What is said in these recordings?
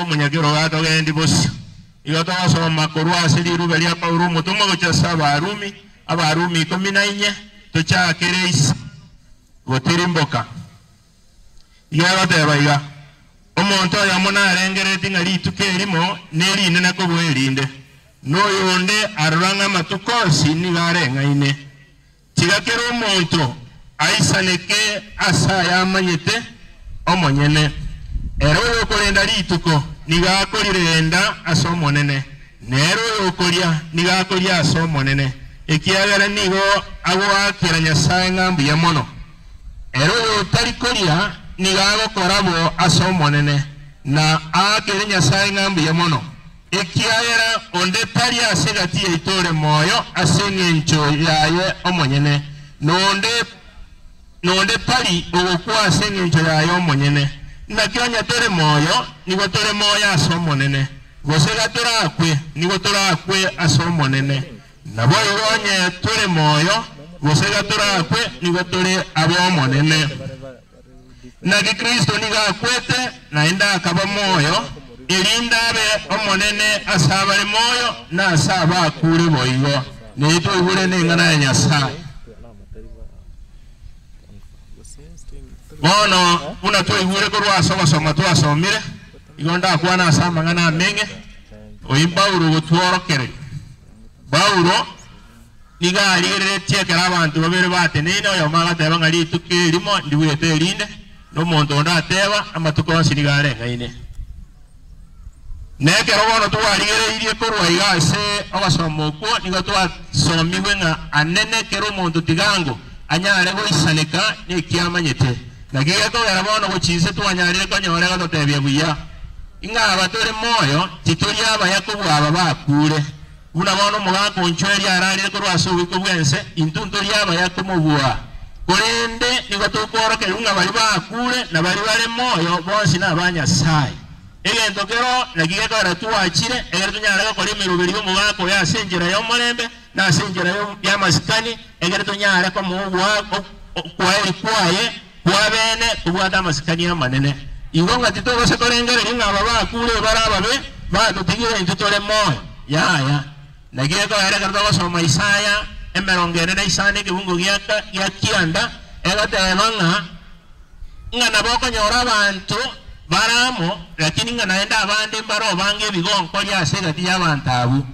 ko munyagiro gato gendi bosi igoto soma korwa siri rubeli apa urumu tumo gocha abarumi 14 tuchakereis gotirimboka iga tebaiga omonto ya mona arengereti ngari tukerimo neri nene ko bwerinde no yonde aruranga matukosi ni garengaine tigakero omonto aisaneke asa yamanyete omonyene ero yokorenda rituko nigakorirenda asomonene nero yokoria nigakoria asomonene ekiagara nigo agwakira Nyasaye ngambu ya mono ero yotarikoria nigago korabo asomonene na akere Nyasaye ngambu ya mono ekiagara onde tari asegati itore moyo asengencho yaye omonyene nonde tari ogokwa asengencho yaye omonyene nakyonya tore moyo nigo tore moyo asomonene gosega torakwe nigo torakwe asomonene nabo igonye tore moyo gosega torakwe nigo tore abomonene na Kristo niga kwete na enda akaba moyo ilinda be omonene asabale moyo na asaba akure boyo neto igure nengana ya Nyasaye mono unato igure ko rwasoma soma twasomire igonda kwana asama ngana menge oyimbauro gotworokere bauro niga alire tiekera abantu babere batenene oyo magateba ngali tukirimo ndiwete linde no muntu ndateba amatuko sinigarengaine nekero bono twarigere irie korwa igase agasomoko nigo twasomiwe nga anene kero muntu tigango anyare go isaneka nekiamanyete nagiye ko era bono gochise twanyarire ko nyorega totebye buya inga abatore moyo titoria abayakobwa aba bakure una bono mugako nchweri ararire korwa subiko bwense intuntoria abayakomobwa korende nigo tukoroke lunga bali bakure na bali bale moyo bonsi na Nyasaye egento kero nagiye ko era tuachire egero tunyarega kori mirubiri mugako ya senjera yo molembe na senjera yo ya maskani egero tunyare ko mugwa kwaye kwabene kubwata maskani ya manene igonga titoro se korengere linga baba kure barababe ba tutigire intutore moyo ya nagiye ko era kardo soma Isaya emerongere na Isane kibungo gyaka yakianda egatebanga ngana boko nyora abantu baramo lakini nganaenda abandi mbaro bange bigonko lyasegati y'abantabu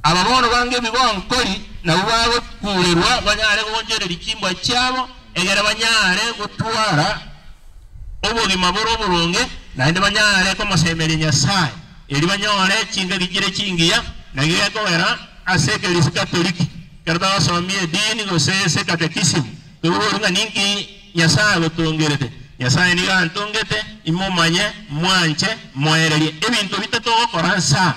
ababono bange bigonkoli na ubabo kurerwa banyare gonjere likimbo cyabo egere banyare gutwara obugima burunge naende banyare ko masembere Nyasaye eri banyore kinga gigire kingiya nagiye ko era aseke lisikatoliki kerda somie dini go sese katekisimu tuburunga ninki Nyasaye gotongerete Nyasaye niga antongete imumanye mwanche moereri ebintu bitatu okoransa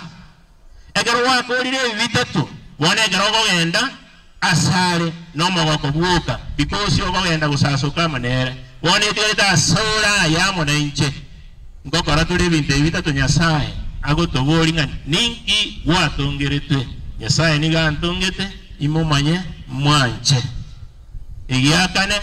egero wakorire bitatu wone egero genda asare no mogoko buka because yo genda gusasuka manere wone tireta sura ya monenche ngokora turi bintu bitatu Nyasaye agotoboringa ninki watongerete Nyasaye niga antongete imumanye mwanche egiyakane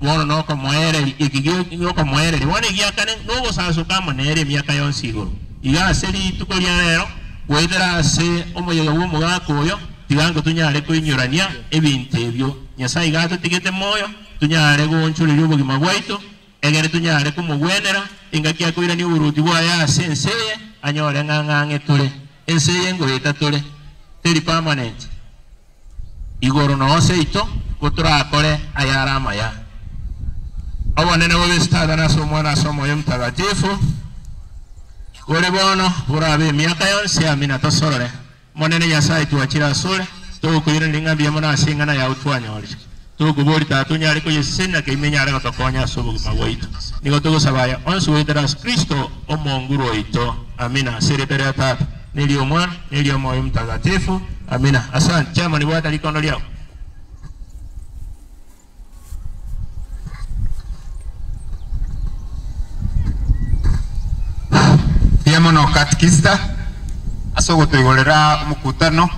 wono noko moereri ikigiyo noko moereri wone egiyakane nogo sasuka manere myaka yonsigoro iga seri tukoria rero wetera se omoyego w'umugakoyo tigango tunyare ko inyurania ebintu ebyo Nyasaye gato tigete moyo tunyare gonchurira ubugima bwaitu egere tunyare kumugwenera ingaki akoira ni uruti bwa ya senseye anyore ngangange tule enseye ngo etatule teri permanent igoro no seito kutura akore ayarama ya abonene bo bestada na somo yo mtagatifu kore bono burabe miaka yonse amina tosorore monene Nyasaye tuachira sore tukuira lingambi yamona asingana ya utwanyori tukubori tatunyari ko yesena ke imenyare gotokonya subu magwaitu nigo tugusabaya onsu wetera Kristo omonguro ito amina seretere tata nilio mwana nilio moyo mtagatifu amina asante chama ni bwana likono leo Mono katikista asogo twigorera mukutano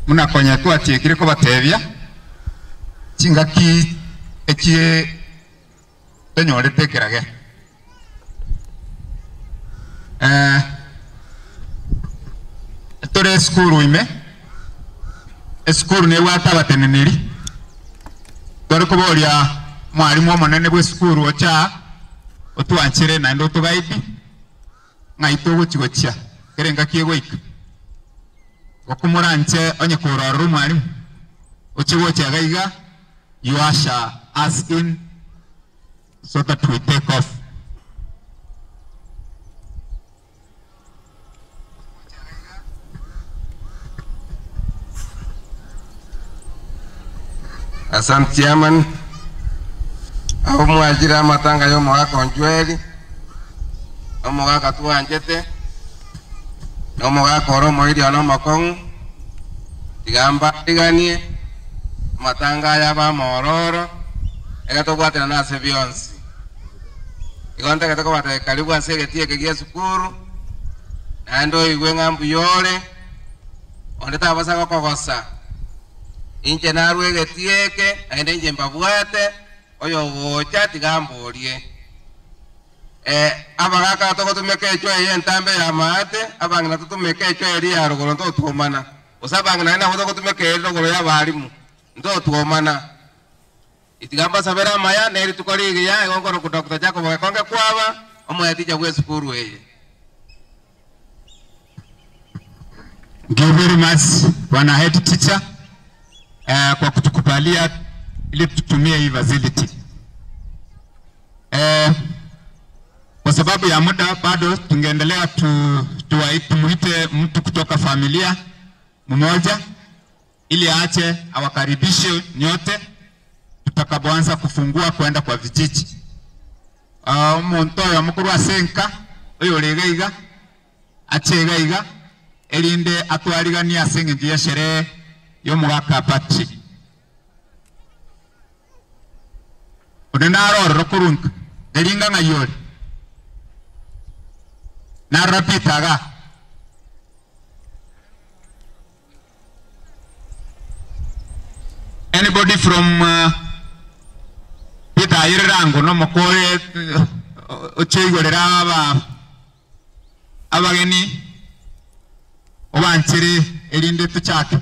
muna konya twatiekire ko batebya chingaki ekie tenyorete kerage tore skuru ime skuru ne wata bateneneri dore ko bolia mwalimu omonene bwe skuru ocha otwanchire na ndo tugaidi ngaito gochigocha kerenga kiegoika okumuranche onye kurora mwalimu ochigocha gaiga you usher us in so that we take off. Asante chairman. Au mwajira matanga yo mwaka onjweli. Omwaka tuanjete. Omwaka oromo ili alomakong. Tigamba tiganie. Matanga ya ba mororo. Ega to kwatena na sevionsi. Igonta kata ko bata karibu ansege tie kegia sukuru. Nando igwe ngambu yole. Ondeta abasa ko kosa. Inche narwege tieke, aende inche mbabwate, oyo gocha tigamborie. Abagaka toko tumeke chwe ye ntambe ya maate, abangina tumeke chwe eri ya rogoro ndo tuomana. Osabangina ina toko tumeke rogoro ya balimu, ndo tuomana. Itigamba sabera maya neri tukoligi ya ngongoro kutokuta chako konge kwaba, omo yatija bwe sukuru eye. Thank you very much, Bwana Head Teacher. Kwa kutukubalia ili tutumie hii facility. Kwa sababu ya muda bado tungeendelea tumuite mtu kutoka familia mmoja ili aache awakaribishe nyote tutakapoanza kufungua kwenda kwa vijiji. Umuntu ya mukuru asenka oyo legaiga achegaiga elinde atwarigania asenge ngiye sherehe yo mwaka pati onenaro rokurunka elinga ngayori na rapitaga anybody from pita irango no mokore ochigorera abageni obanchire elinde tuchake.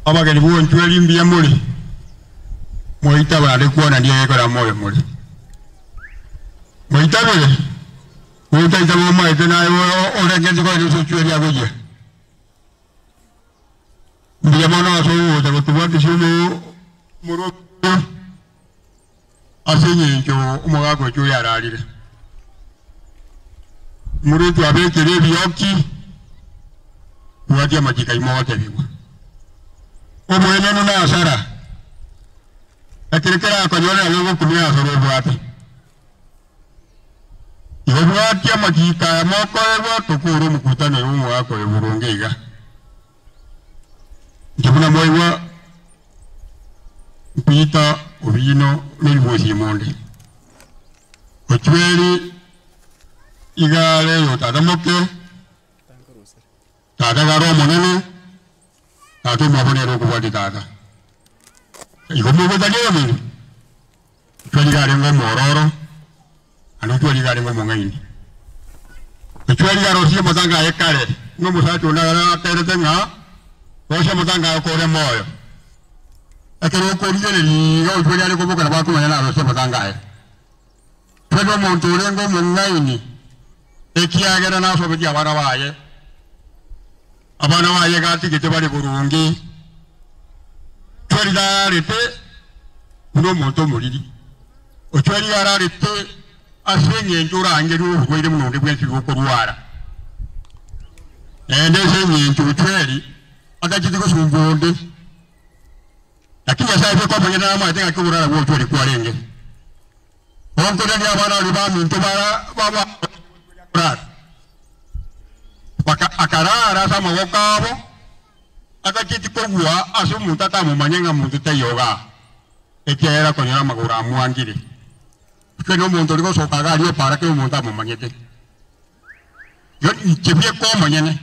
Abageni buonjweli mbia muri moita bale kuona ndiye kora moyo muri moita bale moita itabo mai tena orengeje ko ni sochweli agoje mbia mona so de kutuwati shulo muro asenye njo umoga ko cyo yaralire muri tu abekere byoki waje majika imote biwa omwene nuna asara akirikira akonyora lego kumia asoro bwate yobwate majika moko ego tukuru mukutano yumu wako eburongeiga njibuna moiwa pita obino nilbosi monde ochweli igale yo tadamoke tadagaro monene tato mabonero kubadi tata ikomo bodagero mimi twali gare ngo mororo anu twali gare ngo mongaini twali garo siya mazanga ekare ngo musacho na tere tenga osha mazanga ko re moyo akero ko rile ni ngo twali gare ko bokana ba kuma na osha mazanga e twali mo ntore ngo mongaini ekiagera na so bijya bara baye abana baye gati gite bari burungi twali darete uno muntu muliri otwali yararete asenye njura angeru ubwire munonde bwensi bwo ruwara ende senye nju twali agati ko sumbonde lakini sasa kwa pamoja na mama tenga kurara bwo twali kwa renge onko ndio abana libami ntobara baba baka akarara sama wokabo akakiti kogwa aso mutata mumanyenga mututa yoga ekera konyara magura muangire keno muntu liko sokaga ali para ke umuntu mumanyete yo ikebye ko manyene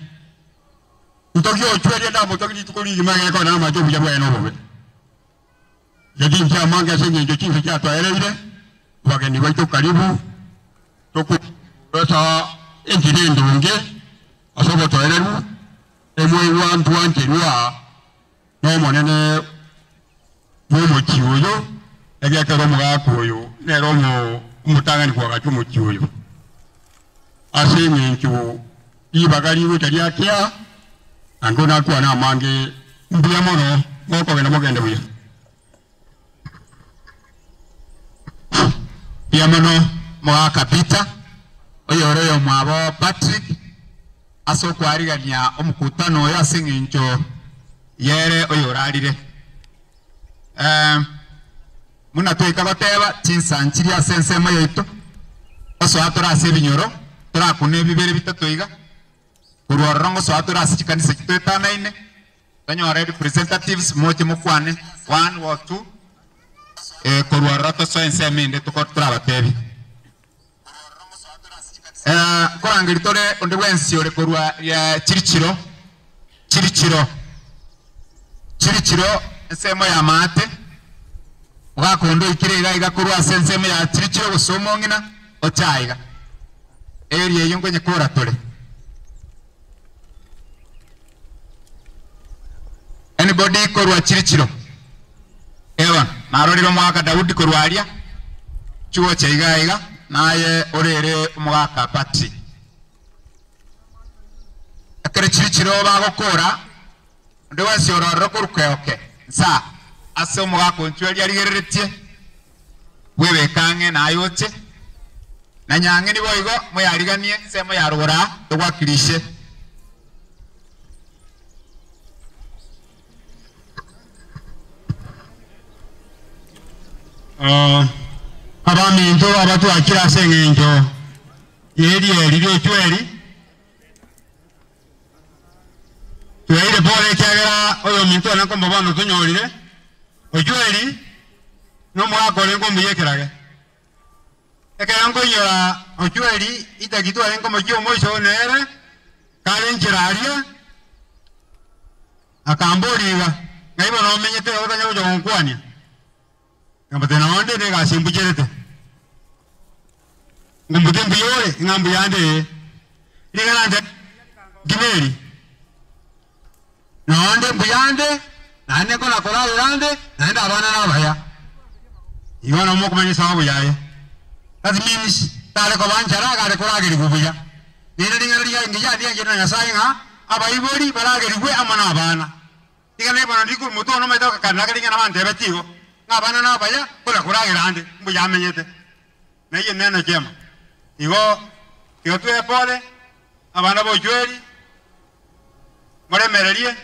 utokyo ochwele na mutokiri tukuri image ko na majo buja bweno bobe yadi nja manga senye njo chinse cha twaeleire wageni wetu karibu toku esa enjire ndunge asobo twaeleru emwe wantu wanterwa no monene bomo chiwoyo ege kero mugakoyo nero mu mutangani kwa gachumo chiwoyo asenye ncho ibagali wetali akia angona kwa na mange mbya mono ngoko gena mogende buya pia mono mwaka Peter oyoroyo mwabo Patrick aso kwarigania omukutano oyo asengencho yere oyorarire muna toika bateba chinsanchiri asensema yoito aso atora ase binyoro tora kune bibere bitatoiga kurwarongo so atora ase chikanisa kitwetana ine tanyora representatives moche mukwane 1 or 2 kurwarato so ensemende tukotra batebi korangiri tore onde wensi ore korwa ya chirichiro ensemo ya mate ugakondo ikirega igakorwa ensemo ya chirichiro gusomo ngina ochaiga area yongo nyekora tore anybody korwa chirichiro ewa naroriro mwaka Daudi korwaria chuo chaiga naye orere umwaka Patrick akere chirichiro bagokora ndo wasi ororo kurukeoke sa ase umwaka onchweli arigereretie wewe kange nayoche na nyange ni boigo moyariganie semo yarugora tugwakirishe abaminto abatu akira sengenjo yeri lyo tweri tweire pole kyagera oyo minto nako mbabano tunyorire ojweri no mwakole ngo muyekerage ekera ngo yora ojweri itagitwa ngo mujyo moisho nere kale njiraria akamboriga ngaibo no menyete otanya ujo nkwania ngambate na onde ne gasimbujerete ngambute mbiyore ngambu yande ligalande gimeri na onde mbuyande nane kola kola yande naenda abana nabaya ibona mo kumenya sababu yaye that means tale ko banchara gare kola giri kubuya nene dingaria ngija dia ngena nyasaye nga abayibori balageri gwe amana abana digane bana ndiku muto no metoka kana gari ngana bante betigo ngabana nabaya kola kola girande mbuya menyete na ye nene chema igo tue pole abana bojweri moremererie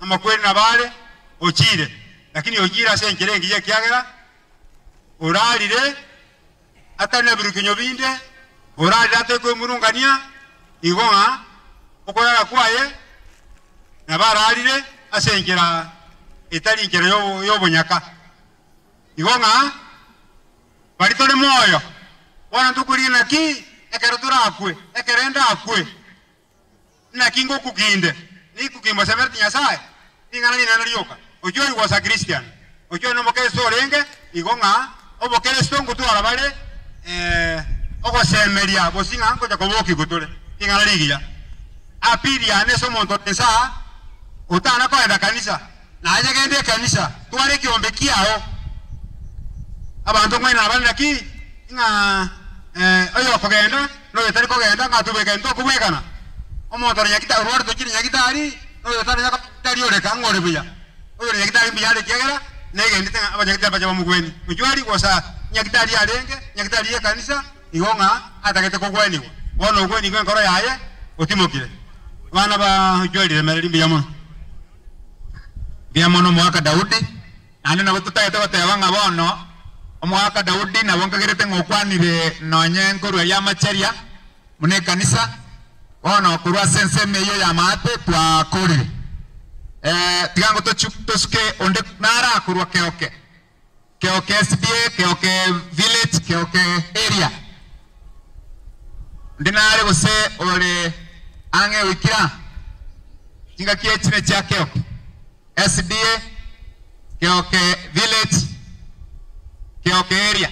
amakweli na bale ochire lakini ochira senkere ngiye kyagera uralire atane birukinyo binde uralire atekwe murungania igonga okoyara kwaye na baralire asenkera itali nkere yo bunyaka igonga baritole moyo wana tukurina ki ekero turakwe ekerenda akwe na kingo kuginde ni kugimba semerti nyasaye ingana ni nana lyoka ojori was a Christian ojori no mokere sorenge igonga obokere stongo tu alabale ogo semeria bosinga ngo jakoboki gutole ingana ligia apiri ane so monto tensa utana kwa enda kanisa na aje gende kanisa tuare kiombe kiao abantu ngwena abana ki inga oyo kogenda no yetari kogenda ngatubeka ndo kubekana omonto nyakita urwar to kiri nyakitari no yetari nyakitari ore kangore buya oyo nyakitari biyale kyagera negende tanga abanyakitari baje bamugweni mujwari kosa nyakitari alenge nyakitari ye kanisa igonga atakete kogweniwa wono gweni gwen koro yaye otimokire bana ba jwari remereri biyamono mwaka Daudi ane na bututaye tabanga bono omwaka Daudi na bonkagerete ngokwanire nonye nkuru ya macharia mune kanisa ono kurwa sense meyo ya mate twa kuri tigango to suke onde nara kurwa keoke SDA keoke village keoke area ndinare gose ole ange wikira tinga kiechine cha keoke SDA keoke village keoke area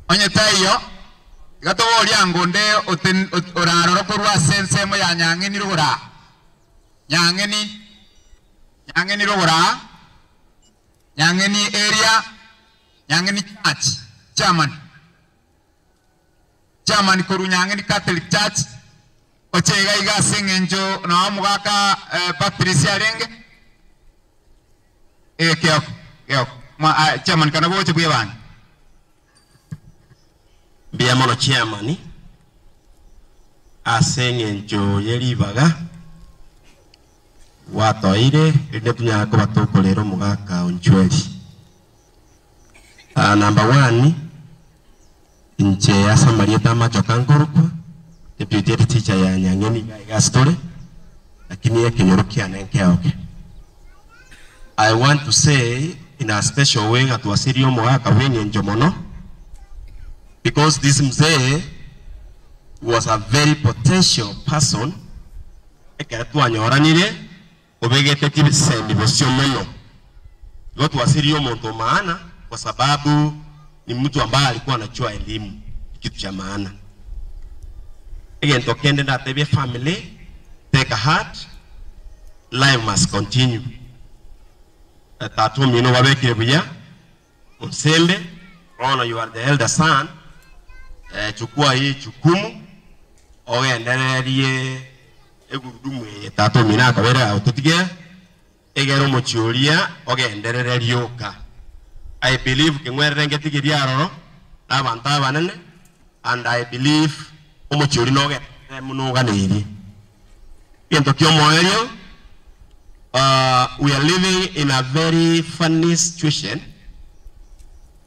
onye tayo gato oria ngonde oraro kurwa sense mo ya nyangeni rugura nyangeni rugura nyangeni area nyangeni church chairman koru nyangeni Catholic Church ochega iga sengenjo na mugaka Patricia Renge keo ma chairman kana boche buye bana bia mono chairman asengenjo yelibaga watoire inde tunya ko batokolero mugaka Onchweli. Number 1 inche asa Marieta Machoka Nkorokwa deputy teacher ya Nyangeni ga story lakini yake nyorukia nenkeoke. I want to say in a special way at wasirio mugaka wenyenjo mono because this mzee was a very potential person ekatu anyoranire obegete kibisendi bosio mono yote wasirio monto maana kwa sababu ni mtu ambaye alikuwa anachua elimu kitu cha maana. Again tokende na tebe family take a heart, life must continue. Tatu mino wabekire buya msembe ona you are the elder son chukua hii chukumu ogendererie egurudumu tatu mina akabera autotige egero mochioria ogenderere rioka. I believe kengwere ngetigiria roro abanta banene and I believe omochiori noge munuga niri into kyomoerio. We are living in a very funny situation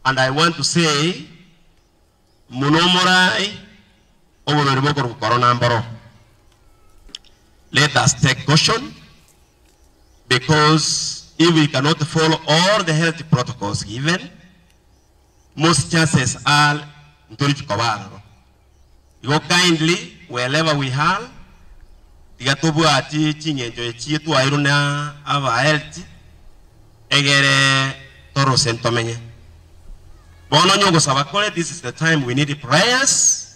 and I want to say munomorai obororiboko corona mboro. Let us take caution because if we cannot follow all the health protocols given, most chances are to go kindly wherever we are. Tigatobu ati chingenjo echitu airuna ava health egere toro sentomenye. Bono nyogo sabakole, this is the time we need prayers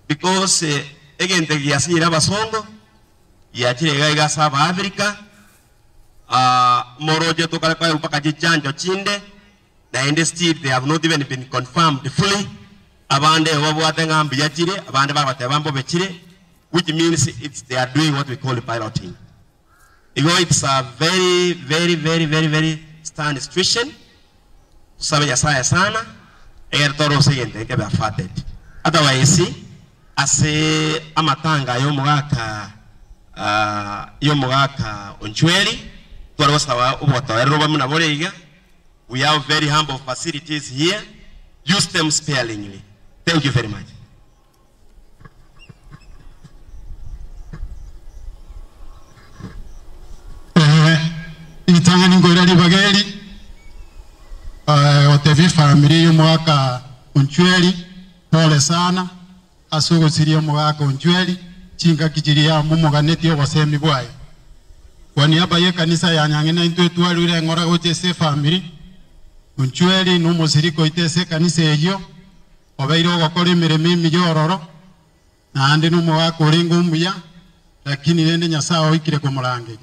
because again the yasira basongo yachire gaiga saba Africa moroje to kala upaka jichanjo chinde na in the state they have not even been confirmed fully. Abande wabwate ngambi yachire abande babate bambo bechire, which means they are doing what we call piloting. It's a very stand situation. Sabe ya sana toro siguiente que be affected. Otherwise ase amatanga yo mugaka Onchweli twarwasawa ubotawero bamuna borega. We have very humble facilities here. Use them sparingly. Thank you very much. Itangani ngorali bageli otevi family yo mwaka Onchweli pole sana asugo sirio mwaka Onchweli chinga kijiria mumuganeti obasemi bwayo kwa niaba ya kanisa ya Nyang'ena into twalure ngora gochese family Onchweli no musiriko itese kanisa eyo obairo gokora emireme miyororo na ande no mwaka oringo muya lakini rende Nyasaye oikire kumurange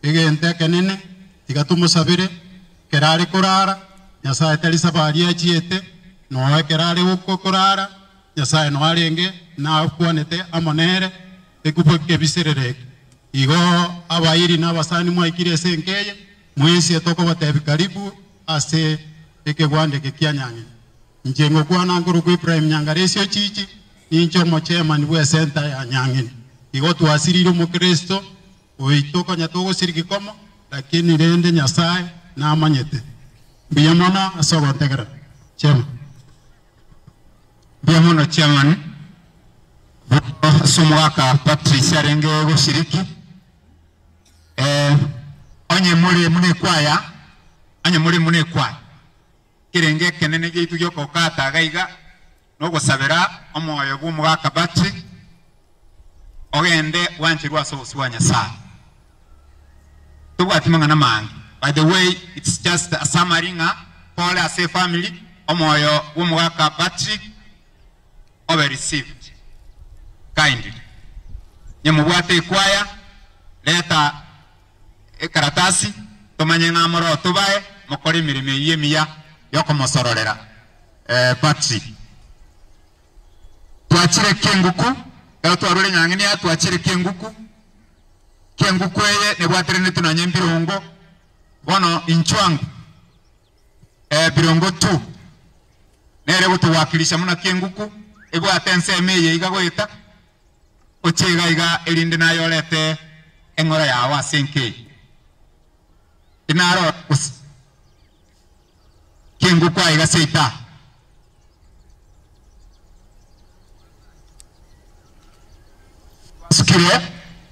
egente kenene tigatumusabire kerari kurara Nyasaye tari sabari achiete no kerari uko kurara Nyasaye no arenge na kwanete amonere ekupoke biserere igo abairi na basani mwaikire senkeye mwezi etoko batebi karibu ase ekegwande kekianyang'e njengo kwana nguru ku Ibrahim Nyangaresio chichi incho mochema bwe center ya Nyang'e igo twasirire mu Kristo oitoko nyatogo siriki komo lakini rende Nyasaye na amanyete biyamona asogo tegera chema biyamono chairman osomwaka Patricia renge gushiriki onye muri mune kwaya anye muri mune kwaya kirenge kenene gitu gyoko kata gaiga no gusabira omoyo bw'umwaka Patrick ogende wanje rwaso uswanya sa tubwatimanga na mangi. By the way, it's just a summary nga Paul as a family omoyo bw'umwaka Patrick over received kindly. Nyamubwate kwaya leta karatasi tumanye ngamoro tubaye mukore mirime yemiya yoko mosororera Patrick twachire kenguku ero twarure nyangini ya twachire kenguku eye ne bwatere ne tunanye mbirongo bono inchwangu birongo 2 nere butuwakilisha muna kenguku ebwatense emeye igagweta ochega iga elinde nayo lete engora yawa senke inaro kenguku iga seita sikire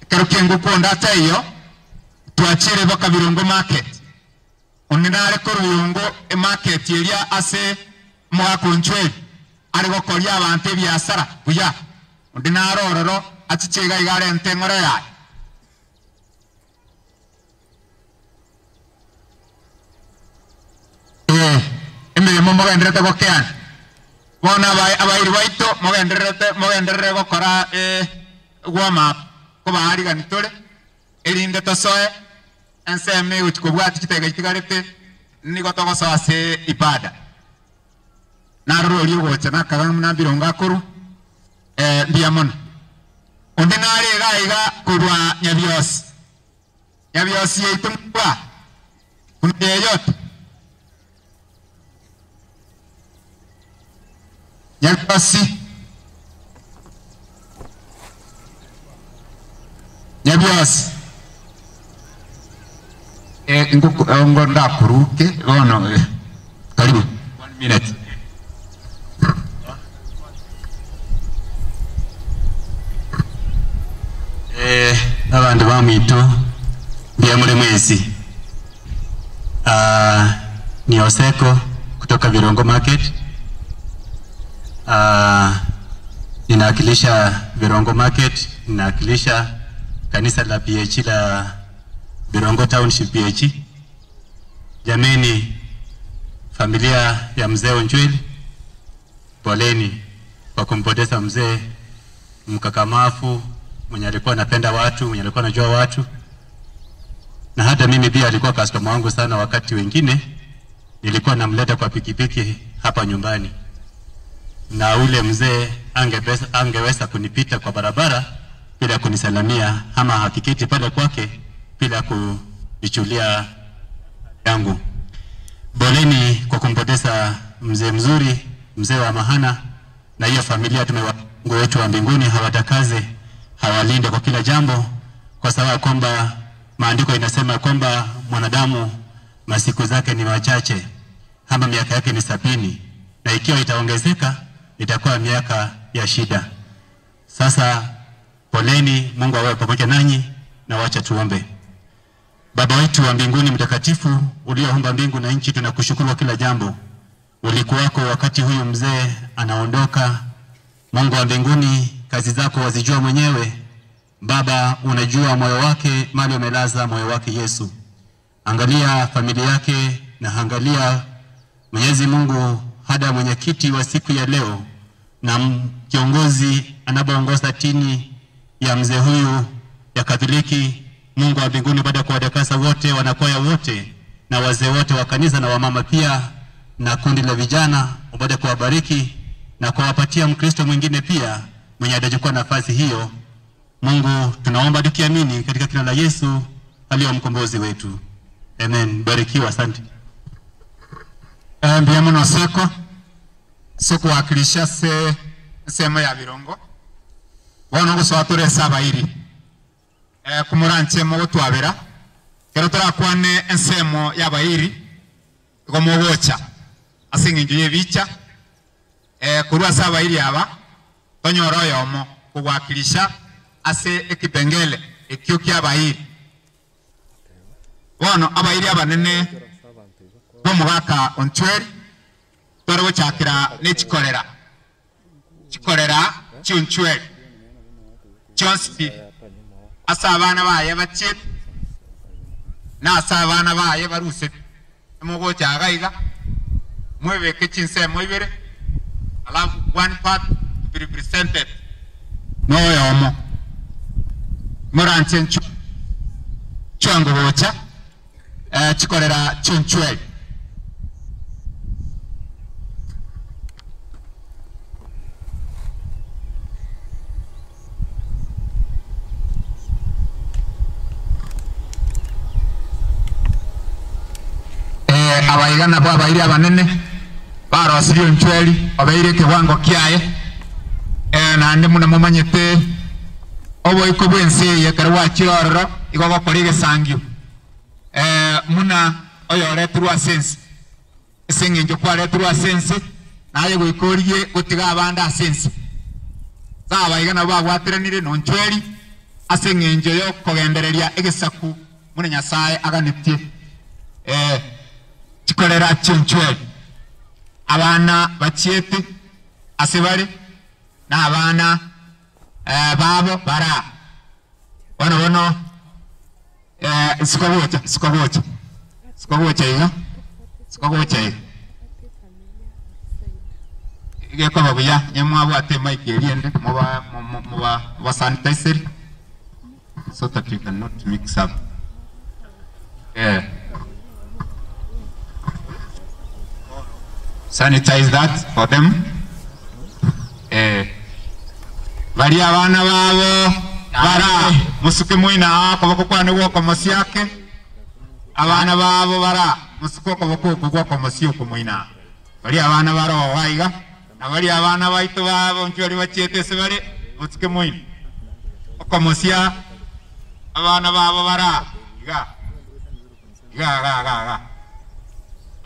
kero kenguku ndata iyo twachire baka birongo market oninare ko birongo market elia ase mwakonchwe ari gokoria abantu byasara buya ondinaro ororo atichega igare ntengora ya emirimo mugenderete gokeana bona abairi baito mugenderere gokora gwama kubahari ganitore elinde tosoe enseme uchikobwati kitega itigarete nigo togosoa se ibada narori ugocha nakagana nabironga akuru ndiamona onde nari gaiga kurwa nyabiosi yitumwa kuneyot nyabiosi ngonda kuruke ono karibu 1 minute abantu bamwito bya muri mwezi ni Oseko kutoka Virongo Market. Ninawakilisha Virongo Market, ninawakilisha kanisa la PH la Virongo Township PH. Jameni, familia ya mzee Onjweli, poleni kwa kumpoteza mzee mkakamafu mwenye alikuwa anapenda watu, mwenye alikuwa anajua watu. Na hata mimi pia alikuwa customer wangu sana. Wakati wengine nilikuwa namleta kwa pikipiki hapa nyumbani, na ule mzee angeweza kunipita kwa barabara bila kunisalamia ama hakiketi pale kwake bila kunichulia yangu. Boleni kwa kumpoteza mzee mzuri, mzee wa mahana, na hiyo familia Mungu wetu wa mbinguni hawatakaze, hawalinde kwa kila jambo, kwa sababu kwamba maandiko inasema kwamba mwanadamu masiku zake ni machache, kama miaka yake ni 70, na ikiwa itaongezeka itakuwa miaka ya shida. Sasa poleni, Mungu awe pamoja nanyi, na wacha tuombe. Baba wetu wa mbinguni mtakatifu, uliyeumba mbingu na nchi, tunakushukuru kwa kila jambo. Ulikuwako wakati huyu mzee anaondoka. Mungu wa mbinguni, kazi zako wazijua mwenyewe. Baba, unajua moyo wake, mali umelaza moyo wake Yesu. Angalia familia yake, na angalia Mwenyezi Mungu hada mwenyekiti wa siku ya leo na kiongozi anapoongoza tini ya mzee huyu ya Katoliki. Mungu wa mbinguni, baada kwa wadakasa wote, wanakwaya wote, na wazee wote wa kanisa, na wamama pia, na kundi la vijana, baada kwa wabariki na kuwapatia Mkristo mwingine pia mwenye atachukua nafasi hiyo. Mungu tunaomba tukiamini katika jina la Yesu aliye mkombozi wetu. Amen. Barikiwa, asante. Mbiamu Oseko soko wakilisha sema ya Virongo wana guswature sabairi kumuranche mo twabera kero turakwane ensemo ya bairi gomogocha asingingiye bicha kurwa sabairi aba tonyoro yomo kuwakilisha ase ekipengele ekyo kyabayiri bono abayiri abanene bomugaka Onchweri tore gochakira nechikorera Chionchweri Chionsi asa abana baye bachit na asa abana baye baruse mugocha gaiga mwebeke chinse mwibere alafu one part to be represented no yomo muranche chango gocha chikorera Chionchweri abaigana bo abairi abanene barosiri Onchweri abaire kiwango kiaye nande muna mumanyete obo iko bwense yekarwa kirororo igogo korige sangio muna oyore turwa sense esengenjo kware turwa sense naye goikorie gotiga abanda sense za abaigana bo agwatiranire no Onchweri asengenjo yo kogendereria egesaku muna Nyasaye aganetie chikorera Chionchweri abana bachiete asebare na abana babo bara bono sikobocha igeko babuya nyamwa bwate Mike Eliende muba sanitizer so that you cannot mix up sanitize that for them. Bari abana babo bara musuke muina akoboko kwane woko mosiake abana babo bara musuko koboko kugwa mosio ko muina bari abana baro waiga na bari abana baito babo Onchweri bachete se bari musuke muina okomosia abana babo bara ga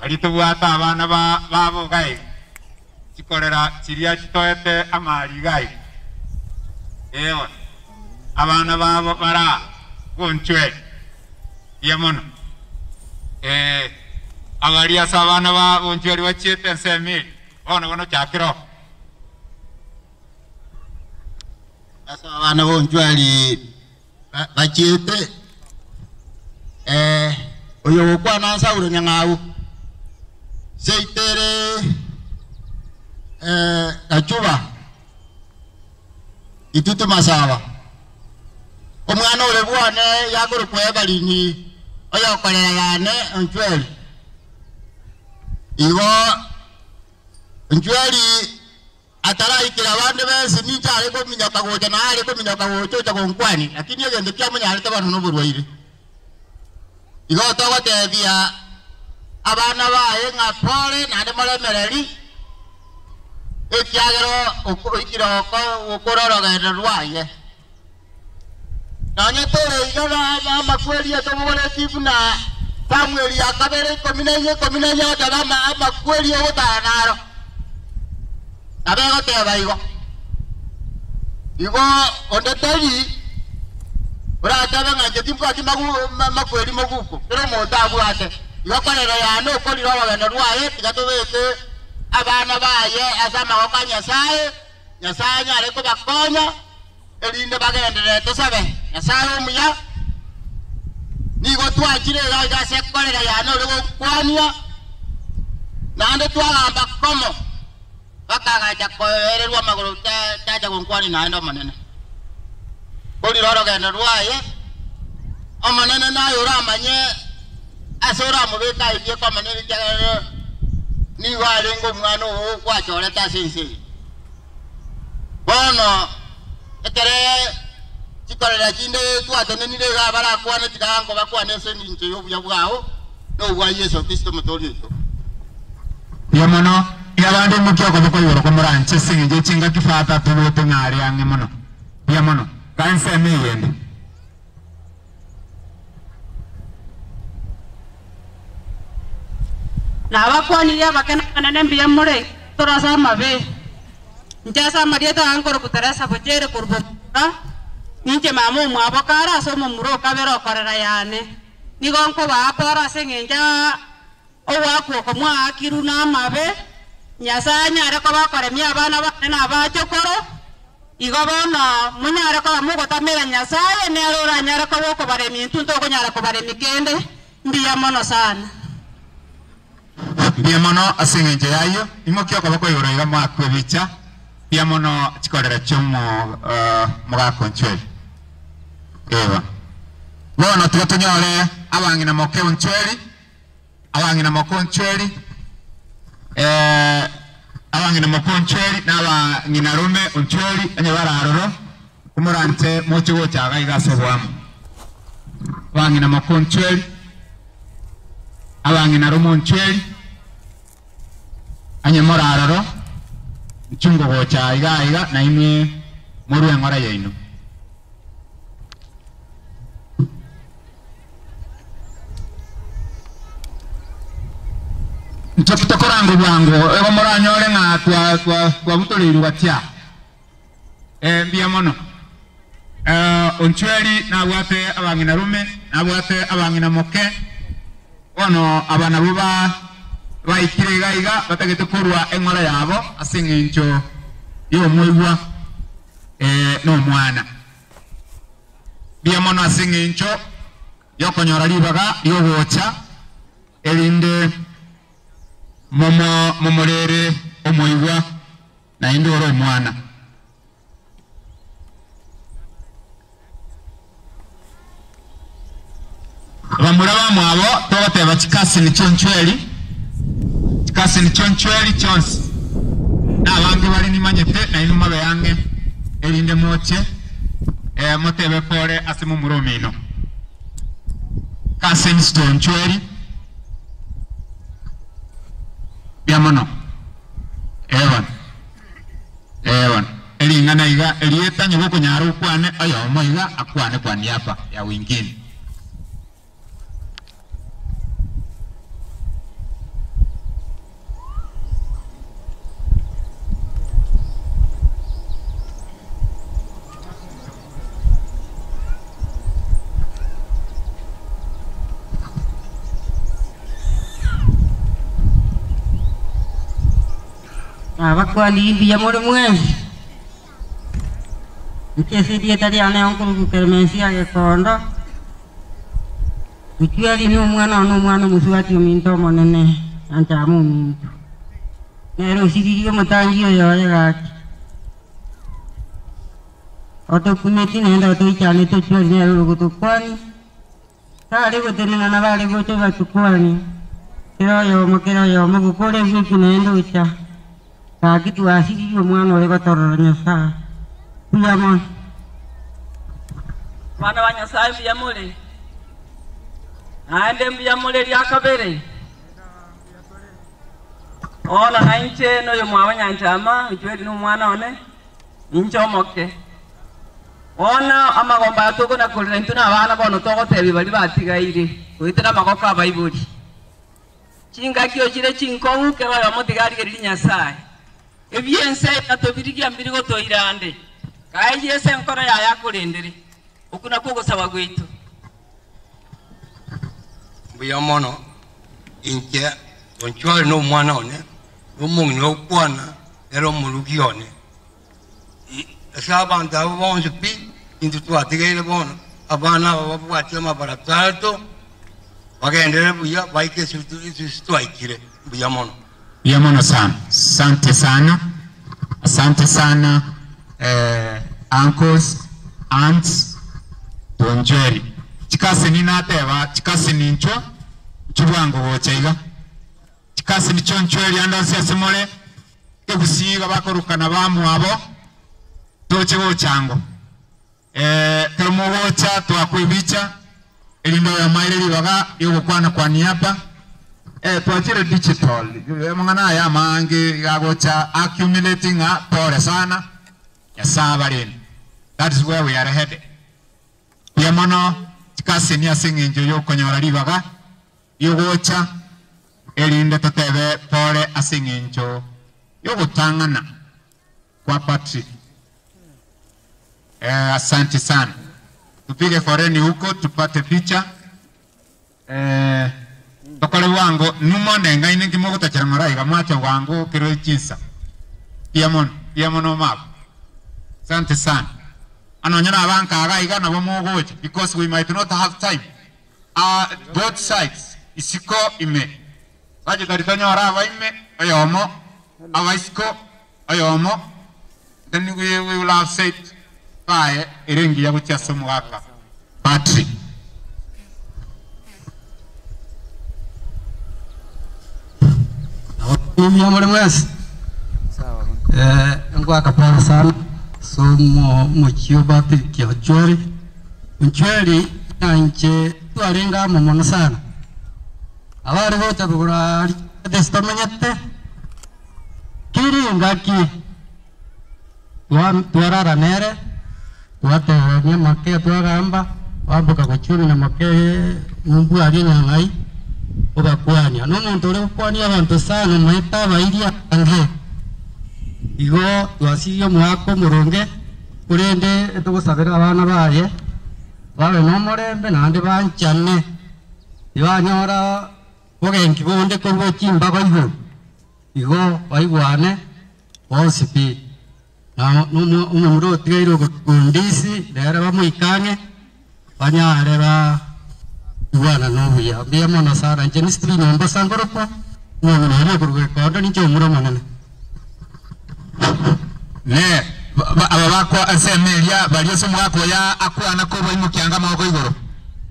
arito bwata abana babo gai chikorera chiria chitoete amari gai abana babo bara Onchweri yamono abaria sabana babo Onchweri bachete nsemi bono chakiro asa abana bo Onchweri bachete oyo kwa nansa uro nyangau seitere kachuba itutu masaba omwana ole bwane yaguru kwebalini oyo kolera yane Onchweri igo Onchweri atara ikira bande bese nita ale ko minyoka goja na ale ko minyoka gojo cha konkwani lakini yende kya munya ale tabano no burwaire igo tawa tebia abana baye ngapole na demolemereri ekyagero okikira okororo gaerwaye nanye tore igana amakweli atomole tifuna Samuel yakabere kominenye otabama amakweli otanaro abego teba igo ondeteri ora tabanga jetimko makweli moguko pero motabu ate igo korera yano okoriro abagendo rwaye tigatobeke abana baye asama kwa Nyasaye nyare ko bakonya elinde bagendere tosabe Nyasaye omuya nigo twakire ga sekorera yano rego kwania nande twagamba komo bakaga koererwa maguru taja konkwani naendo manene koriro rogendo rwaye omanene nayo ramanye asora mubeka ibye kwa manene cyagere ni warengo mwana wo kwachora tasense bono etere chikorera chinde twatene nire ga bara kwane tikango bakwane seninje yobuya bwao no bwa Yesu Kristo mutori cyo yamono yabande mukyo ko ko yoro ko muranche sinje chinga kifata tubote ngari yange mono yamono kanse meyende na bakwaniria bakena kanene mbiya mure torasa mabe Njasa Marieta ankoro kuteresa bochere kurbora. Ninche mamu mwabokara so mumuro kabero korera yane. Nigonko ba apora sengenja owa ko mwa akiru na mabe. Nyasa nyare ko ba kore mi abana ba na ba chokoro. Igobona munyare ko mugo tamera nyasa ne arora nyare ko bare mi tunto ko nyare ko bare mi kende. Ndiya mono sana. Ndiya mono asengenja yayo imokyo ko bako yoro iga mwa kwebicha. Ndiya mono chikorera chomo mugako nchwe. Ewa. Bono tugatonyore abangina moke onchweri. Abangina moke onchweri. Abangina moke onchweri n'abangina rume onchweri anyabara aroro. Kumurante mochigo chaga igasobwamu. Abangina moke onchweri. Abangina rume onchweri. Anyamora aroro. Chungo gocha iga na imwe muri ngora yaino. Ntokitokorango bwango ego moranyore nga kwa butoliru batya. Mbia mono. Onchweri na bwate abangina rume na bwate abangina moke. Ono abana buba baikire iga batagete kurwa engora yabo asingencho yo mwigwa no mwana. Mbia mono asingencho yo konyora libaga yo gocha elinde momorere omoigwa na indoro mwana. Bamuraba mwabo tote bachikasi ni chonchweli. Chikasi ni chonchweli chonsi. Na abange bali ni manyete na inuma beyange elinde moche motebe pore asimu muromino. Kasi ni chonchweli. Biamono. Ewan. Eli ngana iga elieta nyuko nyaru kwane ayo moiga akwane kwani hapa ya wingine. Bakwali dia moro mwezi. Nkesi dia tadi ane onkulu kermensi age kondo. Ukiali ni umwana musuati minto monene antamu minto. Nero sidi matangi yo gati. Oto kumeti nenda oto ichane to chwa nero goto kwani. Tare goto nena na vale goto va tukwani. Kero yo mo kukore wiki nendo icha. Kitu asili yo mwana ole batoranya sa. Piyamon. Mwana wa Nyasaye piyamole. Ande piyamole lyakabere. Ona nainche no yo mwana nyanchama ichweli no mwana one. Inchomoke. Ona amagomba atoko na kulira ntuna abana bono toko tebi bali batigaire. Kuitira makoka Bible. Chinga kyo chire chinkongu ke bayo motigari geri Nyasaye. Ebiense atobirigia mbirigo toirande kai yese nkora ya yakurendere ukuna ko gusaba gwitu buya mono inke onchwali no mwana one umungi okwana ero mulugi one asaba nda bonje pi intu twatigere bono abana babwatya mabaratato bagendere buya baike situ aikire buya mono. Yamono sana. Asante sana. Uncles, aunts, Donjeri. Chikasi ni nateba, chikasi ni ncho, chubango wochaiga. Chikasi ni chonchweri andonsi asimole, kebusiga bakorukana bamu abo, toche wochango. Terumo wocha, tuakwebicha, elindo ya maile libaga, yogo kwana kwa niapa. Tuachire digital. Mangana ya mangi yagocha accumulating pore sana ya sabarin. That is where we are headed. Yamano chikasi ni asinginjo yo konyora libaga yogocha elinde totebe pore asinginjo yogotangana kwa Patrick. Asante sana. Tupige foreni huko tupate picha. Tokole wango numonde ngaine kimogo tachangara macho wango kiro chinsa. Piamon omap. Asante sana. Anonyana abanka agaiga na bomogoje because we might not have time. Both sides isiko ime. Waje karitanyo araba ime ayomo awaisiko ayomo. Then we will have said bye irengi ya kuchasa mwaka. Patrick. Ya mwes. Ngwa kapara sana. So mo Patrick ya chweri. Nchweri nje tuarenga momona sana. Awari vocha bugura destomanyete. Kiri ngaki. Tuarara nere. Tuate nye make tuagamba. Wambuka kuchumi na make mbu alinya ngai. Oba kwani. Ano muntu ule kwani abantu sana maita bairia ange. Igo twasiyo mwako muronge. Kurende etugusabira abana baye. Bawe no morembe nande banchane. Ibanyora ogenki bonde ko chimba baigo. Igo baigwane osipi. Na umuro tigairo kundisi lera bamuikane banyare ba wana no ya bia mona sara jenistri nomba sangoropa no no kurwe kondo ni chomuro manane ne abako asemelia bali somo wako ya akwana ko boimu kyanga mako igoro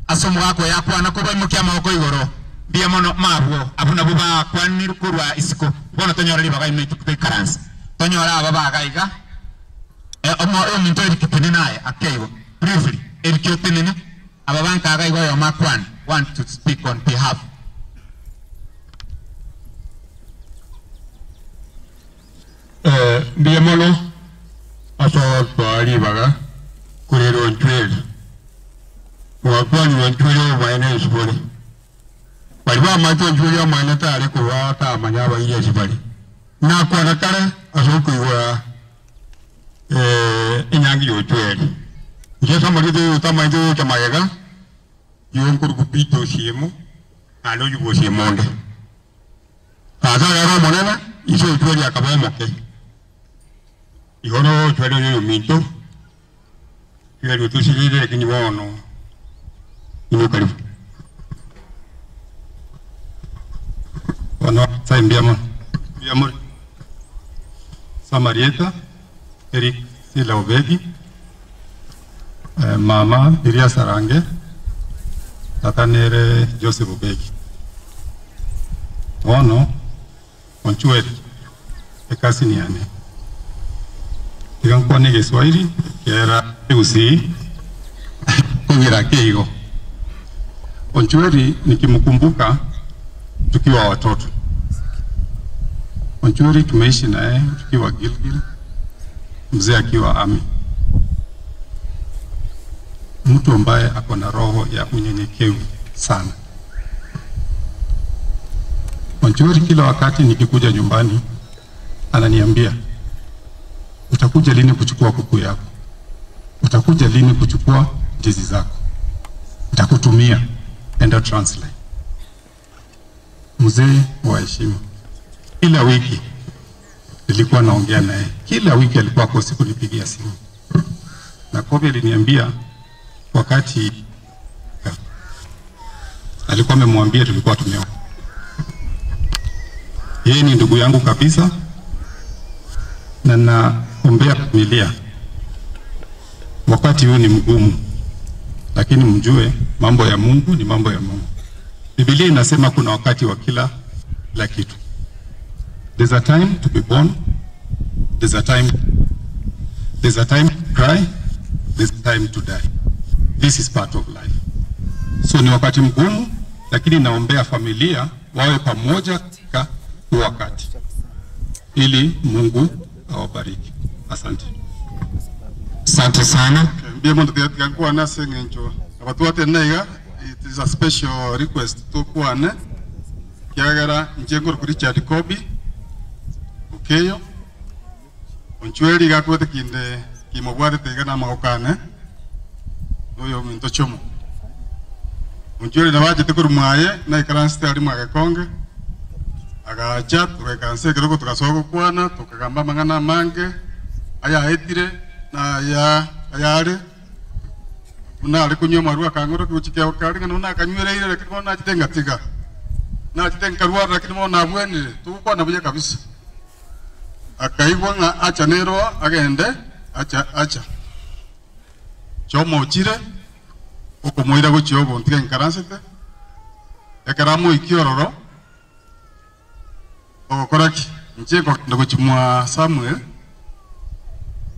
asomo wako ya akwana ko boimu kyanga mako igoro bia mono mabwo abuna buba kwani kurwa isiko bona tonyora libaga ime tukute karansi tonyora baba gaiga omo mintori kitene naye akeigo briefly erikyotenene ababanka gaigo yo makwan want to speak on behalf. Bia mono aso twali baga kurero ntweli wakwani ntweli baina isibole bali ba macho ntweli maina tare kuwa ta manyaba ile isibole na kwa nakare aso kuwa inyangi yo tweli nje samari de utamaito chamayega yonkuru kupito siemo alo yubo siemonde asa yaro monena iso tweli akabamo ke ihono tweli yo minto tweli tusirire kini wono ino karibu ono saimbiamo biamor Samarieta Eric Sila Obegi, Mama Iria Sarange, Tata Nere Joseph Obegi. Ono, Onchuet, Ekasi Niane. Tigang Kwani Kiswahili, Kiera Usi, Kugira Keigo. Onchueri nikimkumbuka tukiwa watoto. Onchueri tumeishi naye tukiwa Gilgil. Mzee akiwa Ami, mtu ambaye ako na roho ya unyenyekevu sana. Onchueri kila wakati nikikuja nyumbani ananiambia, utakuja lini kuchukua kuku yako? Utakuja lini kuchukua ndizi zako? Nitakutumia, enda translate. Mzee wa heshima. Kila wiki nilikuwa naongea naye. Kila wiki alikuwa kwa siku nipigia simu. Na Kobe aliniambia wakati alikuwa amemwambia tulikuwa tumeoa. Yeye ni ndugu yangu kabisa na naombea familia. Wakati huu ni mgumu, lakini mjue mambo ya Mungu ni mambo ya Mungu. Biblia inasema kuna wakati wa kila kitu. There's a time to be born. There's a time to cry. There's a time to die. This is part of life. So ni wakati mgumu, lakini naombea familia wawe pamoja katika wakati, ili Mungu awabariki. Asante. Asante sana. Mbia mondo tigakuwa na sengencho. Abatu atenaiga, it is a special request to kuane. Kiagara njengor kuri Richard Kobi. Okeyo. onchweli gakwete kinde kimobwate tega na magokane oyo minto chomo onchweli na baje tukurumaye na ikaranste ali mwagakonge agacha tukakanse kiroko tukasoko kwana tukagamba mangana mange aya etire na ayare una ali kunyo marua kangoro kuchikya okali ngana una kanywere ile lakini mona chitenga tiga na chitenga ruwa lakini mona bwene tukukwana buye kabisa akaigwa nga acha nero agende acha chomo chire okomoira gochiobo ntiga nkaransete ekaramu ikiororo okoraki ncheko ndogochimwa Samuel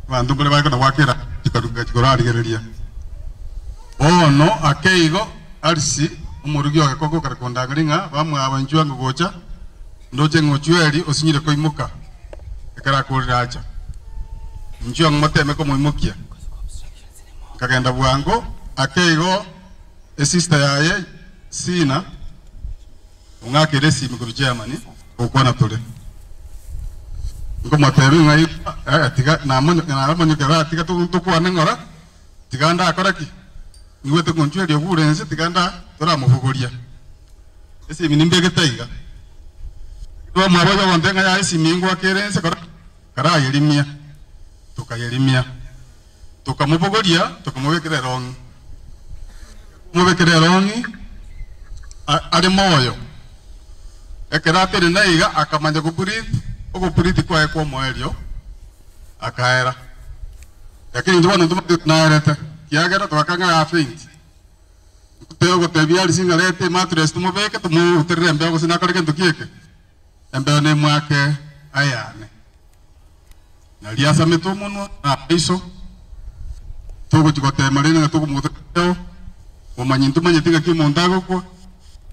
bandu bale bakona wakera chikaruga chikorari gereria ono akeigo alisi umurugi wa koko karakonda ngaringa bamwe abanjwa ngogocha ndoche ngochweli osinyire koimuka ekara kuriracha njwa ngoteme ko muimukia kagenda bwango akeigo sister yaye sina ungakere simu ku Germany okwana tole ngo matebe ngai tiga namanyo kera tiga tukwana ngora tiganda akoraki niwete konchweli oburense tiganda tora muvuguria ese minimbe getaiga twa mwaboya wondenga ya isi mingwa kerense kara yelimia tukayelimia tukamuvuguria tukamubekera rongi mubekera rongi ari moyo ekera tere naiga akamanya kupuriti kwa moelio akaera lakini ndibona ndumatu naerete kiagera twakanga afint teo gotebia lisinga lete mattress tumubeke tumuterere mbego sinakareke ndukieke mbeo ne mwake ayane na liasa metomono na iso togo chikote marina na togo muteo omanyintu manyetinga kimondago kwa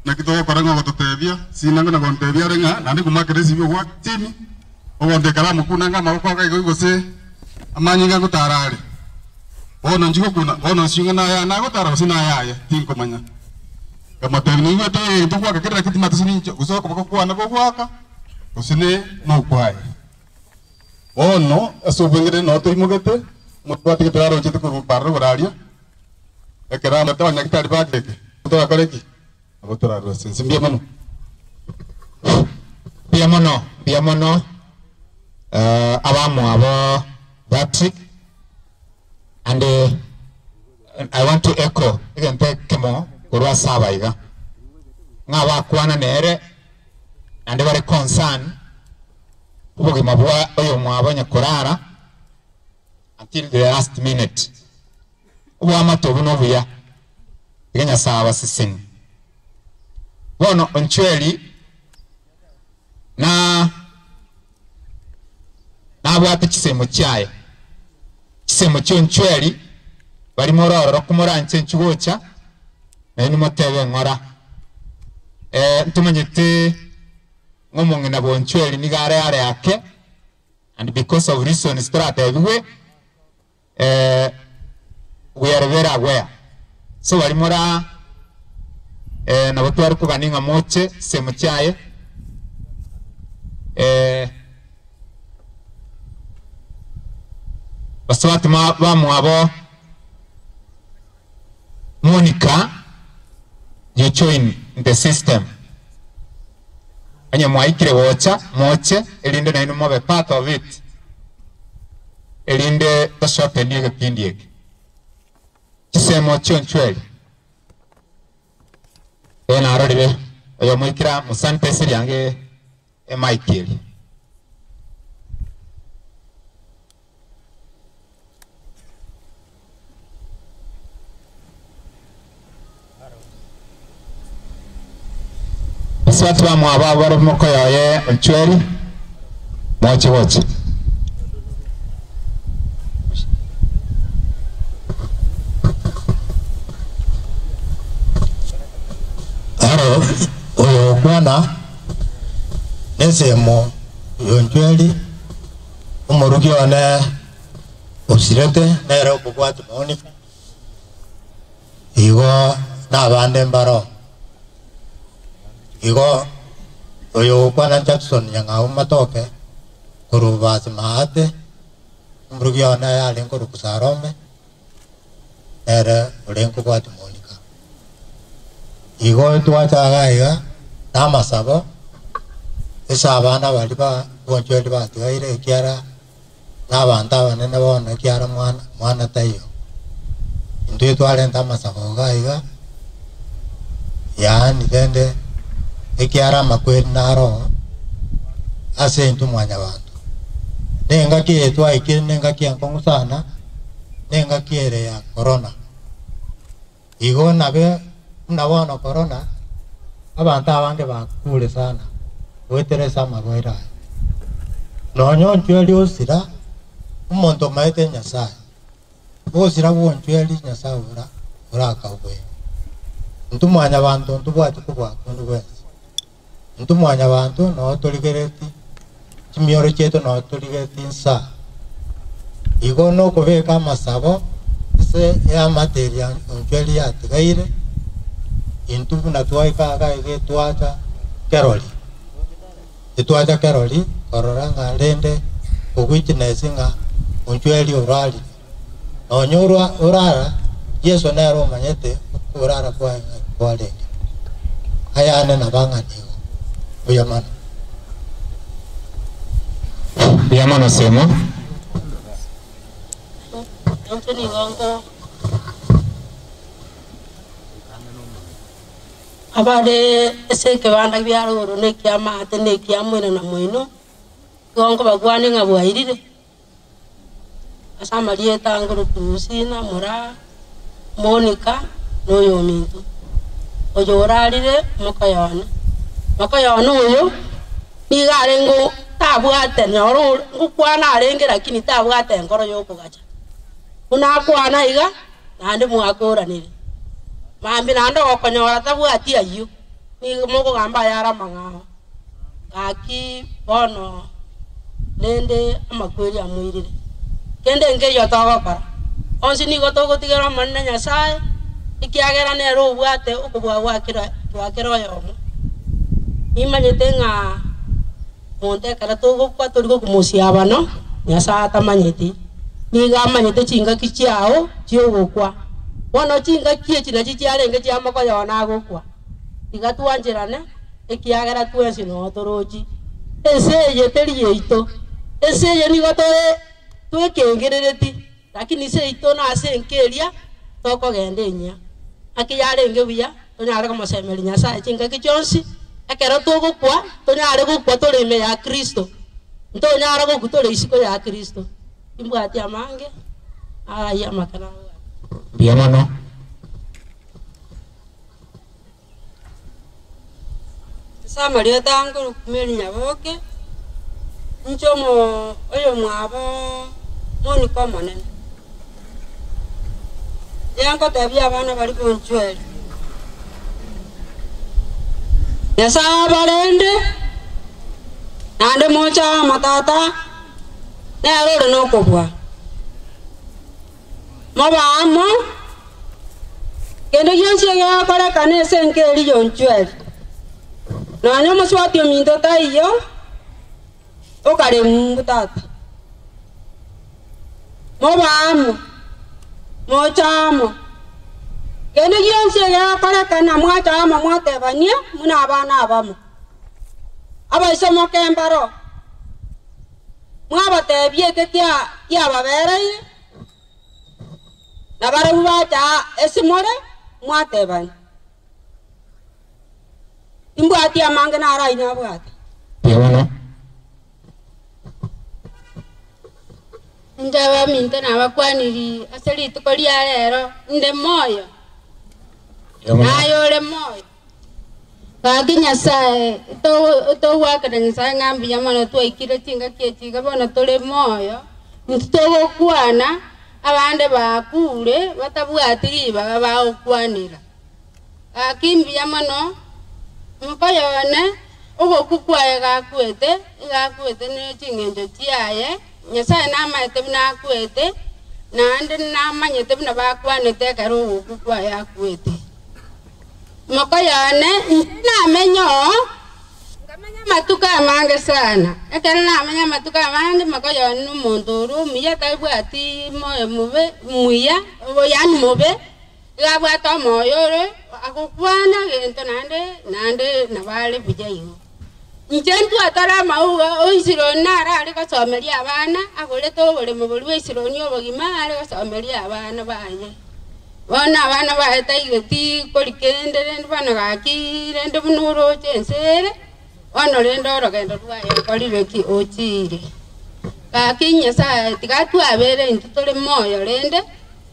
na kitogo karanga gototebia sinanga na gontebia renga na ndi kumakeresi byo kwa timi ogonde kalamu kunanga maboko ga igose amanyinga gutarari ono njiko kuna ono singa na ya na gotara sina ya tinko manya kama tebni ngote to kwa kakira kitima tsini guso ko kwa na gwaka usine no kwai ono asobengere no to imugete mutwati kitaro chite ko parro goraria ekera mata nya kitari bakeke to akoreki abotora rose simbia mano pia mono Abamu abo Patrick and I want to echo again kemo kurwa sabaiga ngawa kwana nere and they were concerned ubugi mabwa oyo mwabanya kurara until the last minute ubu matobu no buya igenya sawa sisin bono onchweli na bwate kisemo cyaye kisemo cyonchweli bari mororo kumuranche nchugocha na ni motebe ngora ntumanyete ngomonge na bonchweli ni gare yake and because of reason strat everywhere we are very aware so bari mora na botwari kuganinga moche semo cyaye baswati bamu abo Monica you join the system anya mwaikire wocha moche elinde na ino mobe part of it elinde tashote niye kipindi kisemo chonchweli ena arorire oyo mwikira musante siri yange Michael Swatu wa mwaba waro moko yae onchweli moche woche aro oyo bwana nesemo onchweli umurugi one osirete nero bugwatu moni igo na bande mbaro igo oyo kwana Jackson yanga umatoke kurubasi maate Mrugio na ya lengo rukusarome era lengo kwa Monica igo tuacha iga na masabo esa bana bali ba bonjwe ba tigaire kiara na banda bana na bona kiara mwana tayo ndio twale nda masabo ga iga ya ni dende ekiara makweli naro ase ntu mwanya bantu nenga kie twa ikiri nenga kia kongu sana nenga kiere ya corona igo nabe mnabona corona abantu abange bakule sana weteresa magoira nonyo ntweli osira umuntu maete nyasaye osira wontweli nyasaye ura kawe ntu mwanya bantu ntu bwati kubwa kundu wese ntu mwanya bantu no toligereti chimioro cheto no tuligeti nsa igo no kobeka masabo se ya materia onjeli ya tigaire intu na tuaika ga ige tuacha keroli tuacha keroli kororanga lende ogwitness nga onjeli orali onyorwa orara yeso na ro manyete orara kwa lende ayane na banga nigo uyamana Yamano semo. Anthony Gongo. Abade ese ke banda byaro ro ne kiama atene kiamu na moino. Gongo bagwane ngabwairire. Asama lieta ngoro kusina mura Monica no yomintu. Ojo orarire makayana. Makayana oyo ni garengo tabwate nyoro ngukwana arenge lakini tabwate ngoro yoko gacha una kwana iga nande mwakora nire mambi nando okonyora tabwati ayu ni moko gamba yara mangao aki bono nende amakweli amuirire kende nge yotogo para onsi ni gotogo tigera manne nyasaye ikiagera ne ro bwate ukubwa wakira twakero yomo imanyete nga monte kala togo kwa togo kumusiaba no nyasa tamanyeti ni ga manyete chinga kichiao chio kwa wono chinga kie china chichiare nge chiama ko yona go kwa iga tuanjerane ekiagera tuensi no toroji ese yeteri yeito ese ye ni gotore twekengerereti lakini se ito na ase nkeria toko gende nya akiyare nge buya tonyare ko mosemeli nyasa chinga kichonsi akero togo kwa tonyare go kwa toleme ya Kristo ntonyare go kutole isiko ya Kristo imbwati amange aya makana Biamano sama lyo tango kumeli nyaboke nchomo oyo mwabo moni komonene yanko tabia abana bali kunchweli yasa balende nande mocha matata ne arore no kobwa mabamo kendo yonse ga kora kane senkeli yonchweli no nyomo swati ominto taiyo okare mutata mabamo mochamo kendo yonse ga kora kana mwacha ama mwatebania muna abana abamo abaisemo kembaro mwabatebie kya babere na barabu bacha esimore mwatebani imbwati amange na ara ina bwati Biamano ndaba minta na bakwaniri asali tukoli arero nde moyo ayole moyo baginya sae to wakana nsa ngambi yamana to ikire tinga kiechiga bona tole moyo ntogo kwana abande bakule batabwatiri baba okwanira akimbi yamano mukayone ogo kukwaye gakwete ne chingenjo tiaye nyasaye namaete bina kwete nande namanyete bina bakwanete karo kukwaye akwete makayane na menyo ngamenya matuka mange sana ekera na manya matuka mange makoyo no mondoro miya taibwati moyo mube muya yani mube gabwato moyo akukwana gento nande nabale bijayo njentu atara mauga oisiro nara ari gasomeria abana agore to bole mubuli oisiro nyo bogima ari gasomeria abana baye bona abana baheta igoti kolikendere bana gakire ndo bunuro chensere ono lendo rogendo rwaye kolireki ochire kakinya sa tigatu abere intutole moyo lende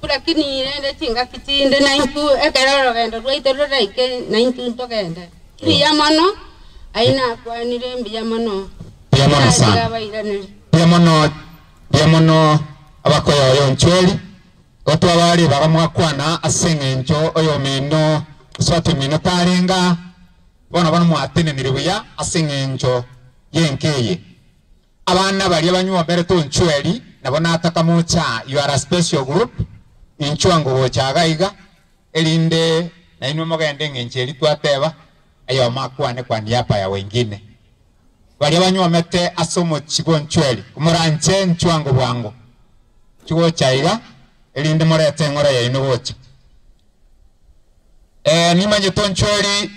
lakini lende tinga kitinde na intu ekero rogendo rwaite roraike na intu togende biyamono aina kwanire biyamono sana biyamono abakoyo yoncholi otwa bali bagamwakwana asengenjo oyo mino sote mino tarenga bona bana mwatene niribuya asengenjo yenkeye abana bali abanywa bere to nchweli nabona atakamucha you are a special group inchwango bochagaiga elinde na ino mogende ngencheli twateba ayo makwane kwa niapa ya wengine bali abanywa mete asomo chigo nchweli kumuranche nchwango bwango chigo chaiga elinde morete ngora ya ino bocha nimanye to nchweli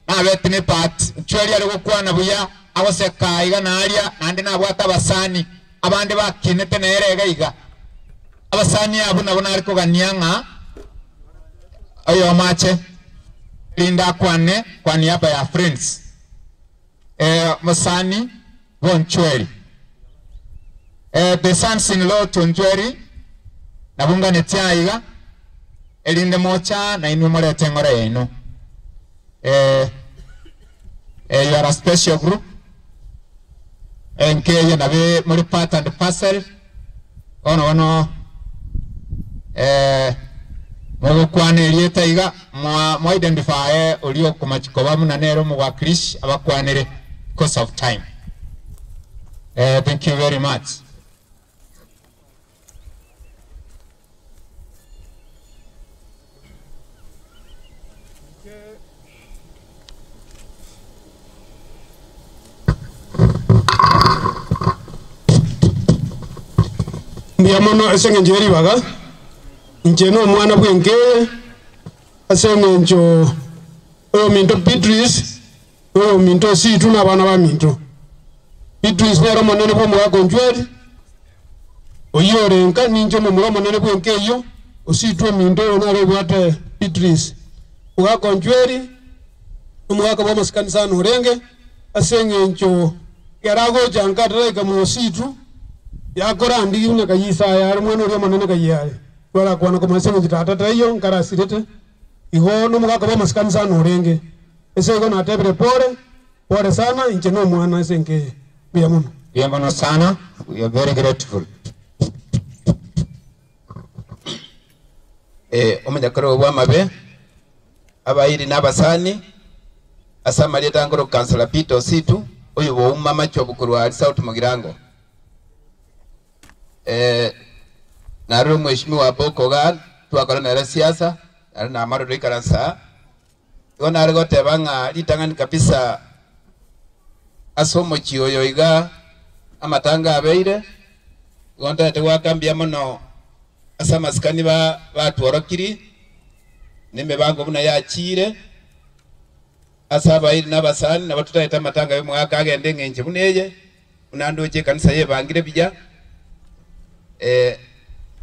na betine pat nchweli ali gukwana buya aboseka iga naria nandi nabwata basani abandi bakinete nerega iga abasani abo nabona ariko ganianga ayo mache linda kwane kwa niaba ya friends musani bonchweli the sons in law tonjweri nabunga netiaiga elinde mocha na inu morete ngora yenu you are a special group nkeye nabe muri part and parcel ono mwogo kwane lieta iga mwa identify ulio kumachiko bamu na nero mwa krish abakwanire because of time thank you very much. Biyamono esengenjeri baga njeno mwana bwenge asengenjo oyo minto Beatrice oyo minto situ na bana ba minto Beatrice nero monene bo mwa gonjweri oyore nka ninjo mo mwa monene bwenge yo ositu minto na re bwate Beatrice mwa gonjweri mwa ka bo maskani sana urenge asengenjo yarago janga rega mo situ yakora andi una kayisa ya mwana uri manene kayale wala kwana ko masemo ditata tayo ngara sirete iho no muka ko maskani sana urenge ese ko na tebere pore sana inje no mwana senke biyamono sana we are very grateful omunyakoro wa mabe abayiri nabasani asamali tangoro kansala Pito situ oyo wo mama chobukuru ali South Mugirango naro mheshimiwa Boko Gal twakora na siasa na amaro rikaransa yona argo tebanga litangani kabisa asomo chiyoyo iga amatanga abeire gonta tewakambia mono asama skani ba tworokiri nime bango buna yachire asaba iri nabasani nabatutaita matanga yo mwaka agende ngenje buneye unandoje kanisa ye bangire bija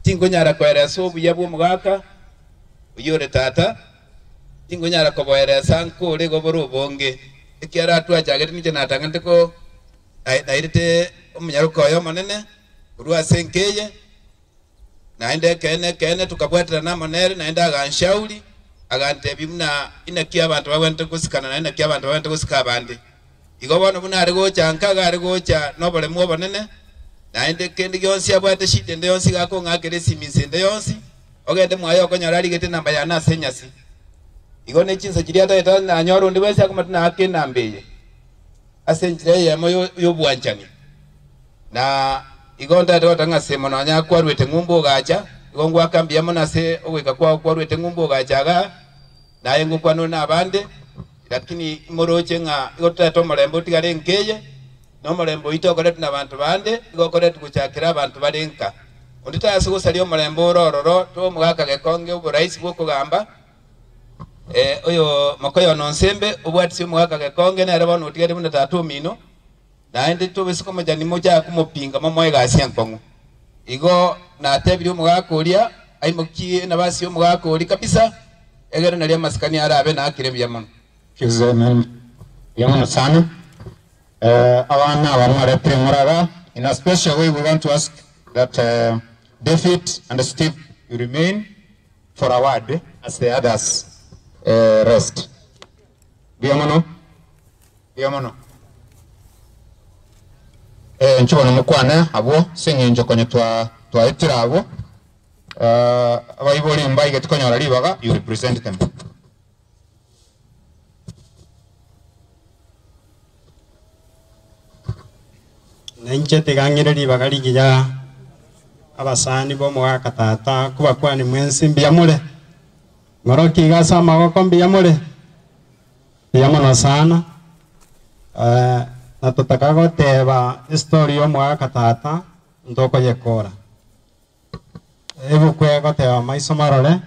tingo nyara kwera so buya bwo mwaka uyore tata tingo nyara ko boere sanko le goboro bonge ikiara twachagete nije natanga ndiko nairite omunyaruko yo monene urwa senkeye naende kene tukabwatira na monere naenda aganshauri agante bimna inakia abantu bawente kusikana na inakia abantu bawente kusika abandi igobona bunare gocha nkaga ari gocha nobole mwobo nene naende kendi yonsi abwate shite nde yonsi gako ngakere simise nde yonsi ogende mwayo konyarali gete namba ya nasenyasi igone chinsa kiri ata eta na nyoro ndi wese akumatina ake nambeye asenjire yemo yo bwanchani na igonda ata tanga semo na nya kwarwete ngumbo gacha igongwa kambia mona se ogweka kwa kwarwete ngumbo gacha ga naye ngukwano na abande lakini moroche nga igoteta omorembe tigare nkeye no omorembe itokorete na bantu bande igokorete guchakira abantu barenka undi tayase gusaria omorembe orororo to omugaka gekonge oboraisi bwokugamba oyo Makoyo Nonsembe obwatisi omugaka gekonge nere bono otigare buna tatu mino naende tobesiko mojani moja kumopinga momoe gasi enkongo igo natebiri omugaka oria aimokie nabasi omugaka ori kabisa egere nari amasikani arabe nakire byamono Yamono sana abana bamwarete muraga. In a special way we want to ask that David and Steve you remain for a word as the others rest. Biamono nchibona mukwana abo sengenjo konye twa etira abo abayiboli mbaige tukonyora libaga you represent them. Nenche tegangire libaga ligiya abasani bo mwaka tata kuba kwani mwensi mbiamule ngoroki gasa amagoko mbiamule biamono sana na tutaka goteba story yo mwaka tata ndoko yekora ebu kwe goteba maiso marore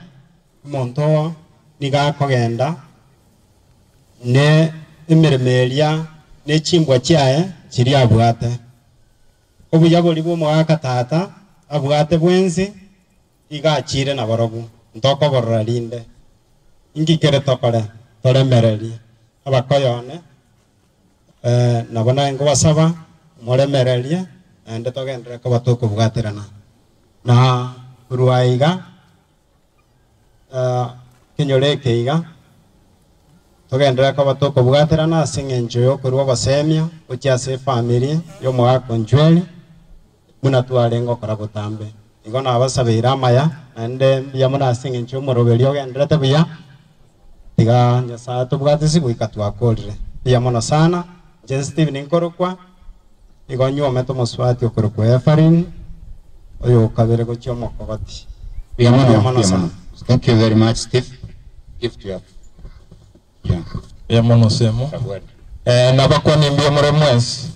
monto niga kogenda ne emeremeria ne chimbwa chiae chiri abwate obuya boli bwo mwaka tata abwate bwenzi igachire na borogu ndoko bororinde ingikere tokore toremereria abakoyone nabona ngo basaba moremereria ende togendere ko batoko bwaterana na ruaiga kinyoreke iga togendera ko batoko bwaterana singenjo yo kurwa basemia ucyase family yo mwaka njweli muna twarengo kora butambe igona abasabira amaya ende byamuna singenjo moroberi ogendera tabiya tiga nyasa tubwatisi gwikatwa kolre byamona sana je Steve ninkorokwa igonyo meto muswati okorokwa Efarin oyo kabere go chomo kogoti byamona sana. Thank you very much Steve. Gift you have. Byamona semo nabakwa nimbye more mwezi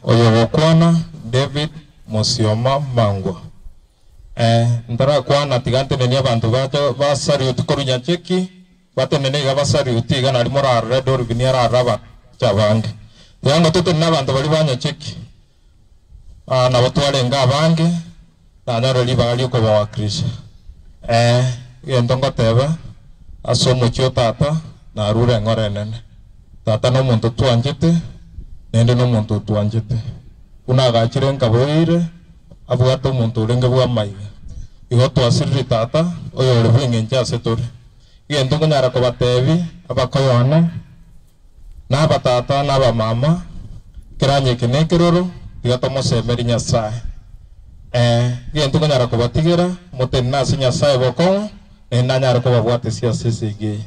oyo gokwana David Musioma Mangwa ndara kwana tigante neni abantu bato basari utukorunya cheki batenene gabasari utiga nari mora red or viniara raba chabange yango tutu nabantu bali banya cheki na batwale ngabange na naro libali ko ba Kristo yendongo teba asomo chyo tata na rure ngore nene tata no muntu twanjete nende no muntu twanjete una gachire ngaboire abwato muntu renge bwa maiga igoto asiri tata oyo rubinge nchase tore yendo kunyara ko batebi abakoyone na batata na ba mama kiranye kinekiroro igatomo semeri nyasaye yendo kunyara ko batigera muten nasi nyasaye boko enda nyara ko babwate sia sisige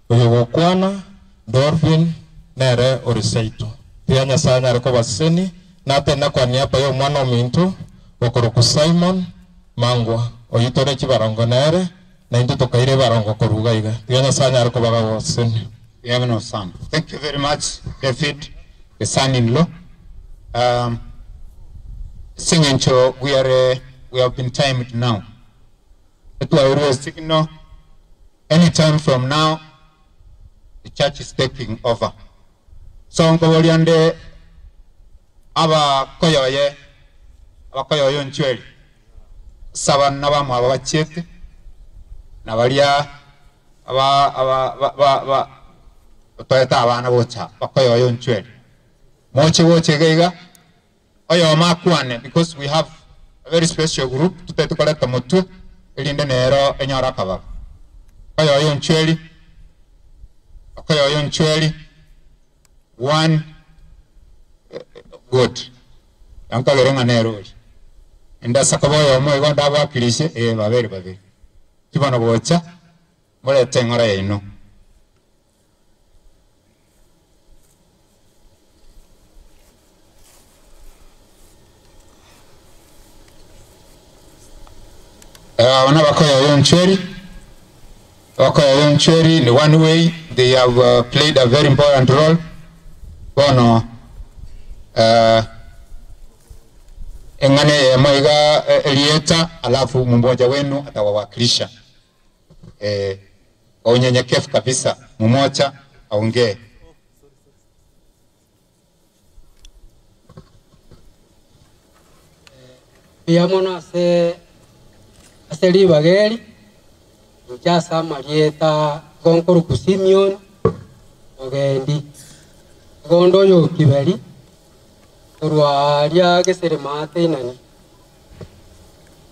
oyo gokwana Dorfin nere oriseito tia nyasaye nyara ko baseni na tena kwa niapa yo mwana mintu okoroku Simon Mangwa oyitore chibarongo nere na into tokaire barongo koruga iga tia sanya arko baga waseni Byamona sana. Thank you very much David the son-in-law. Singencho we have been timed now. It was signal any time from now the church is taking over. So ngoboliande abakoyoye nchweli saba nabamu abachete nabalia aba toyeta abana bocha bakoyoyo nchweli moche boche geiga oyo makwane because we have a very special group tutetukoleta mutu elinde nero enyara kaba koyoyo nchweli one good yankagere nganero enda sakaboyo mo igonda bakirishe babiri kibana bocha mole tengora yino wana bakoyo yoncheri Okay, Onchweri in one way they have played a very important role. Bono engane moiga Elieta alafu mmoja wenu atawawakilisha. Kwa unyenyekevu kabisa mmoja aongee. Piamono aseli bageri Jasa Marieta Gonkuru Kusimion Ogendi Gondo yo kiberi Urwaria Geseremate nani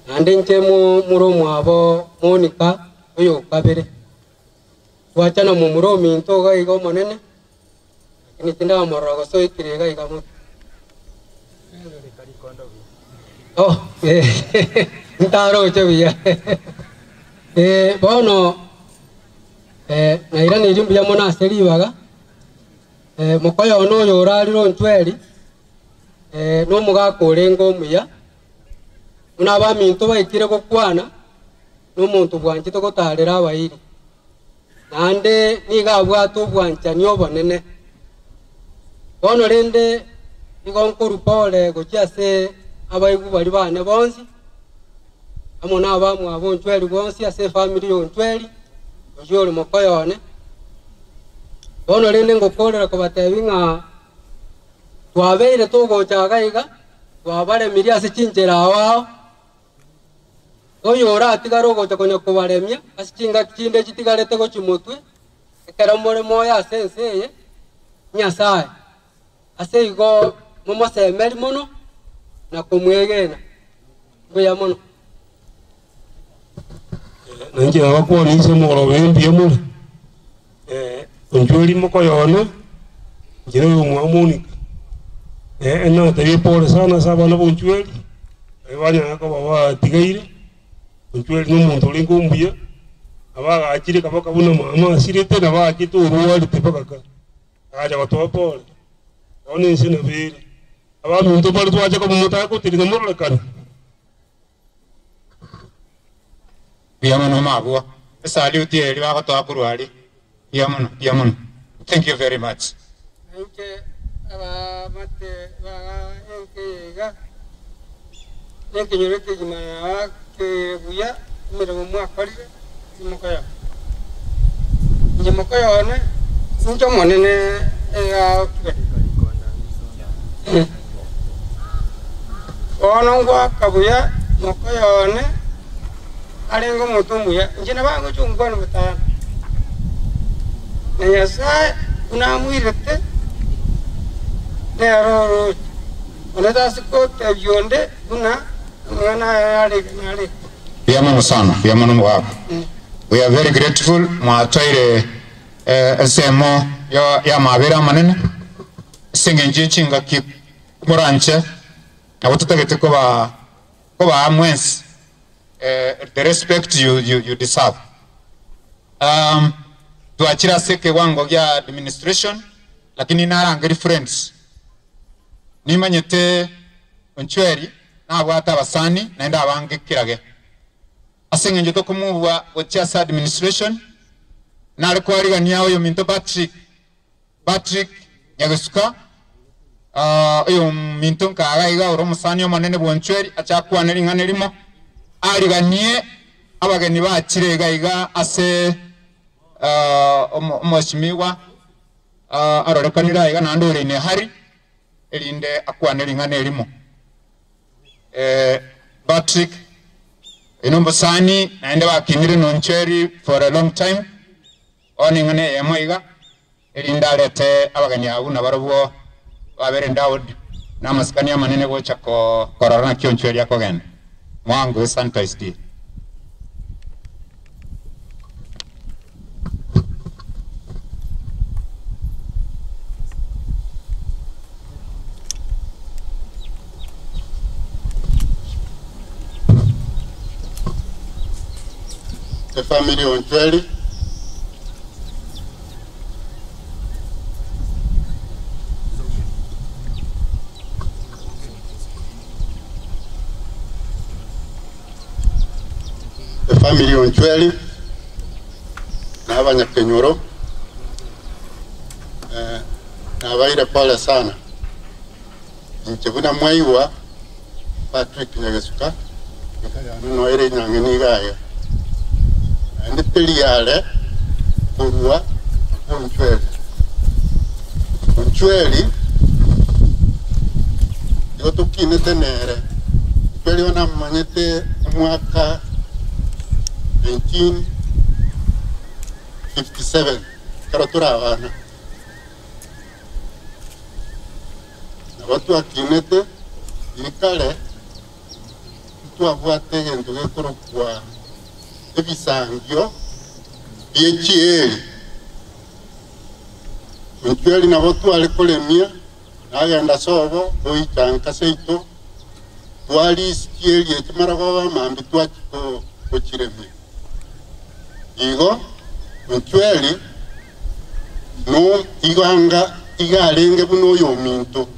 Nandinche muro mwabo Monica oyo kabere Wachana mumuro minto ga igo monene Lakini tinda morogo so ikirega igamo Oh ntaro chabia bono naira ni rimbu ya mona seri baga mukoyo no yorariro ntweri no muga korengo muya una ba minto baikire gukwana no muntu bwanje to gotarira abairi nande niga bwato bwanja nyo bonene bono rende igonkuru pole gochase abaigu bari bane bonzi amona abamu abontweri bonsi ase family yontweri ojoro mokoyone bono rende ngokorera ko batebinga twabeire tugochaga iga twabare miri ase chinjera wao oyora atigaro gocha konya kubaremya ase chinga kinde chitigarete gochimutwe ekera more moya ase nseye nyasaye ase igo momosemeri mono na kumwegena buya mono nanje abakwa nise mugoro bembiye muri onjoli mokoyona njire umwamunika ena tabi pole sana sabana bonjweli banya ko baba tigaire onjweli no muntu lingumbuye abaga akiri kabaka buna mama asirete na ba kitu ruwa litepaka aja watoa pole oni sina biri abantu muntu bali twaje ko mutako tiri namurle kan Piamono mabua esali utieri ba gotoa kurwali piamono thank you very much Enke aba mate ba enke ga enke nyorete jimana ke buya mira mu akalire simokaya njimokaya ne sinjo monene ya ono ngwa kabuya mokaya ne arengo mutumbuya njina bango chungwa mutana na yasa una muirete ne aroro oneta siko tebionde una ngana yale ngale piamono sana piamono wako we are very grateful mwatoire SMO ya mabera manene singenje chinga ki moranche abotutagete ko ba amwens the respect you deserve tuachira seke wango ya administration lakini narangeri friends nimanyete onchweri nabwata abasani naenda abange kirage asengenje to kumubwa gochasa administration nari kwariga niyawo yo minto Patrick Nyagesuka yo minto kaga iga oro musani yo manene bonchweri achakwana ringane rimo ariganie abageni bakirega iga ase omoshimiwa arorekanira iga nandore ne hari elinde akwana ringane rimo Patrick inombosani naende bakinire noncheri for a long time oningane yemoiga elinda lete abageni abu na barobwo babere Daud na maskani manene gocha ko korona kyoncheri yakogenda mwangu Santa SD the family Onchweri the family Onchweri n'abanyakenyoro nabaire pole sana nchebuna mwaiwa Patrick Nyagesuka nikayano noire nyange nigaya andi peliale kurwa Unchweli yoto kine tenere peli wana manyete mwaka 1957 karatura wana na watu akinete ikale tu avuate gento gekoro kwa ebisangyo biechieli Unchweli na watu alikolemia agenda sobo oitanka seito twali skieli ekimara kwa mambi twachiko kochiremia igo Unchweli no iganga igalenge buno yo minto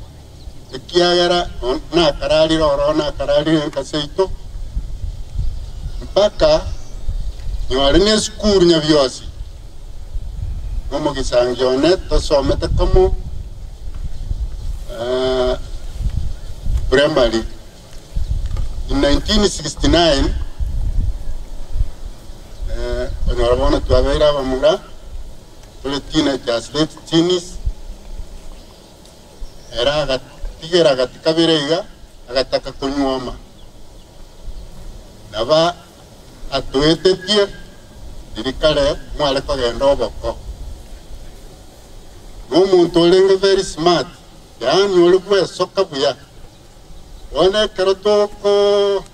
ekiagera na karali roro na karali kaseito mpaka nyorene skuru nya byosi Momo Gisangione tosomete como primary. In 1969, honorable Tuavera Vamura, the teenagers, late teenies, era tigera gatikavirega, agataka kunyoma. Nava atuete tie, dirikale mwale kwa gendoboko. No muntu very smart yani olikuwa soka buya one karoto ko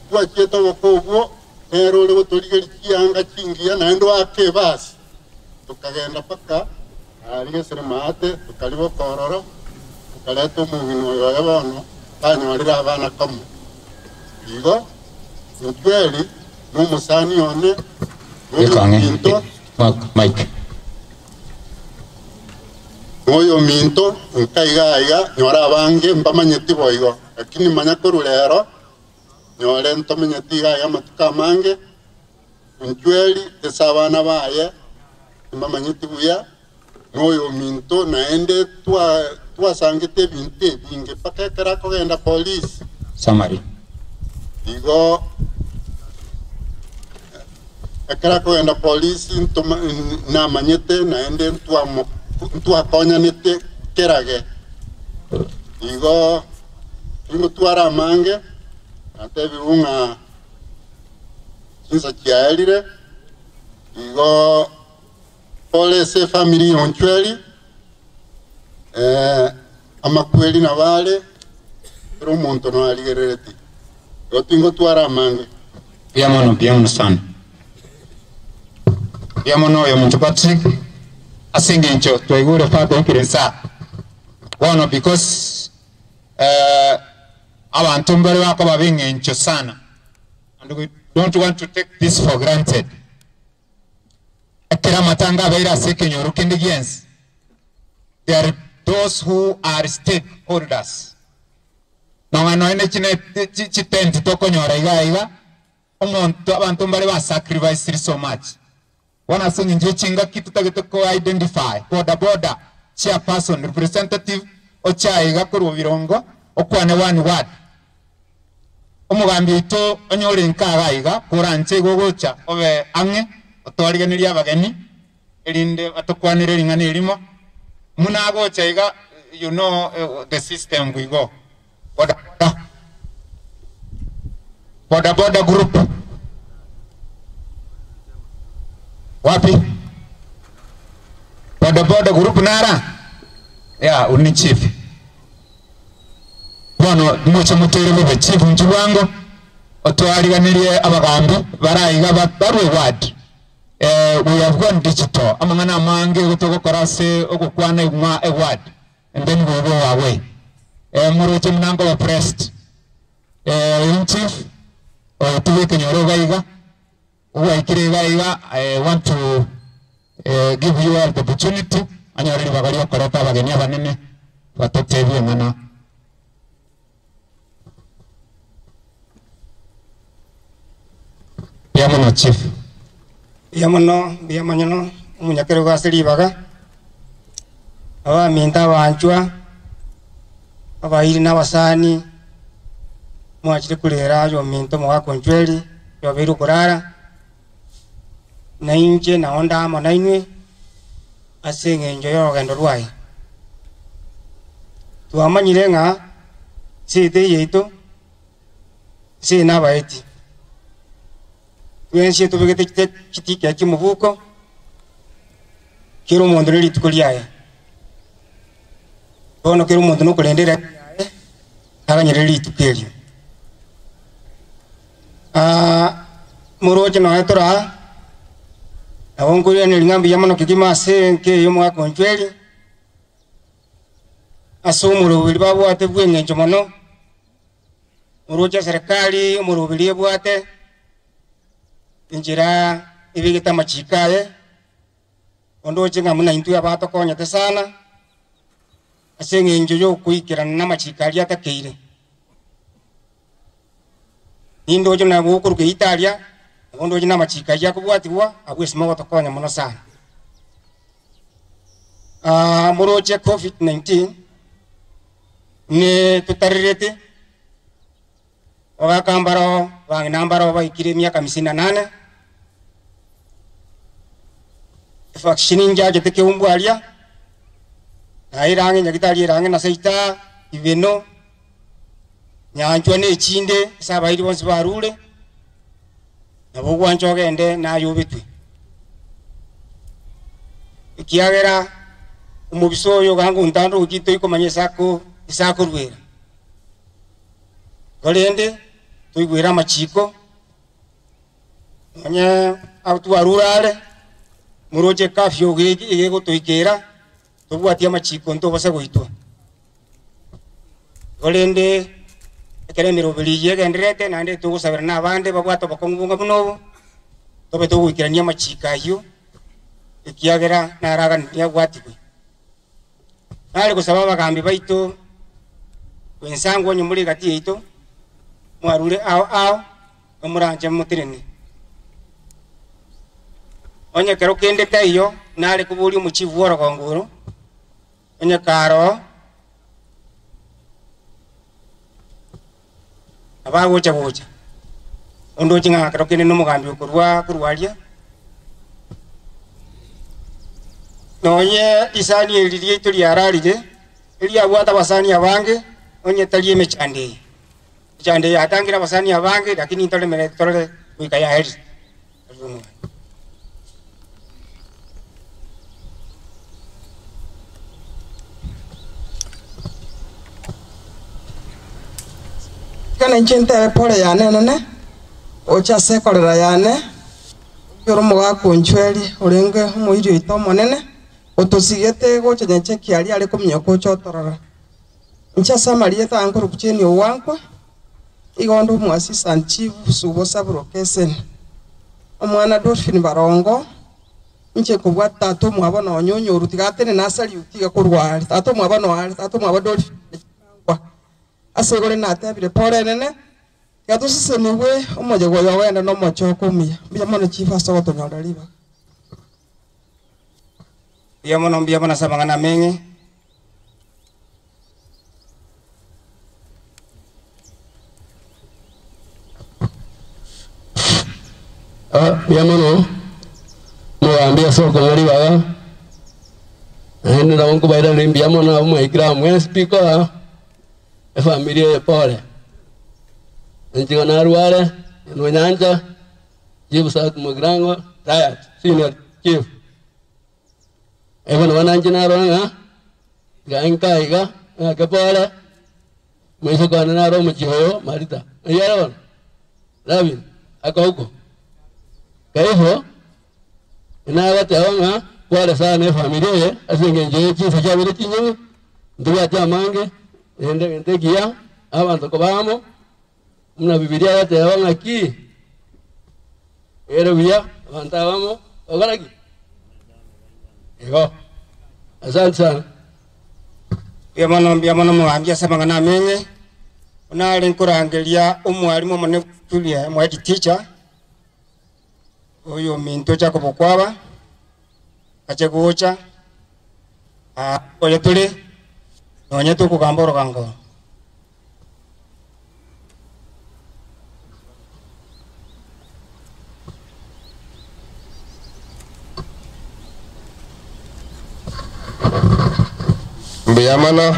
twacheta wako ero le toligeri kianga kingia na ndo ake basi tukagenda paka ali sere mate tukalibo kororo tukaleto muhino yoyabono banyolira abana kamo igo Unchweli no musani one Yekange Mike Moyo minto nkaiga nyora bange mbamanyeti boigo lakini manyakuru lero nyore ntomanyeti ga matuka mange Unchweli esabana baye mbamanyeti buya moyo minto naende twa sangete binte binge pakekera kogenda police Samari igo ekera kogenda police na manyete naende twa konya nete kerage igo twara mange atebi unga kinsa kiaelire igo police family Unchweli amakweli na vale pero monto no aligereti yo tingo twara mange piamono sana piamono yo muntu Patrick asingencho twaigure fata nkiresa wono because abantu mbere bako babingencho sana and we don't want to take this for granted akira matanga baira sekenyoru kindigiens there are those who are stakeholders nongano ene chitenti tokonyora iga omuntu abantu mbere ba sacrifice so much wana singi nje chinga kitu tagete ko identify boda chairperson representative ochaiga kuru birongo okwane one word omugambi ito onyore nkaga iga kuranche gogocha obe ange otwariganiria abageni erinde atokwanire ringani erimo munagocha iga you know the system we go boda group wapi boda group nara ya uni chief bono mucho mutere mu chief njuwango otwariganirie abagambi barayiga barwe word we have gone digital amangana mange gutogokora se okukwana igwa a word and then we go away muroche mnango wa pressed in chief tuweke nyoroga iga I want to give you all the opportunity. Anyari bagario korota bageni abanene batotebi ngana. Piamono chief. biamanyano umunyakero gasiribaga aba minta wanchwa abairi n'abasani mwachire kulera yo minto mwa konjweli yo biru kurara na inje na onda ama na inwe asenge njo yo gendo rwai tuamanyire nga site yeto si nabaeti wensi tubegete kitiki ya kimuvuko kiro mondo riri tukuliaye bono kiro mondo nukulendera aganyere riri tukeli muroje no etora awongulia ni ngambi yamano kigima senke yo mwa konjweli asumuro bili babwate bwengenjo mono muroje serikali umurubili bwate injira ibigita machikaye ondo chinga muna intu abato konyete sana asenge injo yo kuikira na machikali atakeire indo jona bukuru ke Italia ondo jina machikaye yakubwatiwa abwesima watokonya muno sana muroje COVID-19 ne tutarirete wakambaro wanginambaro baikire miaka 58 vaccine njaje teke umbwalia airange nyagitali range na seita iveno nyanjwa ne chinde saba iri bonse barule nabo gwanchoge ende na yubitwe ikiagera umubisoyo gangu ntando ukito ikomanye sako isako rwera golende tuigwira machiko onye autu arurale muroje kafyo gigi yego tuikera tubwatia machiko nto basa goitwa golende ekere mirobili yege ndrete nande tugusabira nabande babwato bakongubunga buno tobe tugwikirania machika yo ikiagera naraga ndia bwatikwe nali kusaba bagambi baito wensango nyumuri gati ito mwarure ao omuranje mutirene onye kero kende tayo nali kubuli muchivu ora konguru onye karo abagocha gocha ondo chinga kero kende no mugambi kurwalia nonye isani elirie tuli ararije eli abwata basani abange onye taliye mechande chande atangira basani abange lakini tole mere tole wikaya heri kana nchente pole yane nene ocha sekolera yane yoro muga kunchweli orenge muirio itomo nene otosigete gocha nyeche kiali ale kumnyoko chotorora ncha samarie ta ankoro kucheni owankwa igondo mu assistant chief subo sabro kesen omwana Dolphin Barongo nche kubwata to mwabona onyonyo rutigatene nasali utiga kurwali tato mwabona wali tato mwaba Dolphin asegole na tabire pole nene gatusise niwe omoje goyo wenda no mocho kumia bya mono chief asogo to nyora liba bya mono samangana mengi bya mono muambia soko ngari baga ene na wonko baida limbi mono amwe ikra mwe speaker familia pole njigo na ruale no nyanja jibu sa mugrango tayat senior chief evan wananji na ronga gainka iga ke pole mweso kana na ro mchihoyo marita yaro David akauko kaiho ina wate wanga pole sana familia asinge nje chief cha bile tinyo nduwa cha mange ende gia abantu kobamo muna bibilia yate wanga ki ero bia abantu abamo ogaraki ego asante sana bya mono mwambia samangana menye unali nkurangelia umwalimu mone tulia mwadi teacher oyo minto cha kubukwaba kache gucha ole tuli nonye tukugamba orogango mbiyamano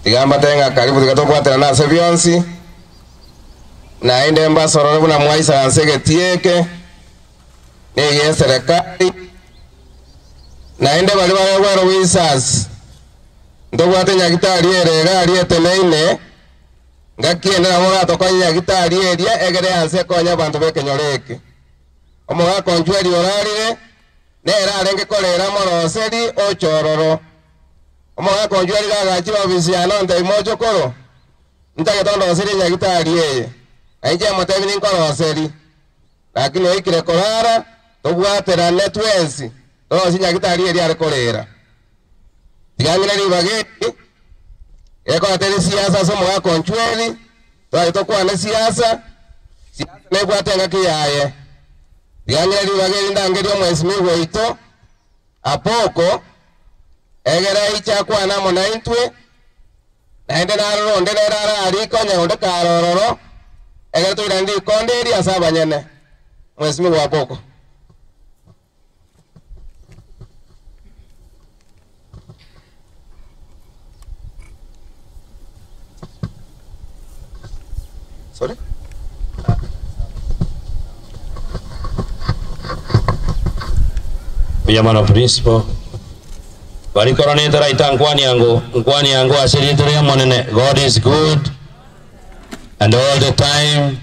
tigamba tenga karibu tikatokwatira nase byonsi naende mbasorore buna mwaisa nsegetieke nigie serikali naende bali baragwaro wisas ndogwate nyagitari erega arieteneine ngakiendera mogatokonya nyagitari eria egere anse konya abantu bekenyoreke omoga njweri orarire nera arenge kolera moroseri ochororo omoga njweri gagachi babisiano nte imojo koro ntagetondo oseri nyagitari eye aije motebi ninkoroseri lakini oikire korara togwatera netwensi tosi nyagitari eri arekorera tigangire ribageti ekoteri siasa somo ga konchweli tokwane siasa nebwatenga kiyaye tigangire ribageti ndangeri omwesi migweito apoko egera icha kwana monaintwe naende naroronde nerara arikonya onde karororo egera tuirandi konderi asaba nyene mwesi migwe apoko. Sorry? Biyamano principal bari korone tara ita nkwani yangu asiri tara monene. God is good and all the time.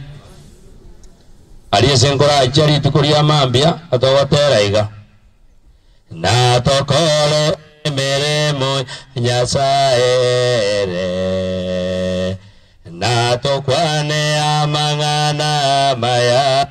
Aliyesenkora achari tukuria mambia atawatera iga na tokole meremo nyasaere na tokwane amangana maya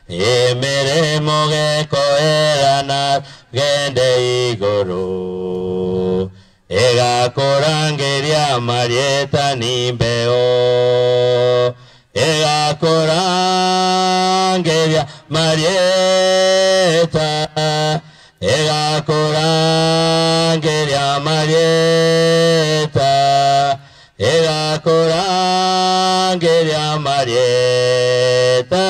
emeremo gekoerana gende igoro ega korangeria marieta nimbeo ega korangeria marieta ega korangeria marieta ega korangeria marieta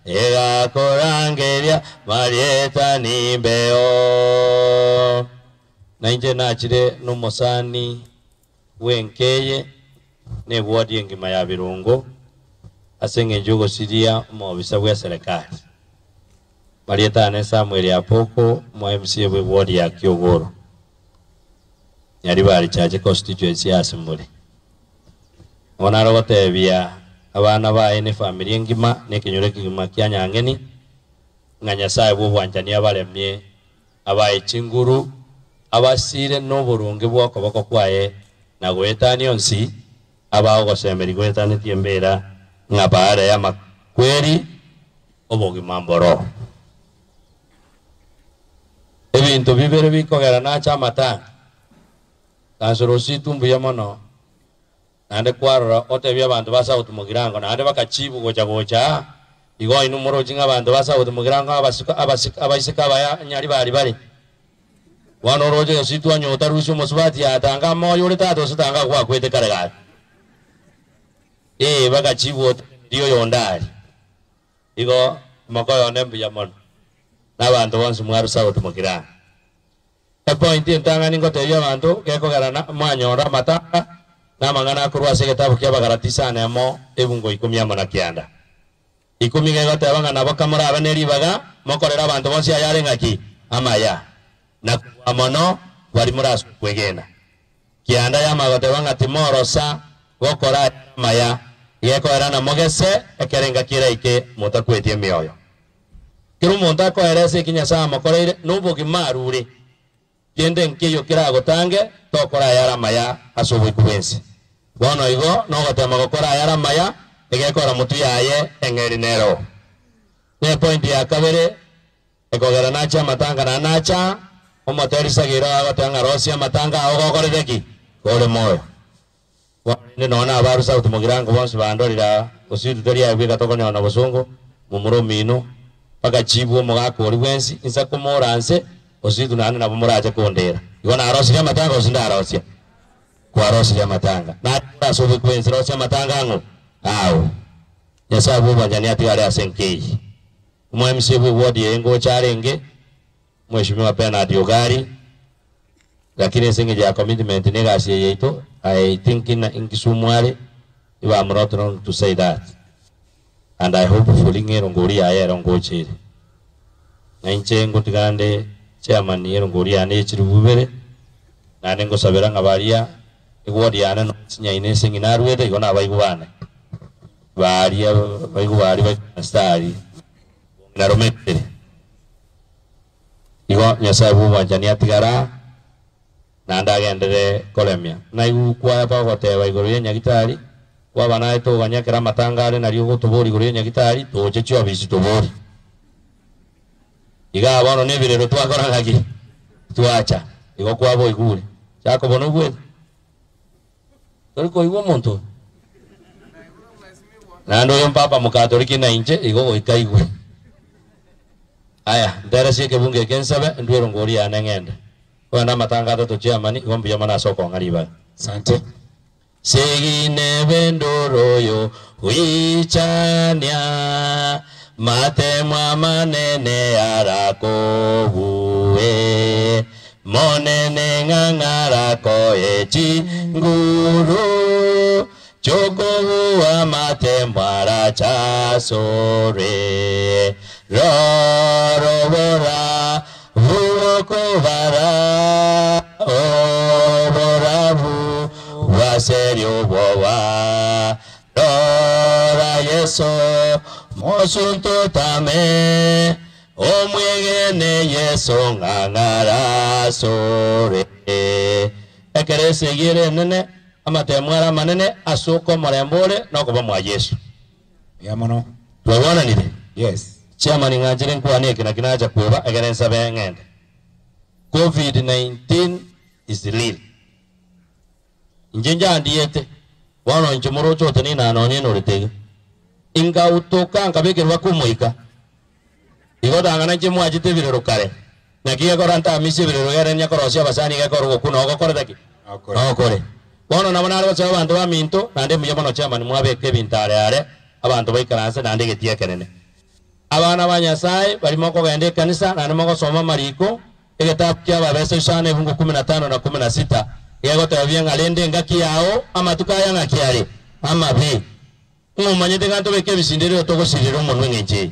ega korangeria marieta nimbeo nainje nachire n'umusani wenkeye ne wodi ngima ya birungo asenge njugo siria mu bisa bwa serikali marieta ne Samuel Apoko mu MC bwe wodi ya Kyogoro yari bari chaje constituency assembly ona rogotebia abana bae ne family ngima ne kinyore kigima kya nyangeni nganya sae bwo bwanjania balemye abaye chinguru abasire no burunge bwo koboko kwaye na gwetani onsi abaho gosemeri gwetani tiembera ngabara ya makweri obogi mamboro ebintu bibere bikogera na chamata kansoro situmbu ya mono nande kwarora otebya abantu basa utumugirango nande bakachibu gocha igo inumuro jinga abantu basa utumugirango abasika baya nyari bari wano roje situa nyota rusho mosbati atanga moyo letato sitanga kwa kwete karega bakachibu dio yondari igo makoyo nembi ya mono n'abantu bonse mwaru sawo tumugirango point ntanga ningo tebya abantu keko garana mwanyora mataka namangana kurwa segetabu kya bagaratisa nemo ebungo 10 na kyanda 10 ngego tabangana bakamura abaneri baga mokorera abantu bonse yare ngaki amaya na amono wali murasu kwegena kyanda ya magote banga timorosa gokora amaya yeko era na mogese ekerenga kiraike mutakwetie mioyo kiru monta ko erese kinyasa mokoreire nubo gimarure yende nkiyo kirago tange tokora yara maya asobo kubensi bono igo no gotema gokora yara maya egekora mutu yaye engeri nero ne point ya kabere ekogera nacha matanga na nacha omoteri sagira agotanga rosia matanga ogokoredeki kore moyo wani nona abaru sauti mugirango bonse bandorira usitu teria gwiga tokonya na bosungu mumuro mino paka chibu omogaka ori bwensi insa kumoranse ositu nane nabo muraje kondera igo narosiria matanga osinda arosia kwarosiria matanga na asobe kwensi rosia matanga ngo awo nyasabu bajani atigare asenkei umwemsibu wodi yengo charenge mheshimiwa Bernard Yogari lakini singe ya commitment ne gasi yeito I think in Kisumwale iwa amroto to say that and I hope fully ngeri ya ngochiri na inche ngotigande chairman yero ngori ane chirububere na nengo sabera ngabaria igwodi yana no tsinya ine singina ruwede igona abayigubana baria bayigubari bastari na romete igo nyasabu wajani atigara na ndagendere kolemia na igukwa pa goteba igoro ya nyagitari kwa bana to ganyakira matangare na riyo gotobori igoro ya nyagitari toje chyo bisi tobori iga abono ne birero twakora ngaki twacha igo kwabo igure chako bono gwe toriko igo monto na ndo yo papa mukatoriki na inje igo ikaigwe aya ndarasi ke bunge kensabe ndwero ngori ya nengende wana matanga to chairman igombi ya mana soko ngariba sante segine bendoroyo wichania matemwa manene arakobuwe monene ngangarako echi nguru chokobuwa matemwa rachasore rorobora vukubara oborabu waserio bowa rora yeso mosunto tame omwegene yeso ngangara sore ekere segire nene amatemwara manene asuko morembore nokuba mwa yesu yamono twabona nile yes chairman ngajire nkwani ekina kinaja kuba ekere nsabe ngende COVID-19 is real injenja andiyete wano nchumuro chote ni na anonye noritege inga utoka ngabekirwa kumuika igoda ngana chemu ajite birero kare nakiye koranta amisi birero yare nya korosya basani ga korgo kuno okore daki okore bono nabona aro cha bantu ba minto nande muye bono chairman mwabeke bintare are abantu baikaranse nande getie kenene abana banyasai barimo ko gende kanisa nande moko soma mariko egetabu kya babese shane bungu 15 na 16 yego tabia ngalende ngaki yao ama tukaya ngakiare ama be umanyete kanto beke bisindire otoko siriro monwe ngeje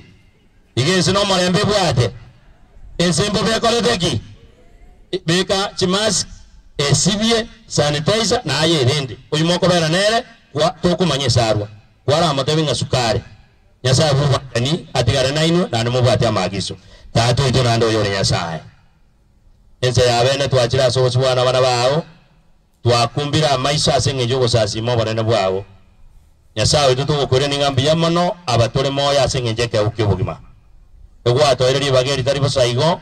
igese no marembe bwate ensembo bekoleteki beka chimas esibie sanitizer na ayerende oyimoko bera nere kwa tokumanye sarwa kwara amatebi ngasukare nyasa bubani atigare naino na mubwate amagiso tato ito nando yore nyasa ense yabene twachira sobo bwana bana bawo twakumbira maisha asengejo gosasimo barene bwabo nyasawe tutugukore ningambi yamono abatore moya asengeje ke ukibugima egwa toereri bageri tari basaigo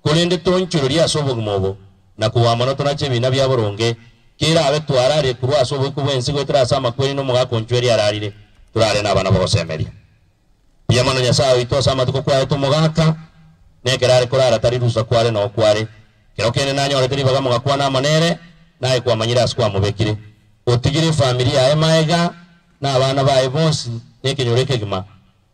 kulinde tonchururi asobugimobo na kuwamono tonache bina bya boronge kira abe twarare kuru asobu kubwensi go turasama kweri no muga konchweri ararire turare nabana bosemeri yamono nyasawe itosama tukukwa tumugaka nekerare kurara tari rusa kware no kware kirokene nanyo reteri baga mugakwa na manere naye kwa manyira asikwa mubekire otigire familia ya maega na abana bae bonsi nekinyoreke gima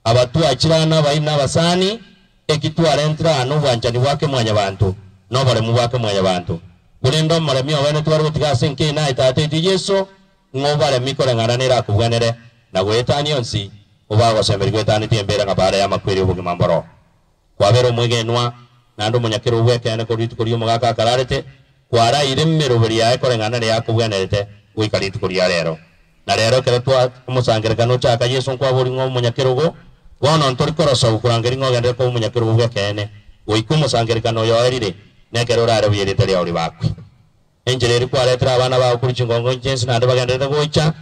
abatu akirana baina basani ekitwara entra no bwanjani wake mwanya bantu no bare mu wake mwanya bantu bulindo mare mi obene twaro tigase nke na itate iti yeso ngobare mikore ngaranira kubwanere na gwetani onsi obago semeri gwetani tiembera ngabare ya makwiri ubugima mboro kwabero mwegenwa nando munyakiro weke ne koritu koriyo mugaka kararete kwara iremero buri yae korengana ne yakubwenerete wikaritu kuriya rero na rero kero twa musangerekano chaka yesu kwa buri ngo munyakirugo wono ntori korosa ukurangeri ngo gende ko munyakirugo gwekene wikumu sangerekano yo erire ne kero rare buyerete lya uri bakwe enjereri kwa letra abana ba kuri chingongo jensi na ndabagende gocha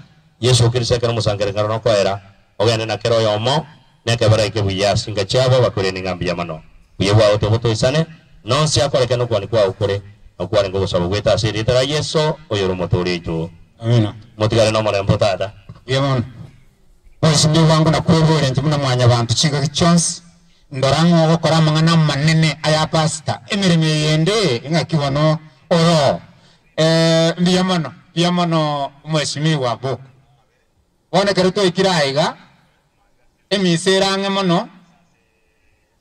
yesu kirisa kero musangerekano no kwera ogende na kero yomo ne kebara ke buya singa chabo bakore ningambi yamano buyebwa otoboto isane non sia kore keno kwa ni kwa ukore okware ngo sabo gweta asiri tara yeso oyoro motori tu amina motigale no mara mpotata yamon Mweshimi wangu na kwebore njimuna mwanya bantu chinga kichonsi ndorango gukora mangana manene aya pasta emirimo yende ingakibono oro biyamano mweshimi wabo wone keruto ikiraiga emiserange mono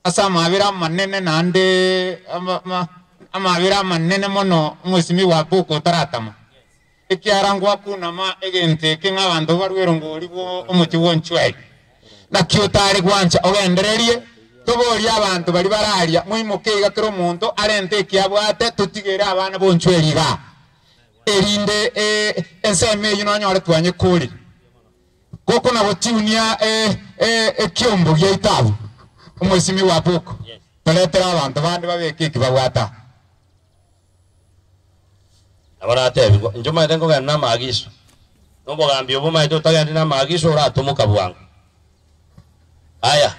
asa mabira manene nande amabira manene mono mweshimi wabo ko taratama ikiarangwa kuna ma egente kinga bantu barwerongori bo umuti wonchwe nakyo tari gwancha ogendererie tobori abantu bari bararia muimukiga kiro muntu arente kiabwate tutigera abana bonchweriga erinde enseme yuno nyore twanye kuri koko na botunia ekyombo gya itabu umwesimi wa buko toletera abantu bandi babeke kibawata abana tebi njuma tengo ga na magiso nombo gambio boma ito tagandi na magiso ora tumuka bwangu aya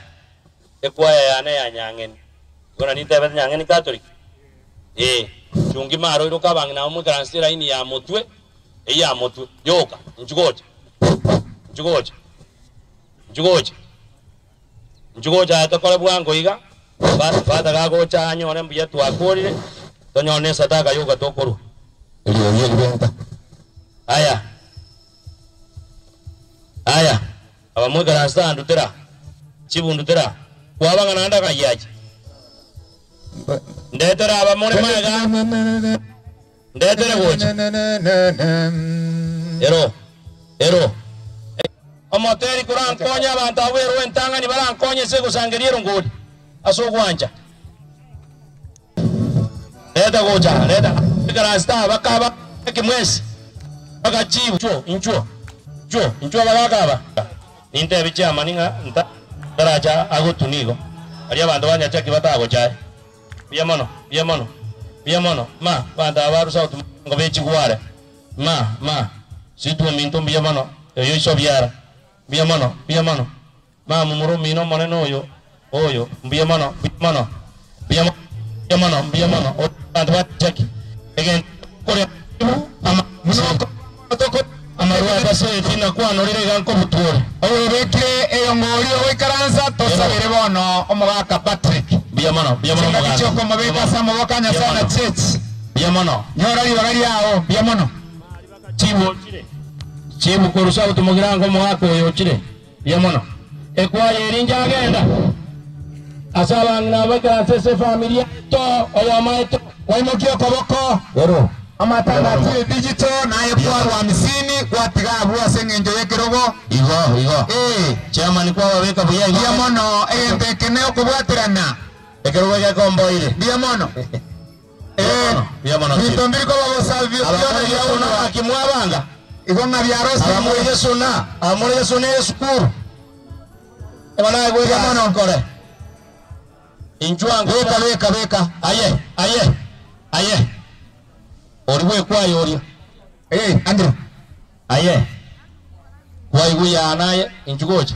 ekwaya yane ya nyangen gona ni tebe nyangen catholic chungi maro iro kabang na mu transfer ini ya motwe ya motwe yoka njugoja atakole bwangu iga bata gago cha nyone mbuya twakorire tonyone sataka yoka tokoro eliyo libenta aya abamwe garasta ndutera chibundutera kwabanga nanda kayaje ndetera abamone maga ndetera gocha ero amoteri kuran konya abantu awero entanga ni baran konye se gusangeriero ngodi asogwanja leta gocha leta garasta bakaba kimwesi bakachibu inchuo bagakaba ninte bichama ninga nta daraja agotunigo ali abantu banya chaki batago chai biamono ma banda baru sautu ngobechi gware ma situ minto biamono yo iso biara biamono ma mumuru mino moneno oyo biamono o banda chaki again kore ama munoko toko amarua base fina kwa norire ganko butore awo bekire eyongori oikaranza tosabire bono omugaka Patrick biamono choko mabeka samo wakanya sana church biamono nyora yori yao biamono chibu korusa utumogirango mwako yochire biamono ekwaye rinja agenda asaba ngabaka sese familia to oyamaito waimokio koboko ero amatanga tire digital na ekwaru 50 kwatiga abua sengenjo yekirogo igo chairman kwa wabeka buya biamono entekeneo kubwatirana ekirogo ya kombo ile biamono bitombiri kwa babo salvio biona akimwabanga igona byarosi amuri yesuna skuru ebana ego biamono kore injuango beka aye oriwe kwayo orio Andrew aye kwa iguya naye injugoje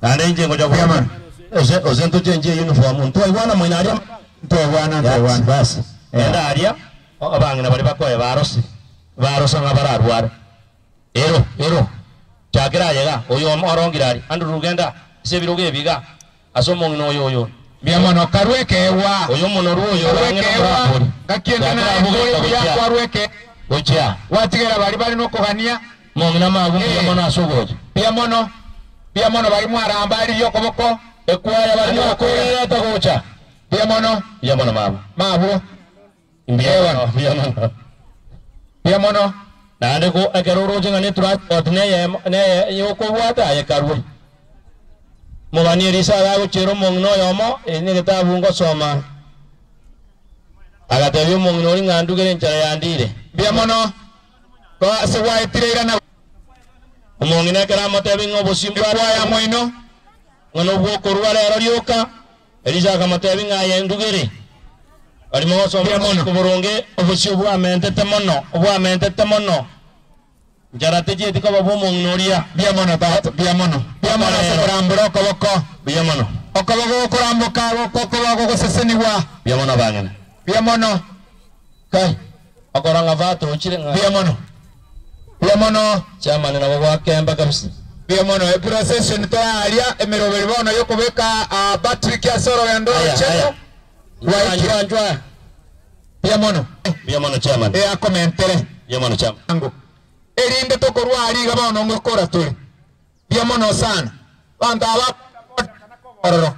nande nje ngoja kwa man ozento chenje uniform ntwa ibwana mwinaria ntwa bwana basi enda aria abangina bari bakoye barosa ngabararwara ero chakira yega oyo orongirari andu rugenda sebiroge biga asomo ngino oyo biamono karwekewa oyo mono ruyo rwekewa gakienda na bugore ya kwarweke ocha watigera bari no kugania mongina magu biamono asogoje biamono bari mwarambari yokoboko ekwaya bari bakorera tagocha biamono mabu biamono nande ko agaroro jengane turat otne ne yoko wata ya karwe mobani risa gago chero mongno yomo ene kitabu ngo soma agatebi mongno ngandu gere nchara yandire biamono ko sewa etirera na mongina kara matebi ngo bosimba ya moino ngono bo korwale arorioka risa ga matebi nga yandugere ari mo soma ko boronge obosibu amentete mono jarate je diko babo mongnoria biamono sebrambro koboko biamono okoboko kuramboka okoboko goseseniwa biamono bangana biamono kai akoranga vato chire nga biamono Pia mono chairman na baba kemba kabisa. Pia mono e procession to alia emeroberi bono yoko beka battery kya soro ya ndo cheno. Wanjwa. Pia mono chairman. Akomentere. Pia mono chairman. Erinde to korwa ali ga bono ngokora tuli. Pia mono sana. Banda aba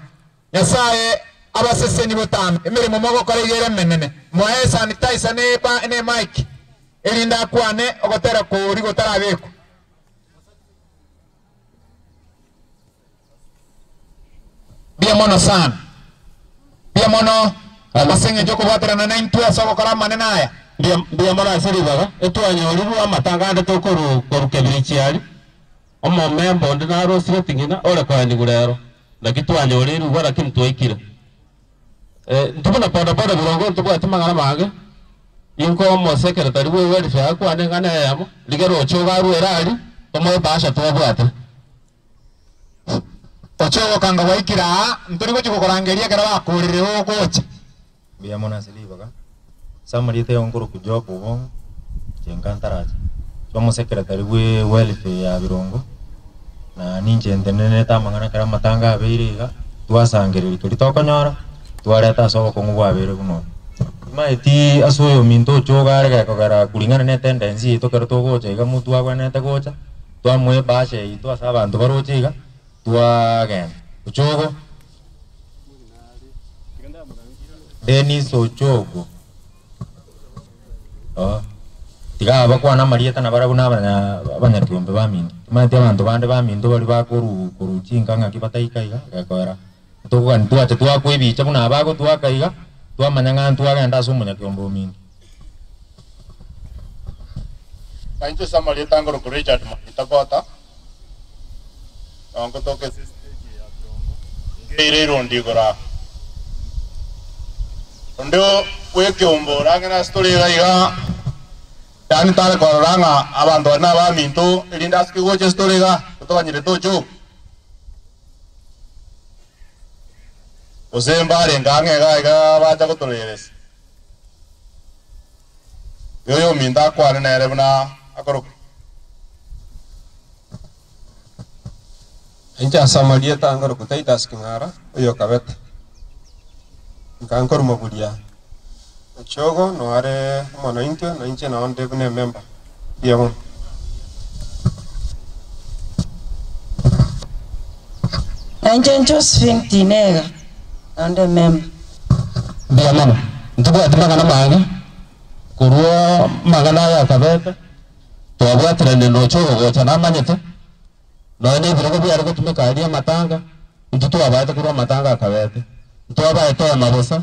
Nyasaye abaseseni botambe emirimo mogo kore igere menene. Moe sanitizer ne mic. Erinda kwane ogotera kuri gotara beko. Bia mono sana. Bia mono abasenge joko batera na 9 aso gokora manene aya. Bia mono asiri baba etwanyori bwa matangande to koru kebirichiali. Omo membo ndina rosire tingina ore kwa ndi gurero. Nakitwanyori ruwa rakimtwaikira. Ntubona poda birongo ntubwa timangana mage. Inko mo secretary we welfare kwa nengana yamo ligero choga ruerali tomo basha tobwata. Ochogo kanga waikira nturi go chikokorangeria kera bakurire ogocha. Bia mona silibaga. Samarite ongoro kujopo bo chenkantaraje. Somo secretary we welfare ya birongo. Na ninje ndenene tamangana kera matanga abiriga twasangereri turi tokonyora twareta sobo kongwa abire buno. Maiti asoyo minto choga rega kogara kulingana ne tendency to kero to gocha iga mutu wa ne te gocha to mwe bashe ito asa bantu baroche iga twa gen chogo Denis Ochogo tiga bakwana marieta na barabuna abanyakiombe baminto maiti abantu bande baminto bali bakoru chinga ngaki bataika iga gakora to gwan twa te twa kwebicha buna abago twa kaiga twa manyanga twa genda sumunya kiombo mingi Kainto samali tangoro ko Richard Itakota ongo toke stage ya brongo ngeire rondi gora ndo we kiombo rangena story ga yani tale ko ranga abantu na ba minto linda ski go je story ga to banyire to jo Ozembare ngange ga bacha kutoleres. Yo minda kwa na erebna akoro. Inja samalia tangaro kutaita skingara yo kabet. Nkankoro mabudia. Chogo no are mono inte no inche na onde bune member. Diamon. Inche Josephine Tinega. Ande member. Bia mama ntubu atimagana mangi kurua magana ya kabeta to abwatrende no chogo gocha na manyete no ne birogo bya rego tumeka adia matanga ntutu abata kurua matanga kabete to abaye to mabosa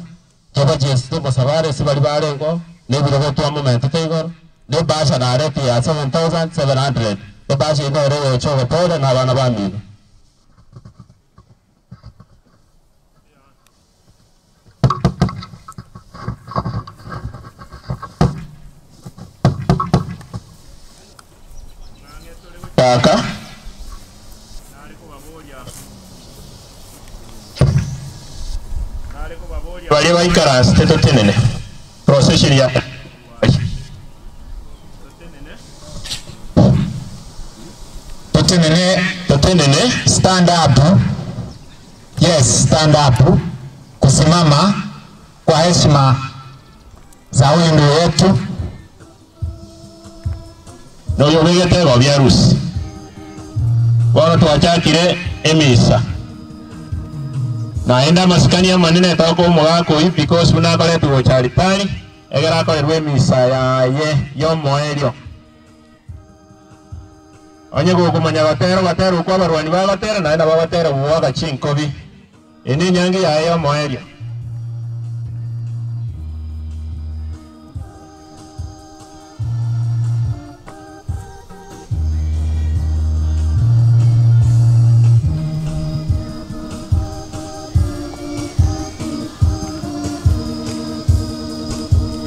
to baje sto bosabare sibali bare ngo ne birogo to moment tegor ne basha na areti ya 7700 to basha ino rego chogo pole na bana bambi Kaka bali baikara steto tenene procession ya totenene stand up. Yes, stand up, kusimama kwa heshima za wendo wetu no yobegete go bya rusi wano twachakire emisa na enda masikania manene tako mwako hivi because unakole tu chalitani egera ko erwe misa ya yo moelio onye go kumanya batero kwa barwani ba batero na enda ba batero buwaga chinkobi ene nyange ya yo moelio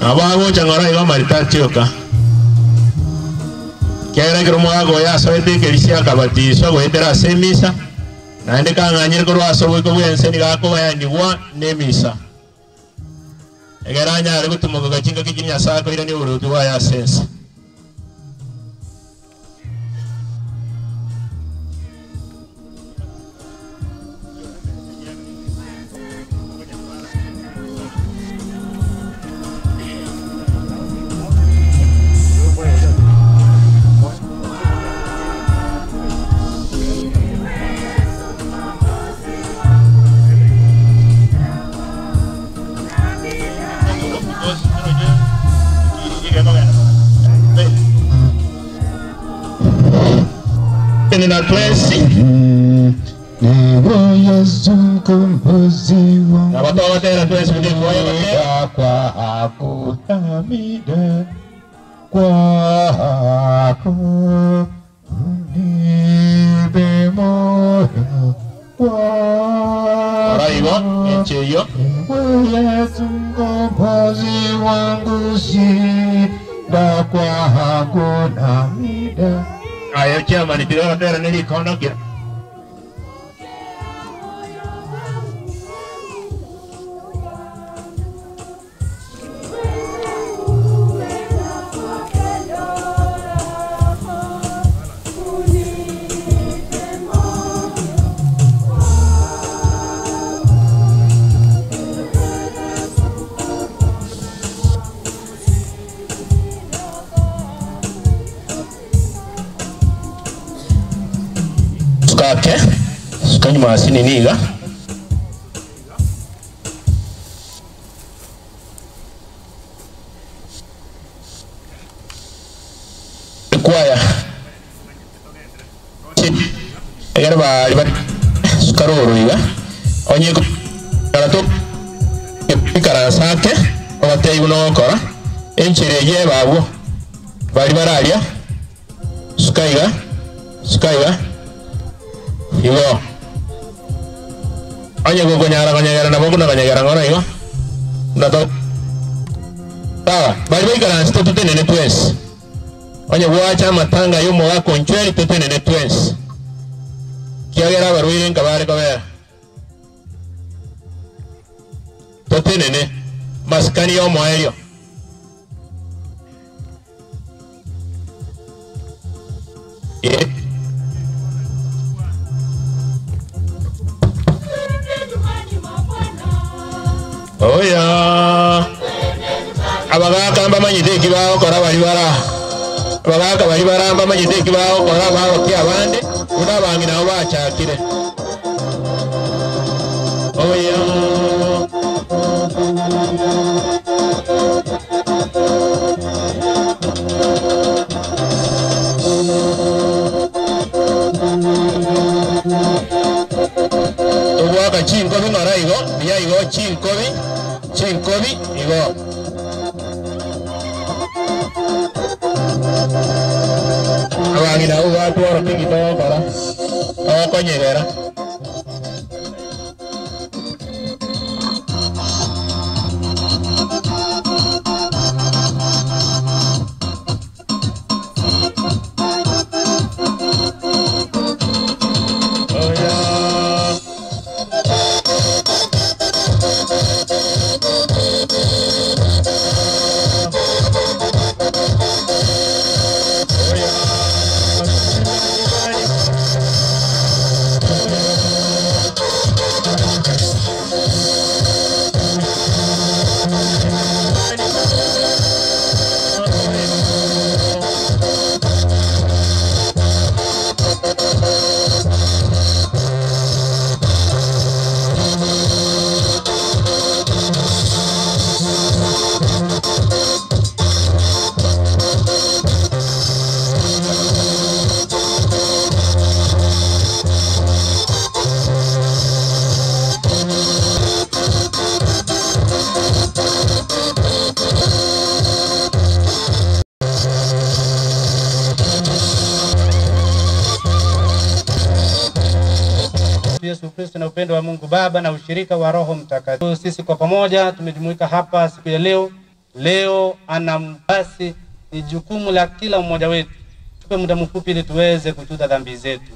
abago changora iba marita chioka kera kromo ago ya soete que lisia kabatiso go etera semisa na ende kanganyir ko aso go wense ni gako ya ni wa ne misa egeranya ari gutumo go gachinga kijinya sako ira ni urutu wa ya sense tene na twesi abato batera twesi bide moyo batera kwa akutamida kwako unipe moyo Araigo, encheyo Yesu mkombozi wangu shida kwako na mida ayo chama ni tira batera nili kono kira Skake, skani masini niga. Kuaya. Egara ba libat skaroro iga. Onye ko karato pikara sake obate uno kora. Enchere ye bawo. Bari baralia. Skaiga. Skaiga. Igo. Onye go konyara na boku na konyara ngora igo. Ndato. Tawa, bali bikara sto tutene ne twes. Onye wacha matanga yo moga konchweli tutene ne twes. Kiagera baruire nkabare kabera. Tutene ne maskani yo moelio. Oya abagaka amba manyite kibao kora bali bara abagaka bali bara amba manyite kibao kora bawo kya bande una bangi nawo bachakire oya Owa chinko bi ngara igo biya igo chinko bi igo abangi na uwa tuoro pingi to kora oko nyegera Yesu Kristo na upendo wa Mungu Baba na ushirika wa Roho Mtakatifu. Sisi kwa pamoja tumejumuika hapa siku ya leo. Leo basi ni jukumu la kila mmoja wetu. Tupe muda mfupi ili tuweze kutubu dhambi zetu.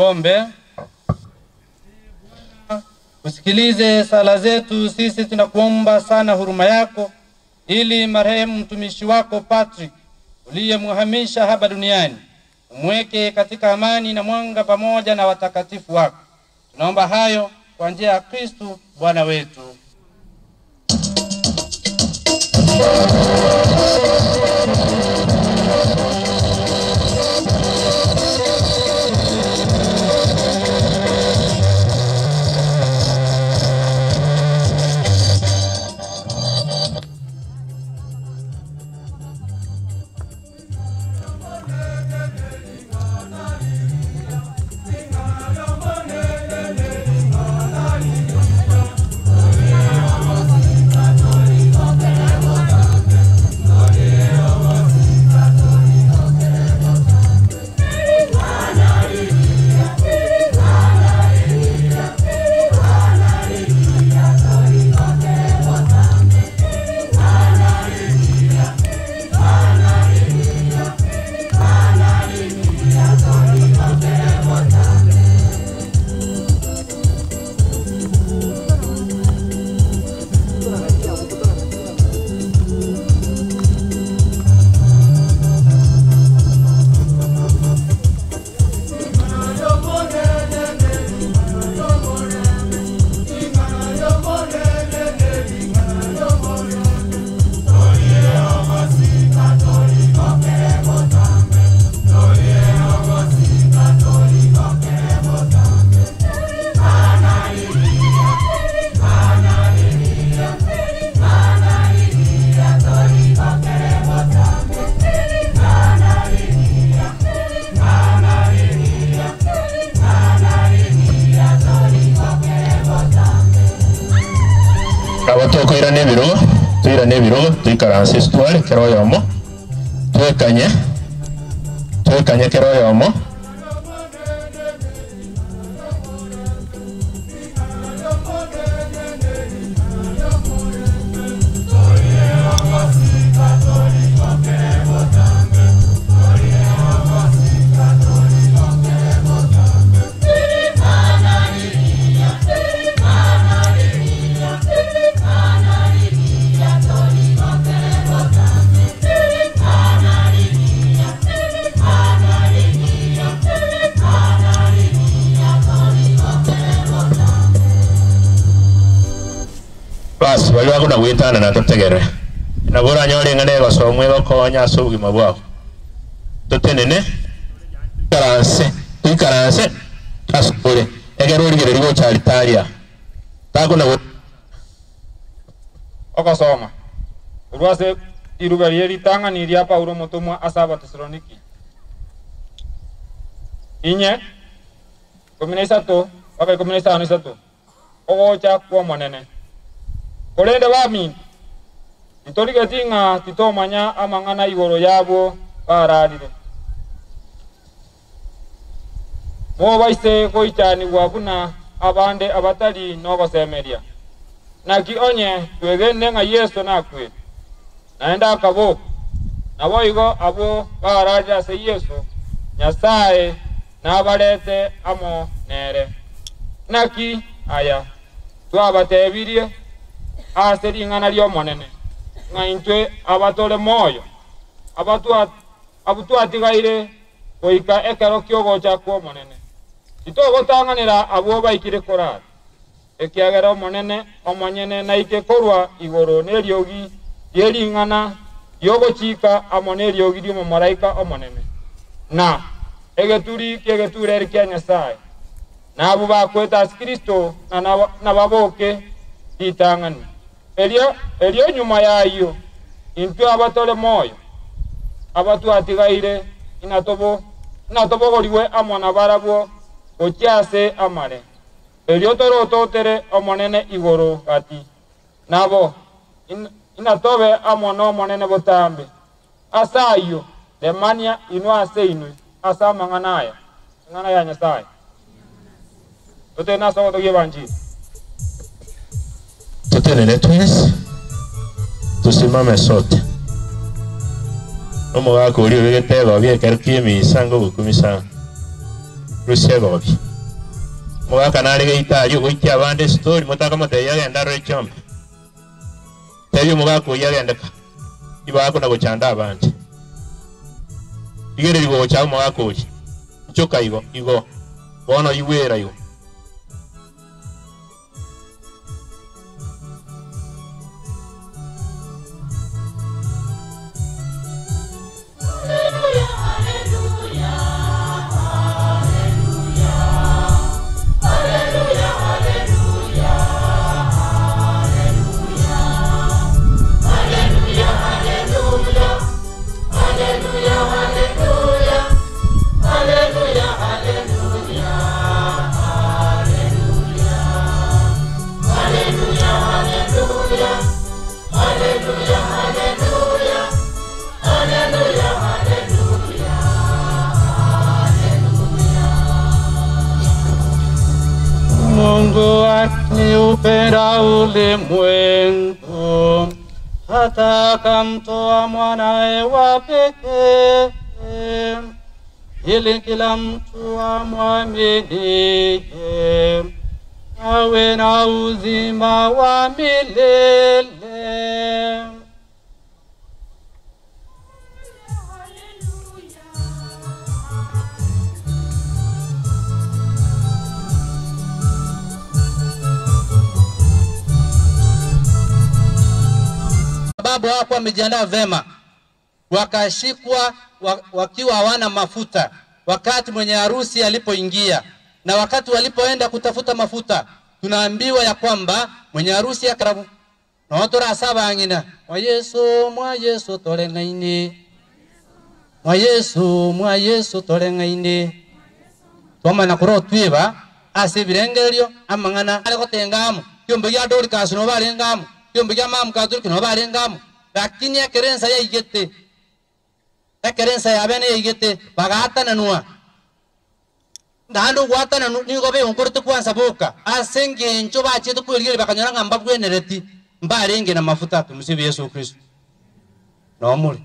Tuombe. Usikilize sala zetu, sisi tunakuomba sana huruma yako, ili marehemu mtumishi wako Patrick uliyemhamisha hapa duniani umweke katika amani na mwanga pamoja na watakatifu wako. Tunaomba hayo kwa njia ya Kristo Bwana wetu. tuira nebiro tuikaranse stwale kero yomo twekanye kero yomo basi bali bakuna gwitana na tutegere na bora nyore ngane basomwe bakonya asubugi mabwako tutenene tuikaranse asukure egero ligere ligo charitaria takuna okosoma urwase irubari ritanga ni ria Paulo mutumwa asaba Tesaloniki inye 13 waka 15 ogocha kwa monene kolende bami itorike tinga titomanya amangana igoro yabo bararire mo baise koichani wabuna abande abatali nogosemeria naki onye twegene nga Yesu nakwe naenda akabo nabo igo abo bararira se Yesu Nyasaye nabalete amo nere naki aya twabatebirie aseri ngana lyo monene ngaintwe abatole moyo abutu atigaire oika ekero kyogocha kwa monene itogotanganira abo baikire korara ekiagera monene omonyene naike korwa igoro neriogi yeringana yogochika amoneriogi lyo maraika omonene na egeturi kegeture kya Nyasaye na abo bakweta Kristo na baboke itangani elio nyuma yayo intu abatole moyo abatu atigaire inatobo goliwe amona barabwo okyase amare elio toro totere omonene igoro kati nabo inatobe amono monene botambe asayo demania inwase inwe asama ngana ya Nyasaye tutena sawo toge banji tutenene twese tusimame sote omo wako uri wegete babye karkie misango gukumisa rusebobi mwaka nali geita yo goikia bande story mutaka mote yagenda rechombe teyo mugako yagendeka ibako na gochanda abandi igere ligo cha mwako choka igo bono iwera yo Mungu akiupenda ulimwengu hata akamtoa mwanae wa pekee ili kila mtu amwaminie awe na uzima wa milele. Sababu hawakuwa wamejiandaa vema, wakashikwa wakiwa hawana mafuta wakati mwenye harusi alipoingia, na wakati walipoenda kutafuta mafuta tunaambiwa ya kwamba mwenye harusi akarabu na watu rasaba angina mwa Yesu tolengaine mwa Yesu tolengaine twama na kuro twiba asibirengelyo amangana aliko tengamu kyombe ya dori kasino barengamu kyombe ya mamu kaduri kino barengamu lakini akerensa ya igete akerensa ya bene igete bagata nanua ndando gwata nanu nigo be onkorte kwanza boka asenge ncho bache to kweli bakanyara ngamba bwenereti mbarenge na mafuta tumusibe Yesu Kristo no muri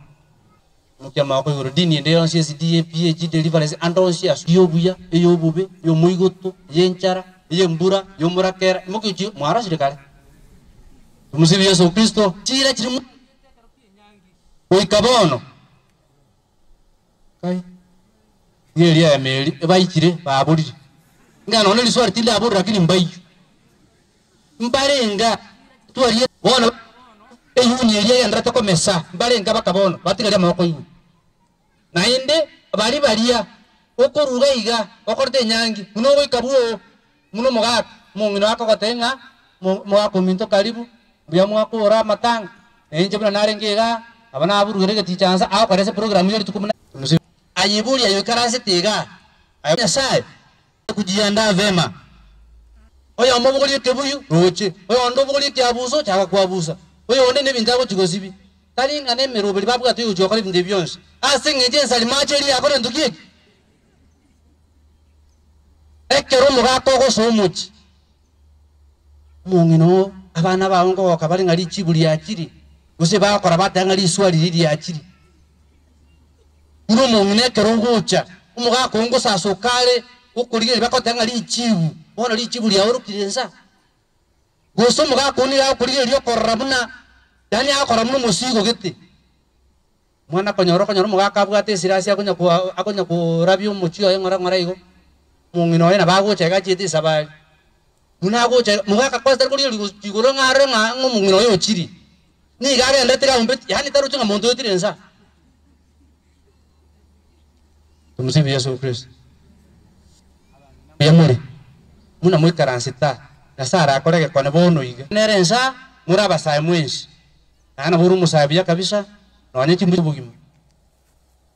mukyama ko yoro dini nde yonse CDA PhD deliverance andonsi yobuya eyobube yo muigoto yenchara yembura yo murakera mukichi mwara sirikale tumusibe Yesu Kristo chira chiri oikabono kai yeri ya meri bayikire babulire ngano ne liswari tinde abura lakini mbayi mbarenga twari bona eyuni yeri ya ndata komesa mbarenga bakabono batigara amako yu nainde bari bariya okoruga iga okorte nyangi muno goikabuo muno mogaka mungino akagotenga mwako minto karibu bya mwako ora matanga enje bana narengega abana aburugere getichanza akorese program yeri tukumuna ayiburi ayo karase tega ayo sai kujiandaa vema oyo mobugoli kebuyu roche oyo ndo bugoli kyabuso chaka kwabusa oyo onde ne bindabo chigosibi talinga ne merobeli babwa tuyo chokali binde byonse asinge je salimacheri akore ndukie ekero mugako go somuchi mungino abana baongo akabali ngali chibuli yakiri gose bakora batanga liswali lili yakiri uno mungine kerongocha umuga kongo sasokale ukurige bakotanga lichibu bona lichibu lya orukirenza goso muga konira ukurige lyo korabuna dani akora muno musigo gete mwana konyoro muga kabwate sirasi akonya ku rabio muchio ngora ngora igo mungino ena bagocha gachete sabali muna gocha muga kakwasta kuri ligoro ngare ngumungino yo chiri ni gare ndetira umbe yani taruchinga mondo yotirenza tumusibe Yesu Kristo yamuri muna mwikaransita na sara akorege kone bono iga nerensa muraba sai mwensi ana buru musabia kabisa na wanyechi mbugima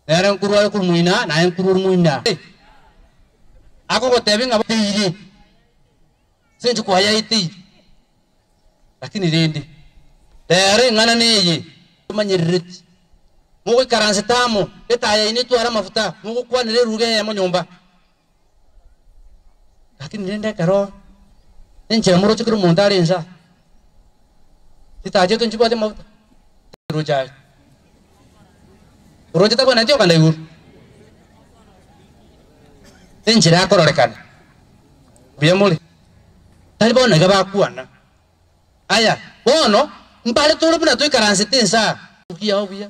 nere nkuru wa kumuina na nkuru muina ako gotebi ngabiri senju kwa yaiti lakini rende tere ngana neye tumanyiriti mugo karansitamo etaya ini twara mafuta mugo kwanire ruge ya nyumba lakini nende karo nje muro chikuru mondare nza titaje tunchi bade mafuta roja roja ta bana jo kanda yur enjira yakororekana buya muri tari bona gabakuana aya bono mbale tulu buna tuikaranse tensa ukiya buya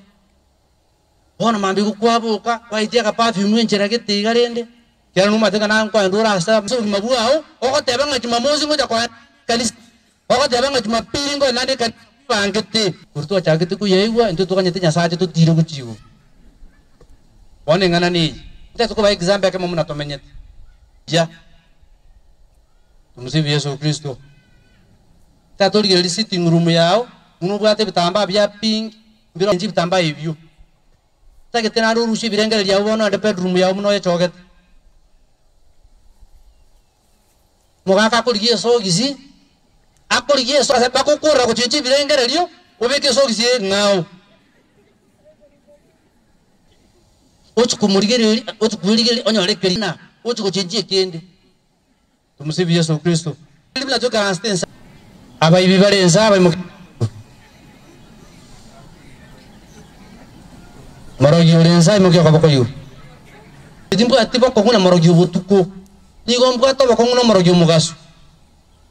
bona mambi kukwabuka kwaitia ka perfume enjira getiga rende kera numa teka na kwa ndura asa so mabuao okoteba ngachima mozi ngoja kwa kanisa okoteba ngachima piringo nande kan pangete kurtu chagete ku yewa ntu to kanyete nyasaje to tiro ku chiwo one ngana ni nta to ba example kama muna tomenyete ya tumusifu Yesu Kristo tatori geli sitting room yao muno bwate bitamba bya pink mbiro nji bitamba hivyo tagete na rurushi birengere yao bono ande bedroom yao muno yechogete mugaka kurigie sogizi akurigie so bakukura ku chinchi birengere lyo ubeke sogizi ngao otukumurigere otukurigere onyore kelina otukuchinchi kende tumusifu Yesu Kristo libla toka anstensa abayibi barenza abayimu marogi urenza imuke kwa bokoyo ndimbo atiba ko kuna marogi ubutuko nigombo atoba ko kuna marogi umugaso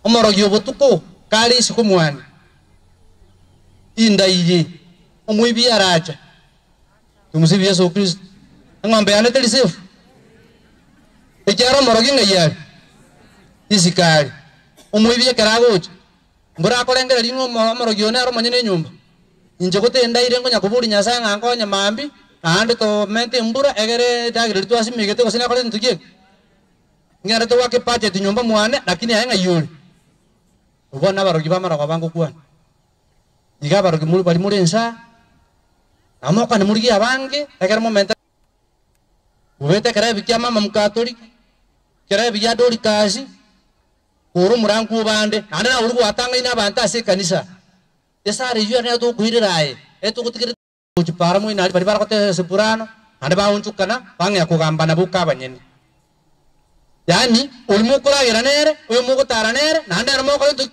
marogi ubutuko kali sikumwani indaije umwibi aracha tumusifu Yesu Kristo ngombe ane telisefu ejara marogi ngayari isikali umwibi karagocha mbura kolengera ringo marogi one aro manyene nyumba inje gutenda irengo nyakuburi nyasa ngango nyamambi ande to mente mbura egere dagire tu asimigete ko sina kole ntukie ngara to wake paje tinyumba mwane lakini ayenga yuri ubona barogi bamara kwa bangu kwana iga barogi muri bari muri ensa amoka ne muri abange egere momento ubete kare bikia mama mkatolika kare bikia dori kazi uru murangu bande ande na uru atanga ina banta se kanisa esare yu ane to kuirirae eto kutikira uchipara mu ina bari bara kote sepurano ande ba uncukana bange akugamba na buka banyeni yani ulmu kura giranere ulmu ko taranere nande armo ko to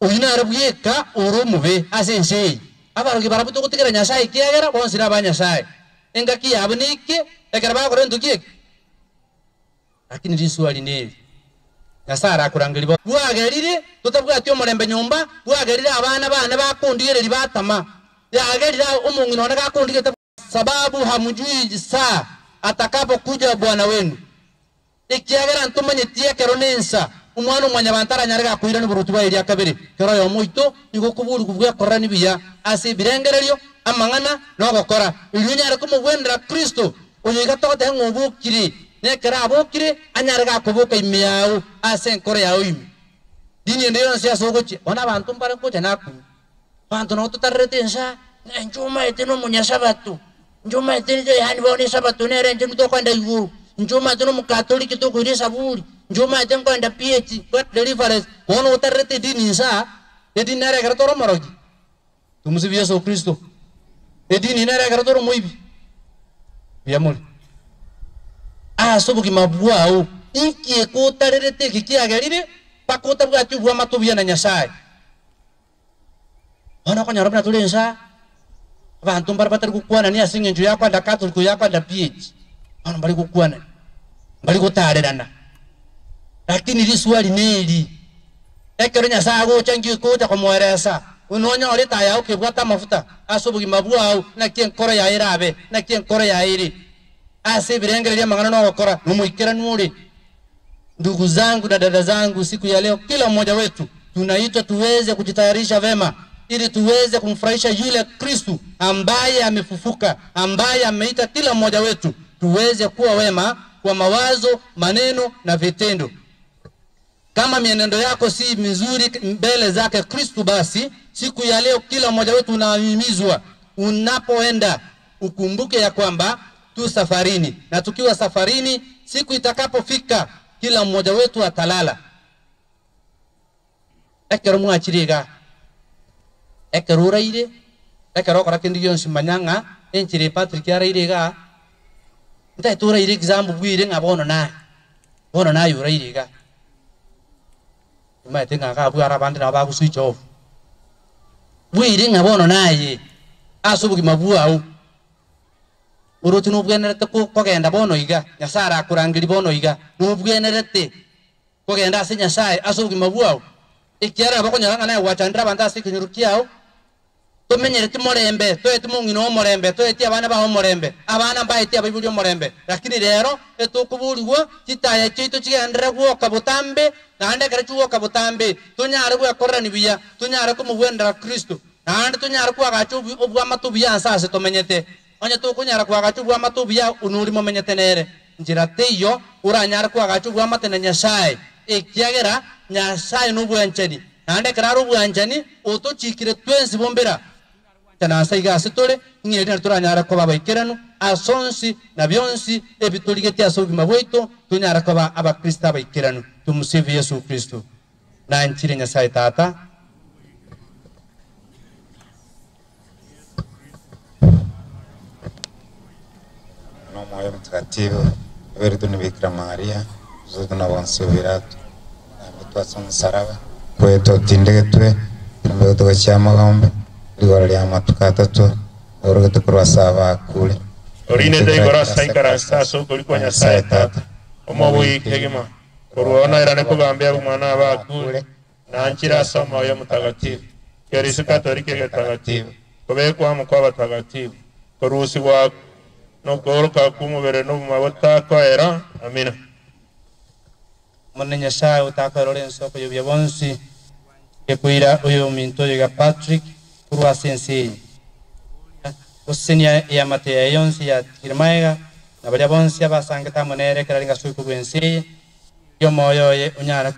uyina arabuye ka uru mube asense abaro ki barabu to kutikira nyasai kiagera bon sira banya sai enga ki abnike ekara ba ko ndo ki lakini risuali neli Nasara kurangiri bo bwagerire tutabwa atyo murembe nyumba bwagerire abana bakundire libatama yagerira umungu none gakundire sababu hamujui saa atakapo kuja bwana wenu ikiagera ntumanye tie keronensa umwana umwanya bantara nyarega kuira ni burutuba iri akabere kero yo muito niko kuburi kubwa korani biya ase birengereryo amangana no gokora ilunyara kumubwendera Kristo uyiga tote ngubukiri nekera abokire anyarega kubuka imiyawo ase nkore yawo imi dini ndiyo nsia sogochi ona abantu mbare koje naku bantu no tutaretensa njuma eteno munya sabatu njuma eteno yani bone sabatu nere njuma to kwenda iguru njuma eteno mukatoliki to kuire saburi njuma eteno kwenda PH kwa deliverance ono utarete dini sa edini nere garatoro marogi tumusifu Yesu Kristo edini nere garatoro moibi biyamuli sobuki mabuao inki ko tarerete kikiagerire pakota bwatu bwa matubya na nyasai ona ko nyarabna tulensa abantu mbarbatar kukwana ni asinge nju yakwa ndakatu ku yakwa ndapich ona bali kukwana bali kutarerana lakini liswali neli ekero nyasai go changi ko ta komweresa unonya ore taya ke bwata mafuta asobuki mabuao na kien koro ya irabe na kien koro ya iri ase birengereria mangana no wakora numuikira nuri. Ndugu zangu na dada zangu, siku ya leo kila mmoja wetu tunaitwa tuweze kujitayarisha vema ili tuweze kumfurahisha yule Kristo ambaye amefufuka, ambaye ameita kila mmoja wetu tuweze kuwa wema kwa mawazo, maneno na vitendo. Kama mienendo yako si mizuri mbele zake Kristo, basi siku ya leo kila mmoja wetu unahimizwa unapoenda ukumbuke ya kwamba tu safarini, na tukiwa safarini siku itakapofika kila mmoja wetu atalala. Ekero mwachiriga ekero raire ekero kora kindi yonsi manyanga enchire Patrick arairiga nta tura ire example bwire ngabono na yura iriga imate ngaka bwara bandi na babu switch off bwire ngabono naye asubuki mabuau uruti nubwenerete kogenda bono iga nyasara kurangiri bono iga nubwenerete kogenda ase nyasaye ase obogima bwao ikiara bakonyaranga naye wachandira abantu ase ekenyoro kiao tumenyerete morembe toete mung'ino omorembe toete abana baho omorembe abana mbaete abaibuli omorembe lakini rero etukubuliwa chitaya chitu chigendere gwoka butambe naende kare chuoka butambe tunyare gwekorani biya tunyare kumubwendera Kristo naende tunyare kwagacha obwamatu buya nsase tumenyete onye tukunyara kwagacha obwamatu buya unuri momenyete nere njira teyo uranyare kwagacha obwamatu na Nyasaye ekiagera Nyasaye nobwanchani naende kare obwanchani otochikire twensi bombera tana saiga asitore ng'eri turanyara ko babaikirano asonsi na byonsi ebituligete asogima bwito tunyara ko abakristo abaikirano tumusifu Yesu Kristo na nchire Nyasaye tata no moyo mtakatifu wewe ni Bikira Maria zote na bonse biratu na mitwaso musaraba kweto tindegetwe tumbe tukachama gombe ligora lya matukata to orogeto kurwasaba kule orine de gorasa ikarasa so kuliko Nyasaye tata omobuyi kegema korona irane kugambia umwana bakule na nchira somo yo mutagatifu Kirisi Katolika getagatifu kubekwa mu kwa batagatifu korusi wa no goroka kumubere no mabota kwera amina mone Nyasaye utaka Lorenzo ko yobya bonsi ekuira uyo minto ya Patrick kurwa sensi osenia ya Matea yonsi ya Kirmaiga na bali bonsi abasanga tamonere karalinga suku bwensi yo moyo ye unyara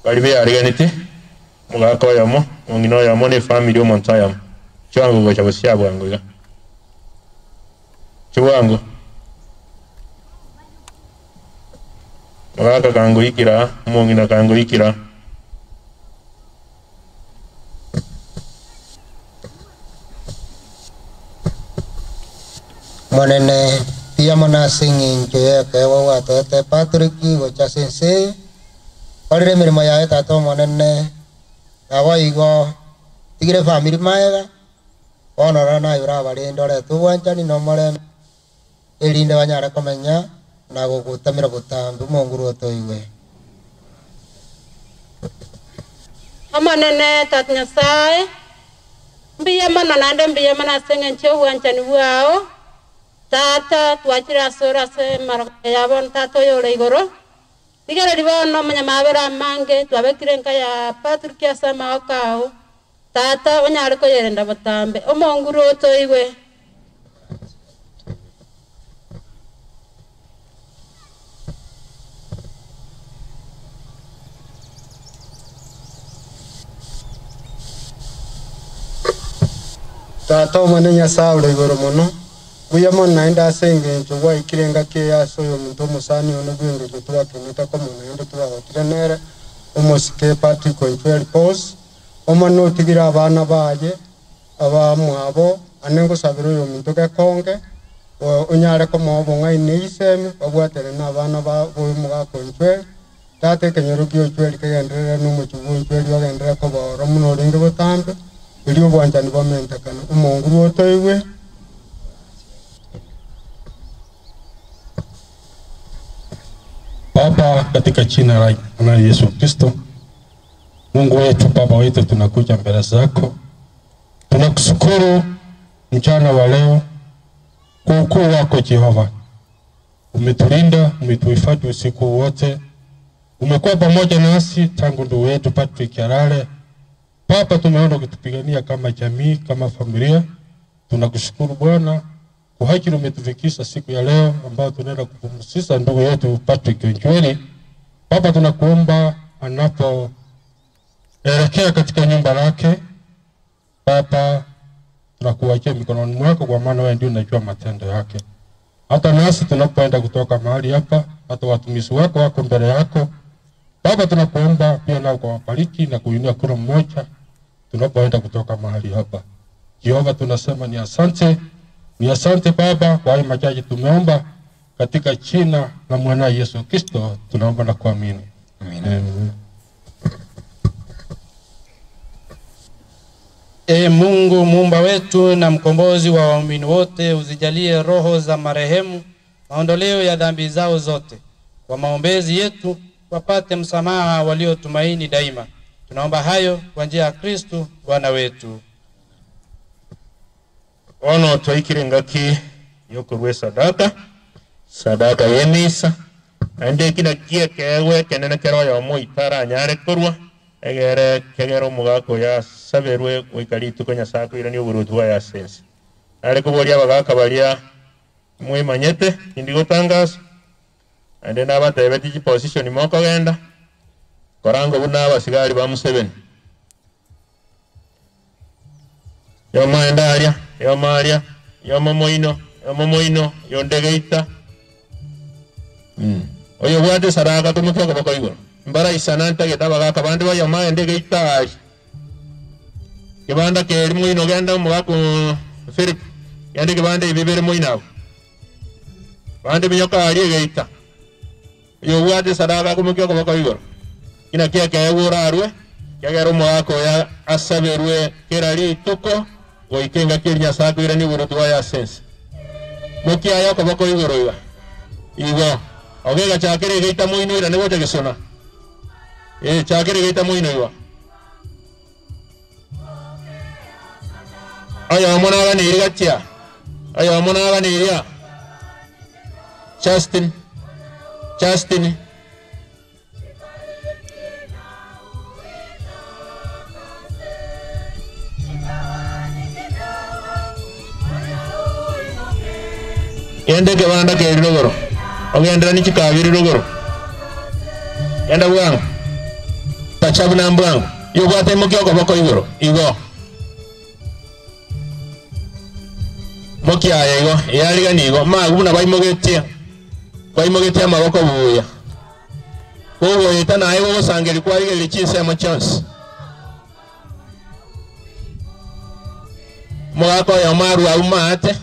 bali be ariganite mugako yamo ngino yamo ne family omonta yamo cyango go cyabusia bwango ga cyango mugaka kango ikira mongina kango ikira monene pia mona singing ke wa te Patrick go cha sense parire mirimo ya tato monene awa igo tigire family maega onora na yura bari ndore tu wanchani no more elinde banyara komenya na gugutamira butambu monguru toiwe amanene tat Nyasaye mbiye mana nande mbiye mana sengen che wanchani wao tata twachira sora se marayabon tato yore igoro tigere ribono manyamabera mange twabekirenka ya Patrick asama okao tata onyare ko yerenda butambe omonguru toiwe tata omone Nyasaye ule igoro muno buya mona enda senge nchwa ikirenga ke yaso yo muntu musani ono gwingo gutwa kenita ko muno endo tuwa otrenere omosike Patrick Koifer pos omano tigira abana baje abamwabo anengo sabiro yo muntu ke konge onyare ko mobo ngai neiseme babwatere na abana ba bomuga Koifer tate kenyoro kyo tweli kegendere no muchugo tweli bagendere ko boro muno ringe botambe bili bwanjani bamenta kana umonguru otoiwe Baba, katika jina la Yesu Kristo, Mungu wetu, Baba wetu, tunakuja mbele zako. Tunakushukuru mchana wa leo kwa ukuu wako Jehova. Umetulinda, umetuhifadhi usiku wote. Umekuwa pamoja nasi tangu ndugu wetu Patrick alale. Baba, tumeona ukitupigania kama jamii, kama familia. Tunakushukuru Bwana kwa haki umetufikisha siku ya leo ambao tunaenda kupumzisha ndugu yetu Patrick Njweri. Baba, tunakuomba anapo elekea katika nyumba lake, Baba, tunakuachia mikononi mwako kwa maana wewe ndio unajua matendo yake. Hata nasi tunapoenda kutoka mahali hapa, hata watumishi wako wako mbele yako. Baba, tunakuomba pia nao kwa wabariki na kuinua kila mmoja tunapoenda kutoka mahali hapa. Jehova, tunasema ni asante. Ni asante Baba kwa haya machache tumeomba katika jina la mwana Yesu Kristo tunaomba na kuamini. Amen. Mungu muumba wetu na mkombozi wa waumini wote, uzijalie roho za marehemu maondoleo ya dhambi zao zote, kwa maombezi yetu wapate msamaha waliotumaini daima. Tunaomba hayo kwa njia ya Kristo Bwana wetu. Ono twaikire ngaki yokurwe sadaka yemisa ande kina kie kewe kenene kero ya mo itara nyare kurwa egere kegero mugako ya saberwe wikari tukonya sako irani uburutu ya sense ale kuboria bagaka baria mwe manyete indigo tangas ande nabatebe tiki position moko genda korango buna abasigari ba Museveni yoma endaria yomaria yomomoino yondegeita oyo bwate saraka tumukyo ko igoro mbara isananta getaba gaka bande ba yoma endegeita kibanda ke muino genda mugako Philip yande kibanda ibibere muina bande binyoka ali geita yo bwate saraka tumukyo ko igoro kina kia ke urarwe kagero mugako ya asaberwe kerali tuko goikenga kinya sako irani uburutu ya sense mukia yako bako igoro igo ogega chakere geita muino ira nebo tegesona chakere geita muino iwa aya mona ga ni gatia aya mona ga ni ya Justin yende ke banda ke rogoro ogenda ni chikabiri rogoro yenda bwangu tachabu na mbwangu yobate mokyo ko bako igoro igo mokia yego yaliga nigo maguna baimogetia amaboko buya kowo yetana ayo gosangeri kwa ile chise ama chance mwako ya maru au mate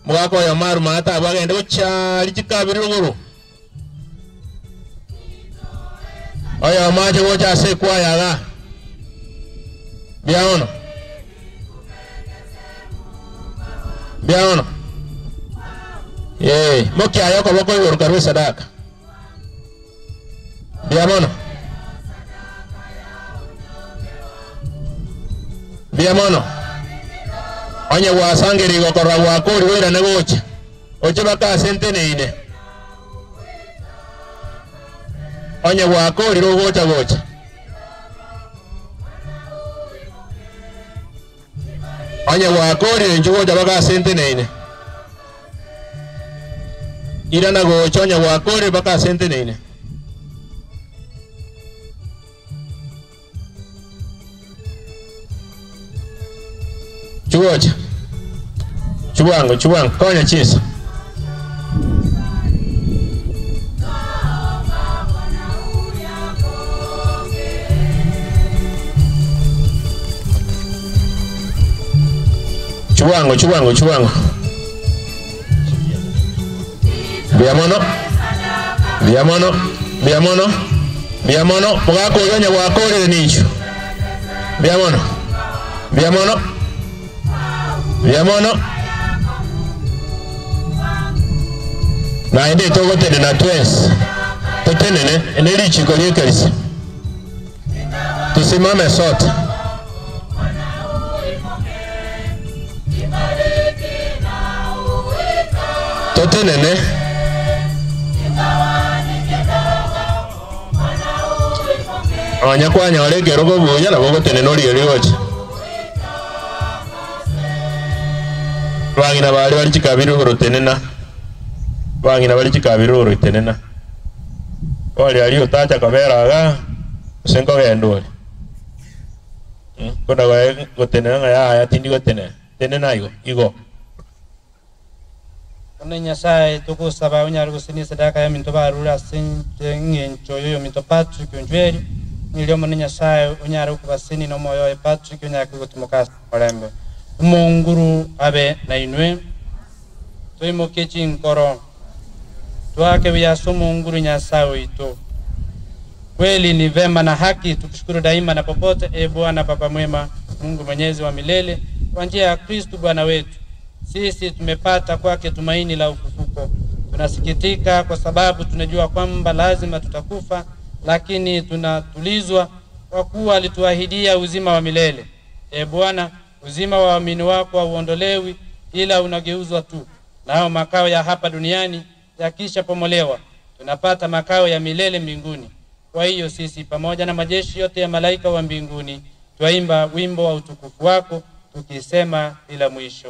mwako ya maru mata bagende uchali chikabiri ruguru aya maje wocha se kwa yaga biaono mokia yako bako igoro karwe sadaka biamono onye wasangeri gokora wakori wera negocha oche baka senteneine onye wakori rogocha gocha onye wakori njugocha baka senteneine irana gocha onye wakori baka senteneine chubango konya chisa chubango biamono mugako yonya wakore nicho biamono na ende togo tene na twins totenene eneli chikolie kalisi tusimame sote totenene abanyakwanya olegero gobuya nabo gotenene oliolioche bangina bali chikabiri ugoro tenena bangina bali chikabiri ugoro tenena oli ali utacha kabera ga senko gendole koda go tenena ya tindi go tenena igo Ona Nyasaye tukusaba unyari gusini sadaka ya minto barura sinte ngencho yo minto Patrick Njweri nilio mona Nyasaye unyari kubasini no moyo e Patrick unyari kutumukasa olembe Munguru abe na inwe tuimoke chinkoro tuake viaso Munguru Nyasaye ito kweli ni vema na haki tukushukuru daima na popote Bwana Baba mwema Mungu Mwenyezi wa milele kwa njia ya Kristo Bwana wetu. Sisi tumepata kwake tumaini la ufufuko. Tunasikitika kwa sababu tunajua kwamba lazima tutakufa, lakini tunatulizwa kwa kuwa alituahidia uzima wa milele. Bwana, uzima wa waamini wako hauondolewi ila unageuzwa tu. Nao makao ya hapa duniani yakisha pomolewa, tunapata makao ya milele mbinguni. Kwa hiyo sisi pamoja na majeshi yote ya malaika wa mbinguni twaimba wimbo wa utukufu wako tukisema bila mwisho.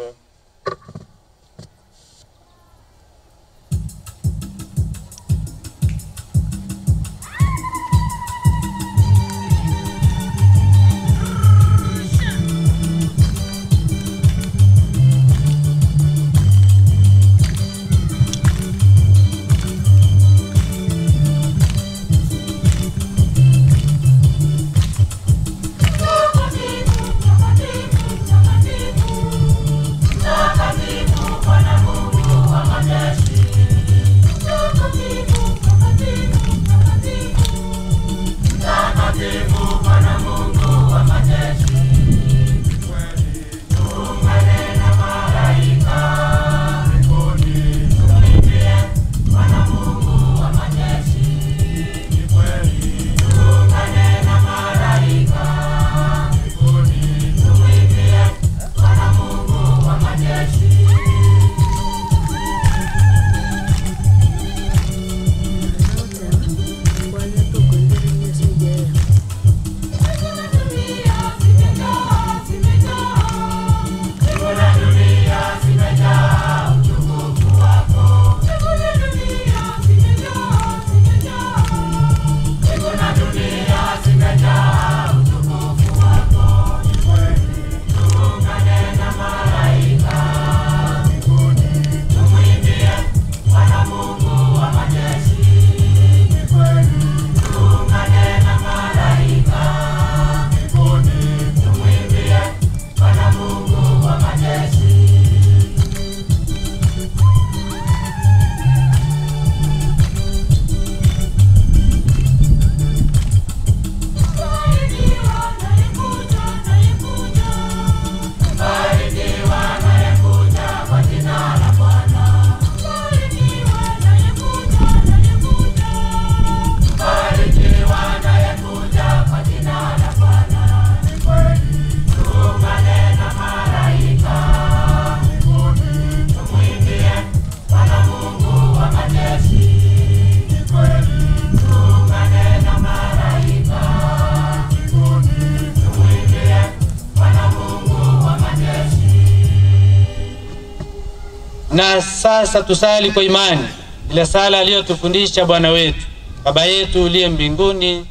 Na sasa tusali kwa imani ile sala aliyotufundisha Bwana wetu. Baba yetu uliye mbinguni,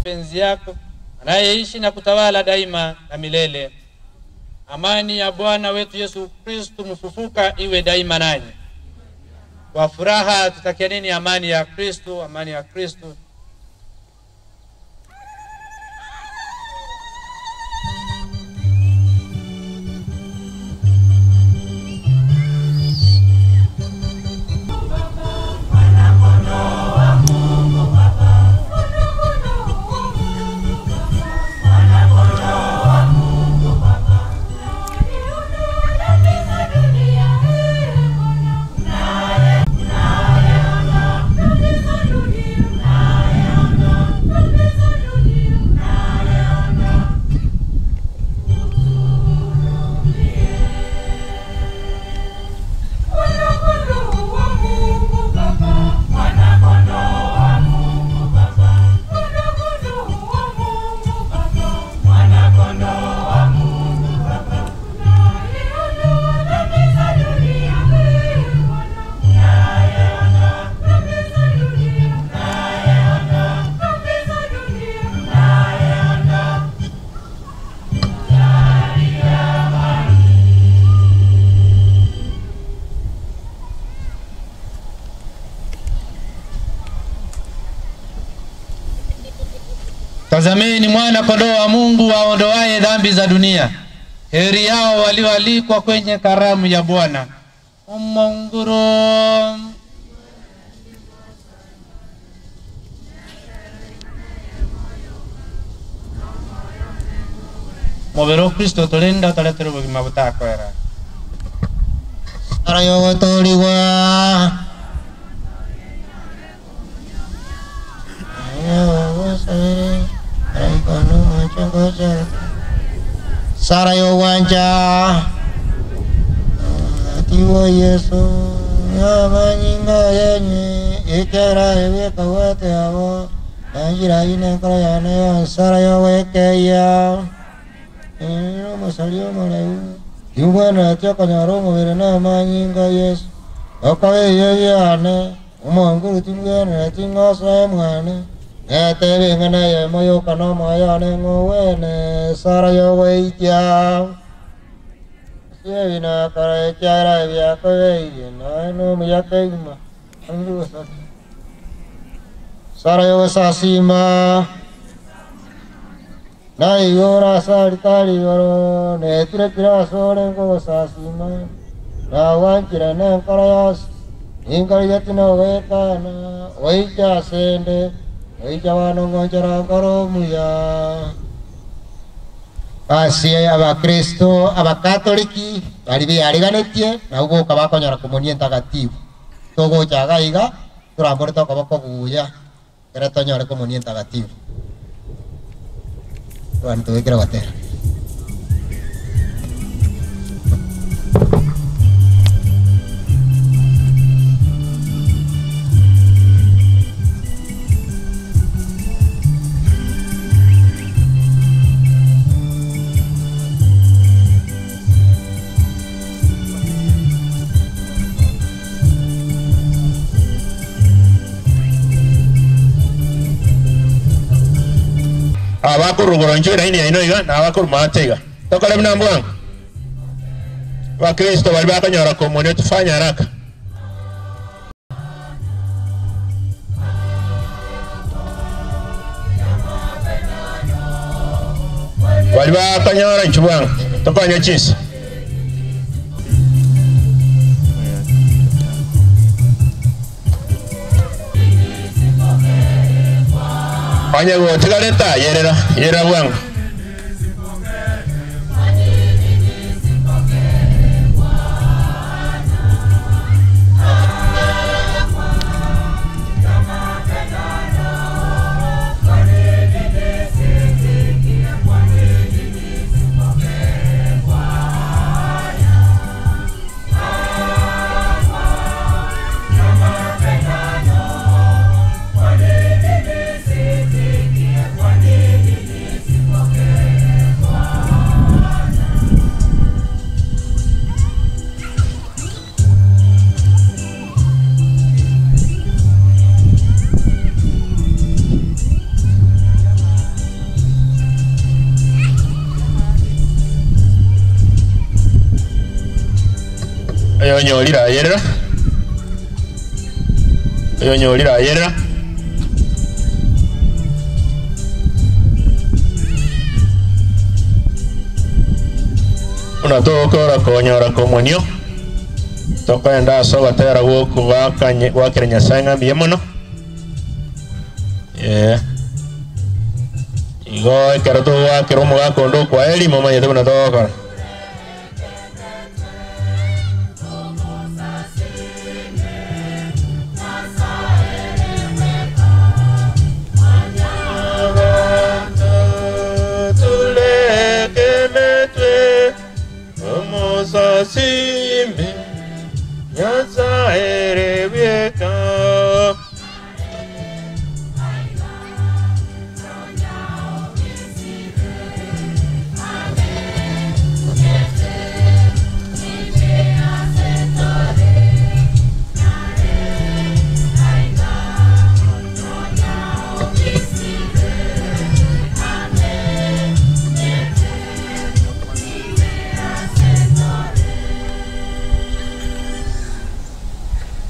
penzi yako anayeishi na kutawala daima na milele. Amani ya Bwana wetu Yesu Kristo mfufuka iwe daima nanyi. Kwa furaha tutakianeni amani ya Kristo, amani ya Kristo. Tazameni mwana kondoo wa Mungu aondoaye dhambi za dunia. Heri yao walioalikwa kwenye karamu ya Bwana. Umonguro Mobero Kristo tolenda taletero bugima butakwera. Arayo watoriwa. Sarayo wanja Tiwa Yesu Yamanyinga yenye Ikera ewe kawate hawa Nanjira ine karayane ya Sarayo weke ya Ino masalio malayu Yungwana tia kanyarongo Verena manyinga Yesu Okawe yeye ane Umanguru tingene Tinga saemwane Tebe ngana ya moyo kana maya ne ngowene Sarayo weitia Sievina kare chara vya kawei na no miyakema andu Sarayo sasima na yora saritari yoro ne tira sore go sasima na wanchira ne karayas ingari yatina weka na weicha sende Ijawano ngonjara koromuya Asi aba Kristo aba Katoliki alibi aliganetie na ugo kabakonyara komunio ntagatifu togo chagaiga turamboreta kabako buya era tonyara komunio ntagatifu Wanto ikira watera Abakuru goronjera ini ino iga na abakuru matega tokole mnambwangu wa Kristo bali bakanyora komunio tufanya haraka bali bakanyora nchubwangu tokanya chisa Anya go tigaleta yerera bwangu Yonyolira yerera unatokora konyora komunio tokaenda soba tera woku wakire Nyasaye ngambie muno igo ikero to wakire omugako ndo kwa eli mama yete unatokora Simbe Nyaza erebieka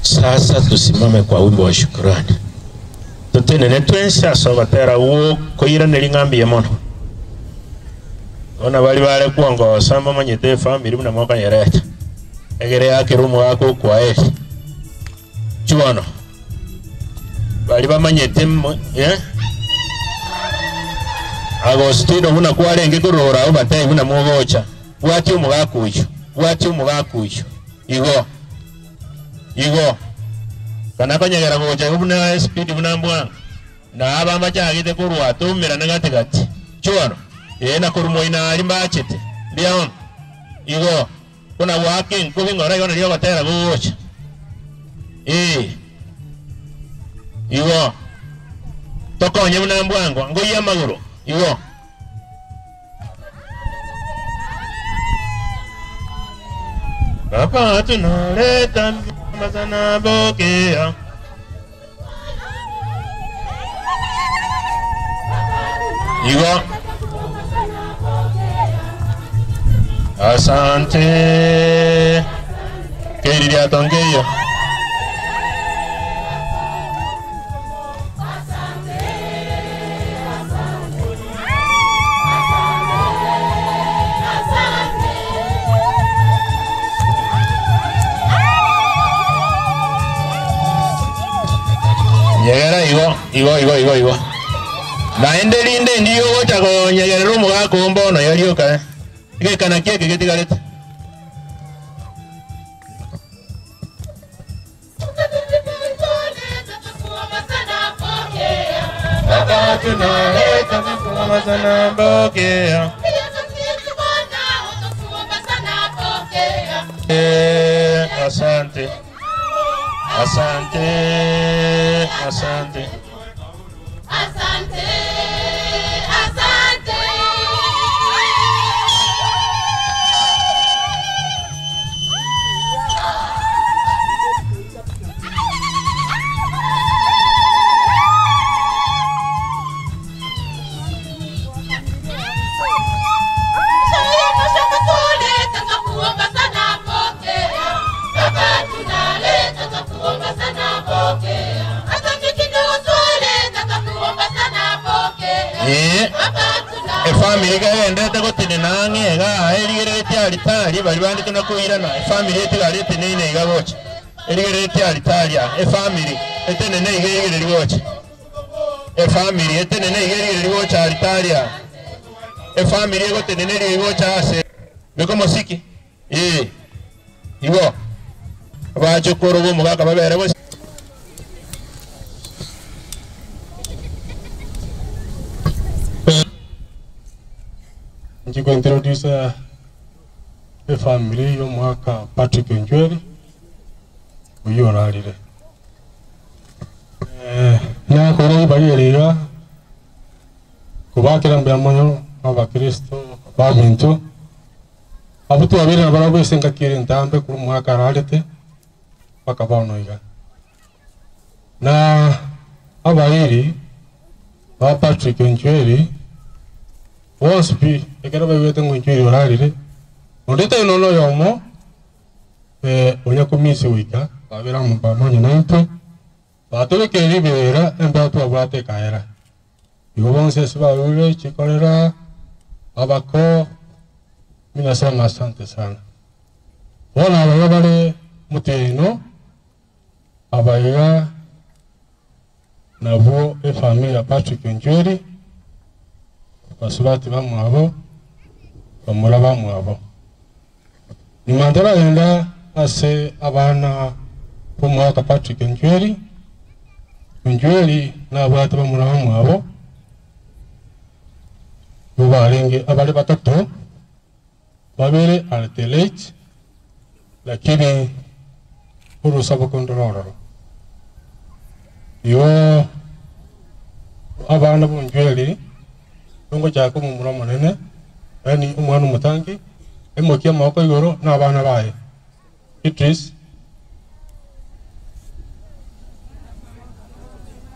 Sasa tusimame kwa wimbo wa shukrani. Tutenene twensi asobatera wo koira nelingambi ya mono. ona bali bale kuongo samba manyete family muna moka nyereta egere yake rumu wako kwa chuano bali bamanyete Agostino muna kwalenge kurora ubatai muna mogocha bwati umugakuyo igo kana kanyagera gocha ubuna speed muna mbwa na aba amachagite kurwa tumira negatigati chuano na kurumo ina alimbachete biaon igo kuna walking kubingora yona liyo batera gocha igo tokonye muna mbwango ngoya maguru igo Papa tunaleta mazana bokea igo asante keriria tongeyo nyegera igo naende linde ndiyo gocha go nyegera rumu gako mbono yalioka igekana kieke getigarete asante family gagendete gotine nange ga erigere alitari bali bandike nakuirana family etigarete nene igagocha erigere alitaria family etenene igere rigocha family etenene igere rigocha alitaria family gotenene rigocha ase beko mosiki igo bachukuru bumugaka babere bose Njigo introduce a family yo mwaka Patrick Njweri uyoralire na kore bayeriga kubakira mbya moyo abakristo babintu abutu abiri nabara bose ngakire ntambe ku mwaka ralite bakabono iga na abayiri ba Patrick Njweri Waspi, ekera bawete ngunjiri oralire. Ondete nono yomo onya kumisi wika, babera mupamanya nanto. Batole keribera embatu abate kaera. Yobonse siba ule chikorera abako minasema asante sana. Wana abagale muteno abayiga nabo family Patrick Njweri basubati bamwabo bamura bamwabo nimandara yenda ase abana bomwaka Patrick Njweri nabati bamura bamwabo bubarenge abali batatu babere altelate lakini urusaba kondororo yo abana bonjweri Tungo chako mumura monene yani umwana umutangi emokia mako yoro na abana baye Idris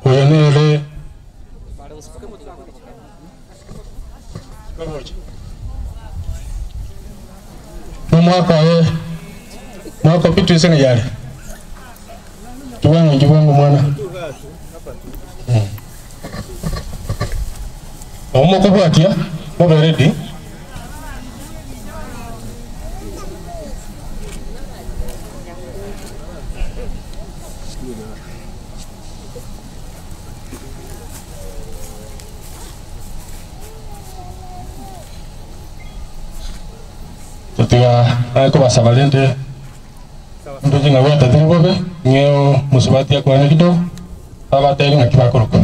oyenele mwaka Idris ngajale tuwangu mwana Omo kubwatia, mobe ready. Tutiga ako basabalente ndo jinga wata tiribobe ngeo musibati ya kwa nekido abateli ngakibakoroko.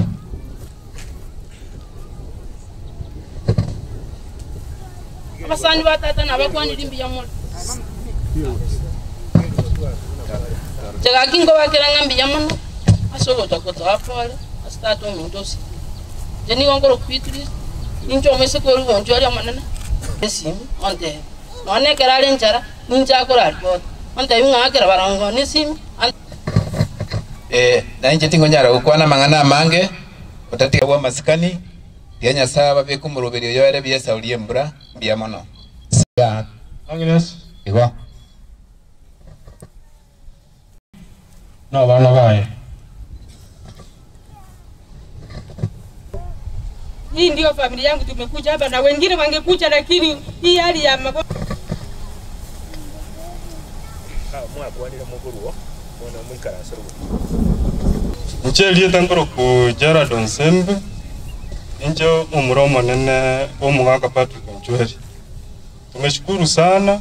Abasani batata nabakwani limbi ya moto. Jaga kingo bakira ngambi ya mono. Asogo takota apale, astato mindosi. Jeni ngongoro kwitri. Injo mese ko ru onjo ya manana. Esim onte. None kerale njara, ninja ko ralpo. Onte yunga kera barango nesim. Na inje tingo nyara ukwana mangana mange utatiga wa maskani yanya saba be kumurubiri yo ere biye sauliye mbura biya mono. Ya. Agnes. Iwa. No bana bae. Hii ndio familia yangu tumekuja hapa na wengine wangekuja lakini hii hali ya mwa kwandira muguruo mwana mwikara asoro. Ncheli tangoro ku Gerard Nsembe injo umuromo nene omugaka Patrick Nchweri. Tumeshukuru sana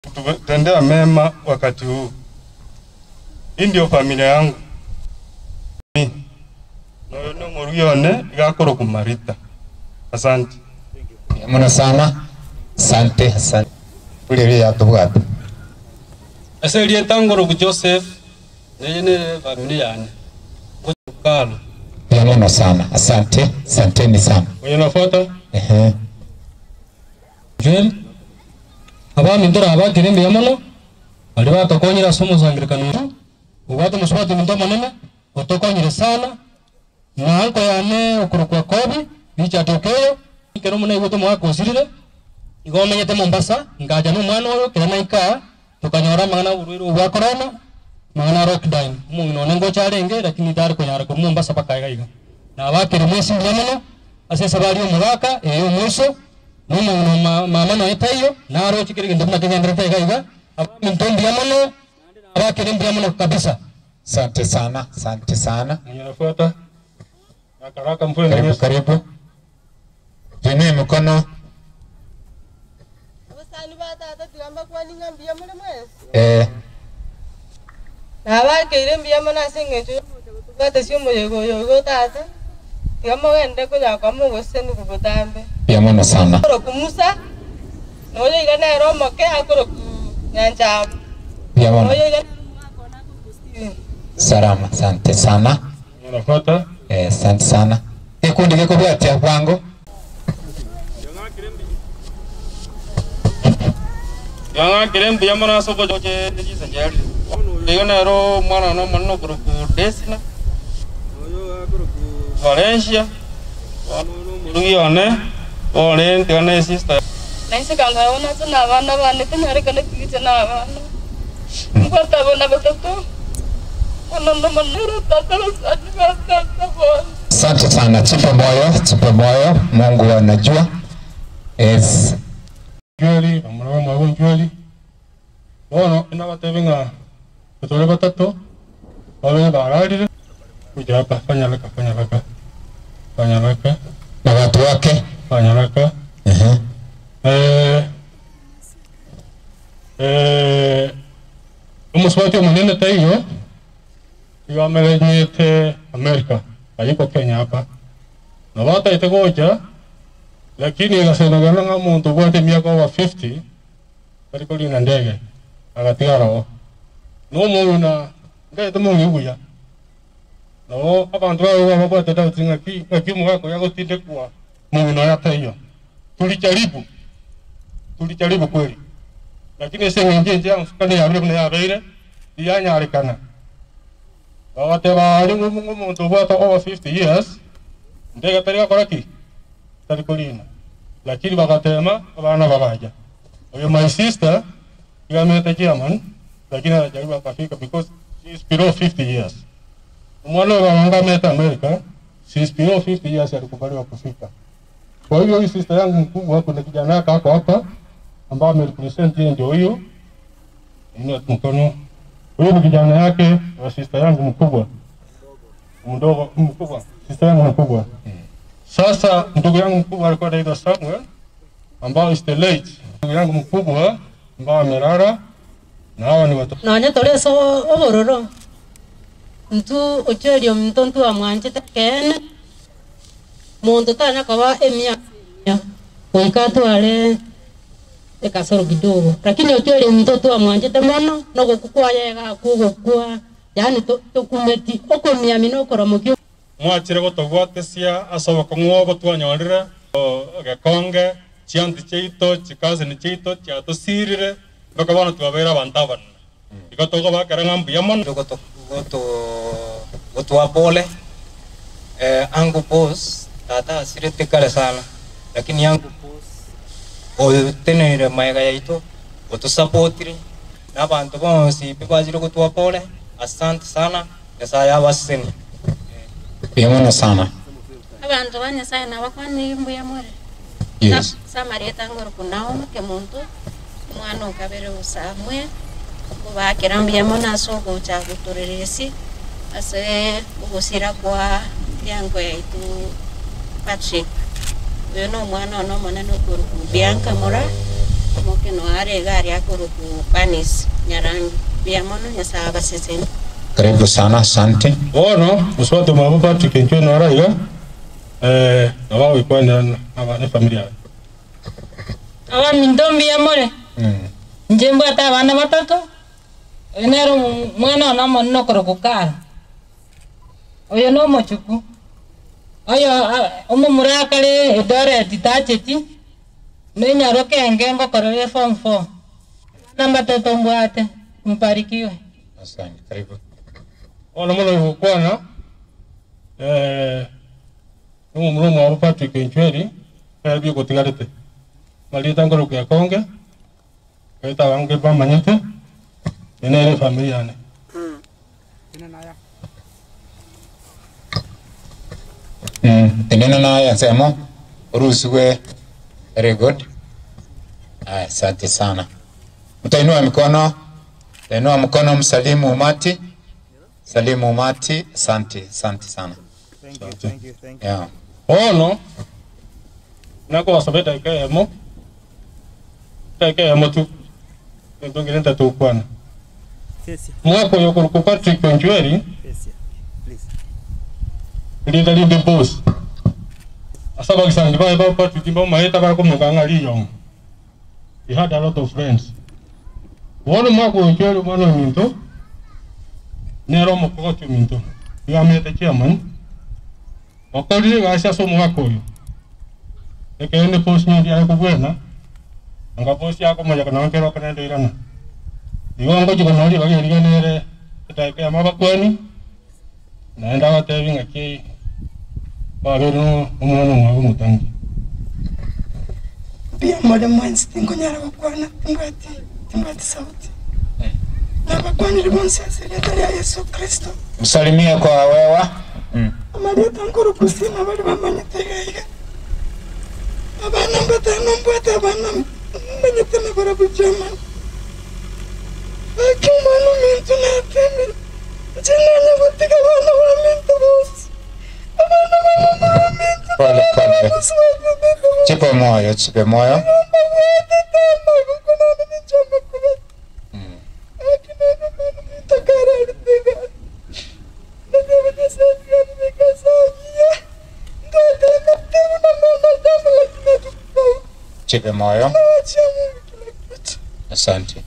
kututendea mema wakati huu. Hii ndio familia yangu. No ngoruyone igakoro kumarita. Asante. Mwana sana. Asante, asante. Uli ya tubwata. Aseli tangoro ku Joseph nene familia yani. Kalo. Mwana sana. Asante, asanteni sana. Unafuata? Joel abami ndora abakire mbe yamano bali batokonyira somo zangirikano ubato muswati ndo manene otokonyire sana na anko yane okurukwa kobi bicha tokeyo ikero mune igoto mwako osirire igomenyete Mombasa ngaja no mwana oyo kera naika tukanyora mangana uruiro wa corona mangana lockdown mungino nengo charenge lakini dar ko yara ko Mombasa pakaiga na abakire mwesi yamano asesa bali omugaka eyo mweso Mumu mama no etayo na aro chikiri ndumna kenya taiga iga abami ntombi yamono abakire mbi yamono kabisa. Asante sana, asante sana. Ninafuata. Nakaraka mfano karibu. Jene mkono. Abasani batata tigamba kwani ngambi yamono na abakire mbi yamono asengecho tukata sio moyego yogo tata tigamba wende ko yakamo gosenu kubutambe. Yamono sana. Akoro kumusa noyo igana romo ke akoro nyanja yamono noyo igana salama. Asante sana. Unafuata? Asante sana. Ikundi kiko bwati ya kwangu. Yanga kirembi yamana soko joje tijisa jari. Igana ro mwana no manno kuru desina. Noyo akoro Valencia. Wano muruyone. Ole tione sister. Naisi kanga ona tuna bana bane tanyare kale pigite na bana. Ngota bona batoto. Ono ndo manero tatalo sadika tabo. Asante sana, tupe moyo, Mungu anajua. Yes. Jweli, bamara mwa jweli. Ono ina batebenga betole batato. Babe bararire. Kuja hapa fanya laka. Na watu wake Panyaraka. Umuswati munene tayo. Iwa melenyete Amerika. Ayiko Kenya hapa. Na wata itegoja. Lakini igasenagana nga muntu bwate miaka wa 50. Bariko lina ndege. Agatigaro. No muna ngaite mungi uya. No abantu bawe babwate dautsinga ki mugako yagotinde kwa. Mungu na hata hiyo. Tulijaribu kweli. Lakini sasa nje mfukani ya vile ya beire yanya alikana. Bawate bali Mungu muntu bwata over 50 years. Ndega tarika koraki. Tarikolina. Lakini bakatema abana babaja. Oyo my sister yameta German lakini anajaribu akafika because she is below 50 years. Mwana wa meta America she is below 50 years alikubaliwa kufika. Kwa hiyo hii sister yangu mkubwa kuna kijana yake hapo hapa ambao amerepresent ndio hiyo. Ina mkono. Huyo kijana yake wa sister yangu mkubwa. Mkubwa. Sister yangu mkubwa. Sasa ndugu yangu mkubwa alikuwa anaitwa Samuel ambao is the late yangu mkubwa ambao amelala na hawa ni watoto. Na nyatole so obororo. Mtu ochorio mtontu wa mwanje tekene. Muntu tanya kawa emia. Kuikatu wale ekasoro kidogo. Lakini ochorio mtoto wa mwanje temono no gukukwa yega kugukwa. Yani to kumeti okomia mino koromokyo. Mwachire gotogwatesia asoboka ng'ogo twanyorire gekonge chianti cheito chikase ni cheito chiatosirire mpaka bana twabera abantu abana ikotogo bakara ng'ambu yamono gotwa pole angu boss tata asirete kale sana lakini yangu boss otenere maiga yaito otusapotiri n'abantu bonsi bibazire gotwa pole asante sana Yesaya abaseni Yamono sana. Abantu banyasaya nabakwani mbuya mwere. Yes. Samarieta ngoro kunao ke muntu mwana ukabere usamwe kubakira mbuya mona soko cha kutoreresi ase ubusira kwa yango yaitu Patrick. Uyo no mwana no maneno kuru Bianca Mora moke no are gari akuru ku Panis Nyarangi bia mono nyasa baseseni. Karibu sana, asante. Ono uswato mwa Patrick ncho na raiga na wao iko na familia. Awa mindombi ya more. Njembo ata bana batatu. Enero mwana na monno koro kukara. Oyo no mochuku. Oyo omo murakale edore ditacheti. Nenya roke ngengo korore form 4. Namba toto mbwate. Mbarikiwe. Asante, karibu. Ono mwana kwana mwana wa Patrick Nchweri bio kotigarete malita ngoro kwa konge kaita wange pa manyete ene familia ne tenena na ya sema ruhusiwe. Very good. Asante sana. Mtainua mikono. Tainua mkono msalimu umati. Salimu umati. Asante sana. Thank you. Yeah. Ono nako wasabeta ikayemo tu ndongirenta tu kwana mwako yoko ku Patrick Nchweri linde boss asaba kisanje ba Patrick mba maheta ba ko muganga liyo. He had a lot of friends. Ono mwako Nchweri mwana minto nero mokoti minto yamete chairman Wakoli gasha somo wakoyo. Ekene post ni dia ko buena. Anga post ya ko moja kana ngero kana ndirana. Digo ngo jiko nori bagi ri nere ta ke ama bakwani. Naenda wate vinga ki. Ba bero umono mwa mutangi. Pia mode mwanzi ngonyara bakwana ngati sauti. Na bakwani libonsa sekretari ya Yesu Kristo. Msalimia kwa wewa. Maria tankuru kusina bali bamanyitega. Abana mbatano mbata abana manyitena bara bujama. Akimano mintu na temi. Jinanya botika bana wa mintu boss. Abana wa mintu. Pole. Chipe moyo. Chipe moyo. Asante.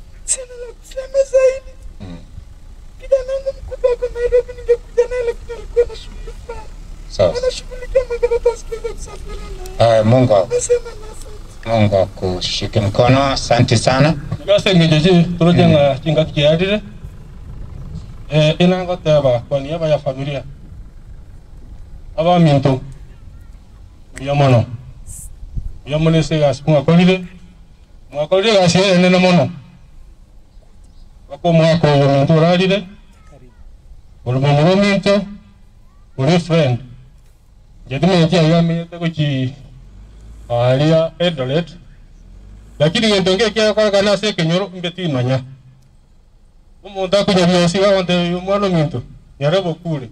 Mungu akushike mkono. Asante sana. Gase ngejeje turojenga jinga kiadire. Ina ngoteba kwa niaba ya familia. Aba minto. Yamono. Yamone se gas mwakolire gas ene na mono. Bako mwako minto ralire. Olumomoro minto. Uri friend. Jadi meja yame te kuchi alia Eldoret. Lakini ngendonge kia kwa kana se kenyoro mbeti nanya. Umonda kunyabio siwa wante umano minto. Yarebo kule.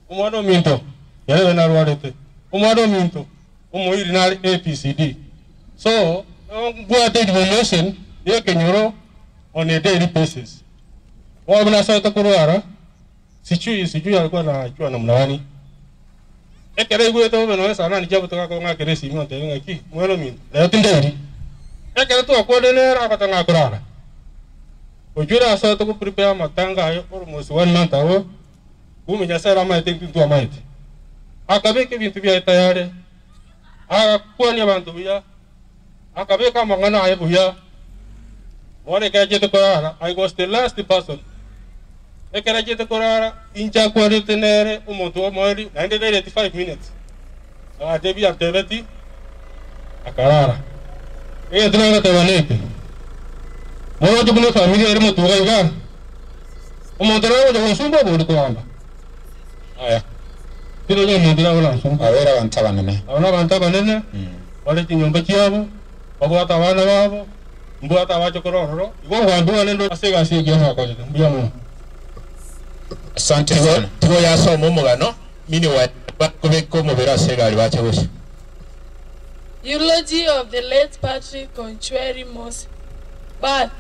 Umano minto. Yarebe na rwarete. Umano minto. Umuiri na APCD. So, bua the devolution ye kenyoro on a daily basis. Wa bana sa ta kuruara sijui alikuwa anajua namna gani. Ekere gue to beno sana ni jabu to ka nga kere si mo te nga ki mwelo min. Le tinderi. Ekere to ko de ne ra ka nga kurara. Ojura sa to ko prepare matanga ayo almost 1 month ago. Bumi ja sara ma te tu amaiti. Akabe ke bintu bia tayari. Kwa ni abantu bia. Akabe ka mangana ayo bia. Wale ka jete kurara. I was the last person. Ekere jete kurara incha kwa tenere umuntu omori 95 minutes. Debi antebeti akarara. Tuna te waneke. Moro jubune familia ere mutu ga iga. Umuntu rawo jo sumba bodi ko amba. Aya. Tiro jo mumuntu rawo la sumba. Awera bantabanene. Awona bantabanene. Wale tinyomba chiabo. Babata wana babo. Mbuata wacho kororo. Igo wandu nendo asega asege na ko mbia mu. Asante sana. Tuwo ya so mumugano mini wa kubeko mubera segali bache bose. Eulogy of the late Patrick Onchweri Mose. But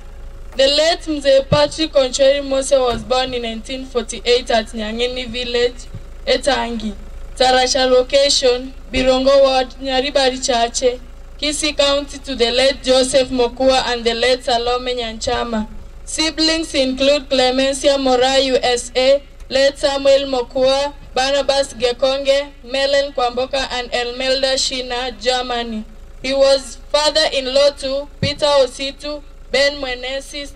the late Mzee Patrick Onchweri Mose was born in 1948 at Nyangeni village, Etangi, Tarasha location, Birongo ward, Nyaribari Chache, Kisii County, to the late Joseph Mokua and the late Salome Nyanchama. Siblings include Clemencia Mora, USA, late Samuel Mokua, Barnabas Gekonge, Melen Kwamboka, and Elmelda Shina, Germany. He was father-in-law to Peter Ositu, Ben Mwenesi,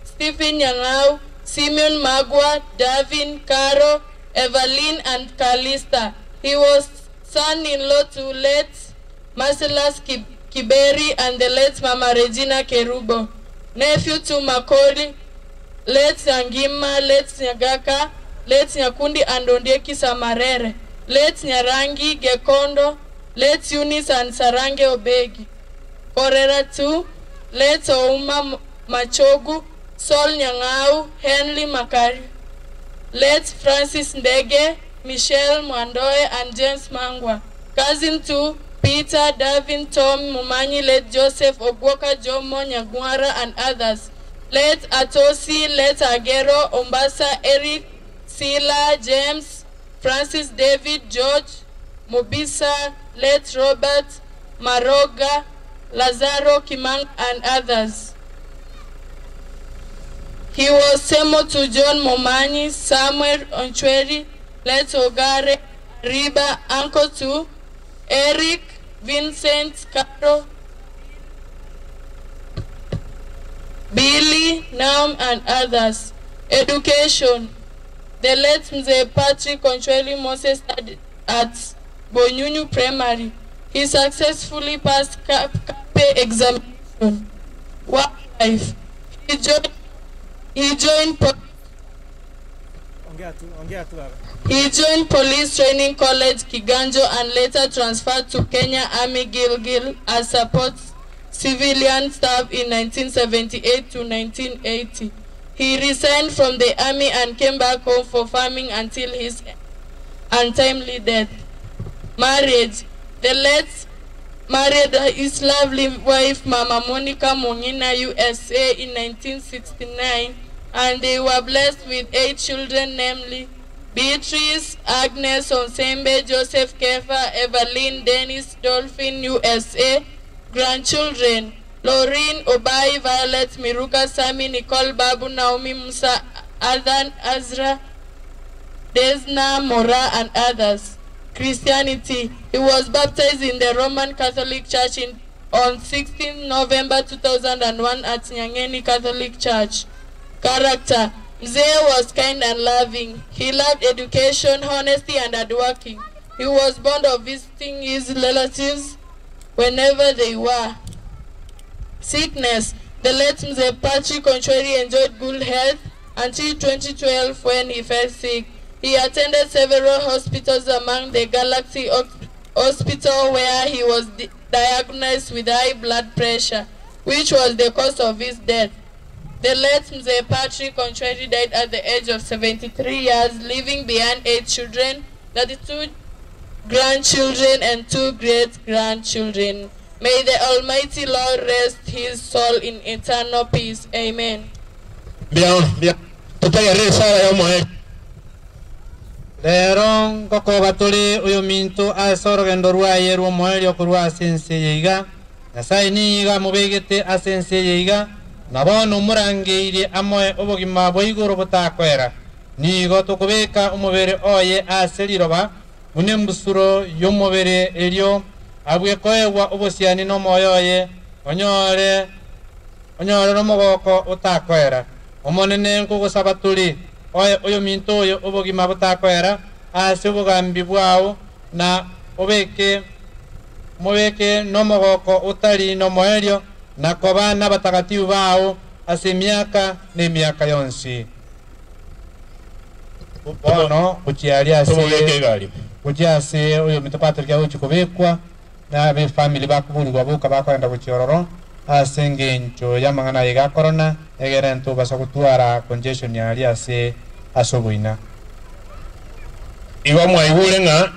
Stephen Nyang'au, Simeon Magwa, Davin, Caro, Evelyn, and Calista. He was son-in-law to late Marcellus Kiberi and the late Mama Regina Kerubo. Nephew to Makori, late Nyangima, late Nyagaka, late Nyakundi and Ondeki Samarere, late Nyarangi Gekondo, late Eunice and Sarange Obegi. Korera 2, late Ouma Machogu, Sol Nyang'au, Henry Makari, late Francis Ndege, Michelle Mwandoe, and James Mangwa. Cousin 2, Peter, Davin, Tom, Mumanyi, late Joseph Ogwoka, Jomo, Nyagwara, and others. Late Atosi, late Agero, Ombasa, Eric, Sila, James, Francis, David, George, Mobisa, late Robert, Maroga, Lazaro, Kimang, and others. He was Semo to John Momanyi, Samuel Onchweri, late Ogare, Riba, uncle to Eric, Vincent, Caro, Billy, Naum, and others. Education. The late Mzee Patrick Onchweri Mose studied at Bonyunyu Primary. He successfully passed CAPE examination. Wife. He joined Police Training College Kiganjo and later transferred to Kenya Army Gilgil as support civilian staff in 1978 to 1980. He resigned from the army and came back home for farming until his untimely death. Marriage. The late married his lovely wife Mama Monica Mongina, USA in 1969, and they were blessed with 8 children, namely Beatrice, Agnes Onsembe, Joseph Kefa, Evelyn, Dennis, Dolphin, USA. Grandchildren: Laureen, Obai, Violet, Miruka, Sami, Nicole, Babu, Naomi, Musa, Adhan, Azra, Desna, Mora, and others. Christianity. He was baptized in the Roman Catholic Church on 16 November 2001 at Nyangeni Catholic Church. Character. Mzee was kind and loving. He loved education, honesty, and hardworking. He was fond of visiting his relatives whenever they were. Sickness. The late Mzee Patrick Onchweri enjoyed good health until 2012 when he fell sick. He attended several hospitals, among the Galaxy Hospital, where he was diagnosed with high blood pressure, which was the cause of his death. The late Mzee Patrick Onchweri died at the age of 73 years, leaving behind 8 children, 32 grandchildren, and 2 great-grandchildren. May the Almighty Lord rest his soul in eternal peace. Amen. Lero ngokoba tuli uyu mintu asorogendo rwaye rw'omuheri okurwa asense yeiga Nyasaye niga mubegete asense yeiga nabono murangeire amoe obogima bw'iguru butakwera nigo tukubeka umubere oye aseliroba mune mbusuro y'umubere elio abwe koewa obosiani no moyoye onyore n'omugoko utakwera omonene nkugusaba tuli oye uyu mintu uyu obogima butakwera ase obugambi bwawo na mubeke n'omugoko utali n'omoelio na koba n'abatagatifu bawo ase emyaka n'emyaka yonsi bono kuchiase uyu mintu Patrick awichi kubekwa na be family bakubulirwa buka bakwenda kuchiororo ase ngencho yamang'ana yiga corona egere ntu basa kutwara congestion yali ase asobuina iwa mwaibule nga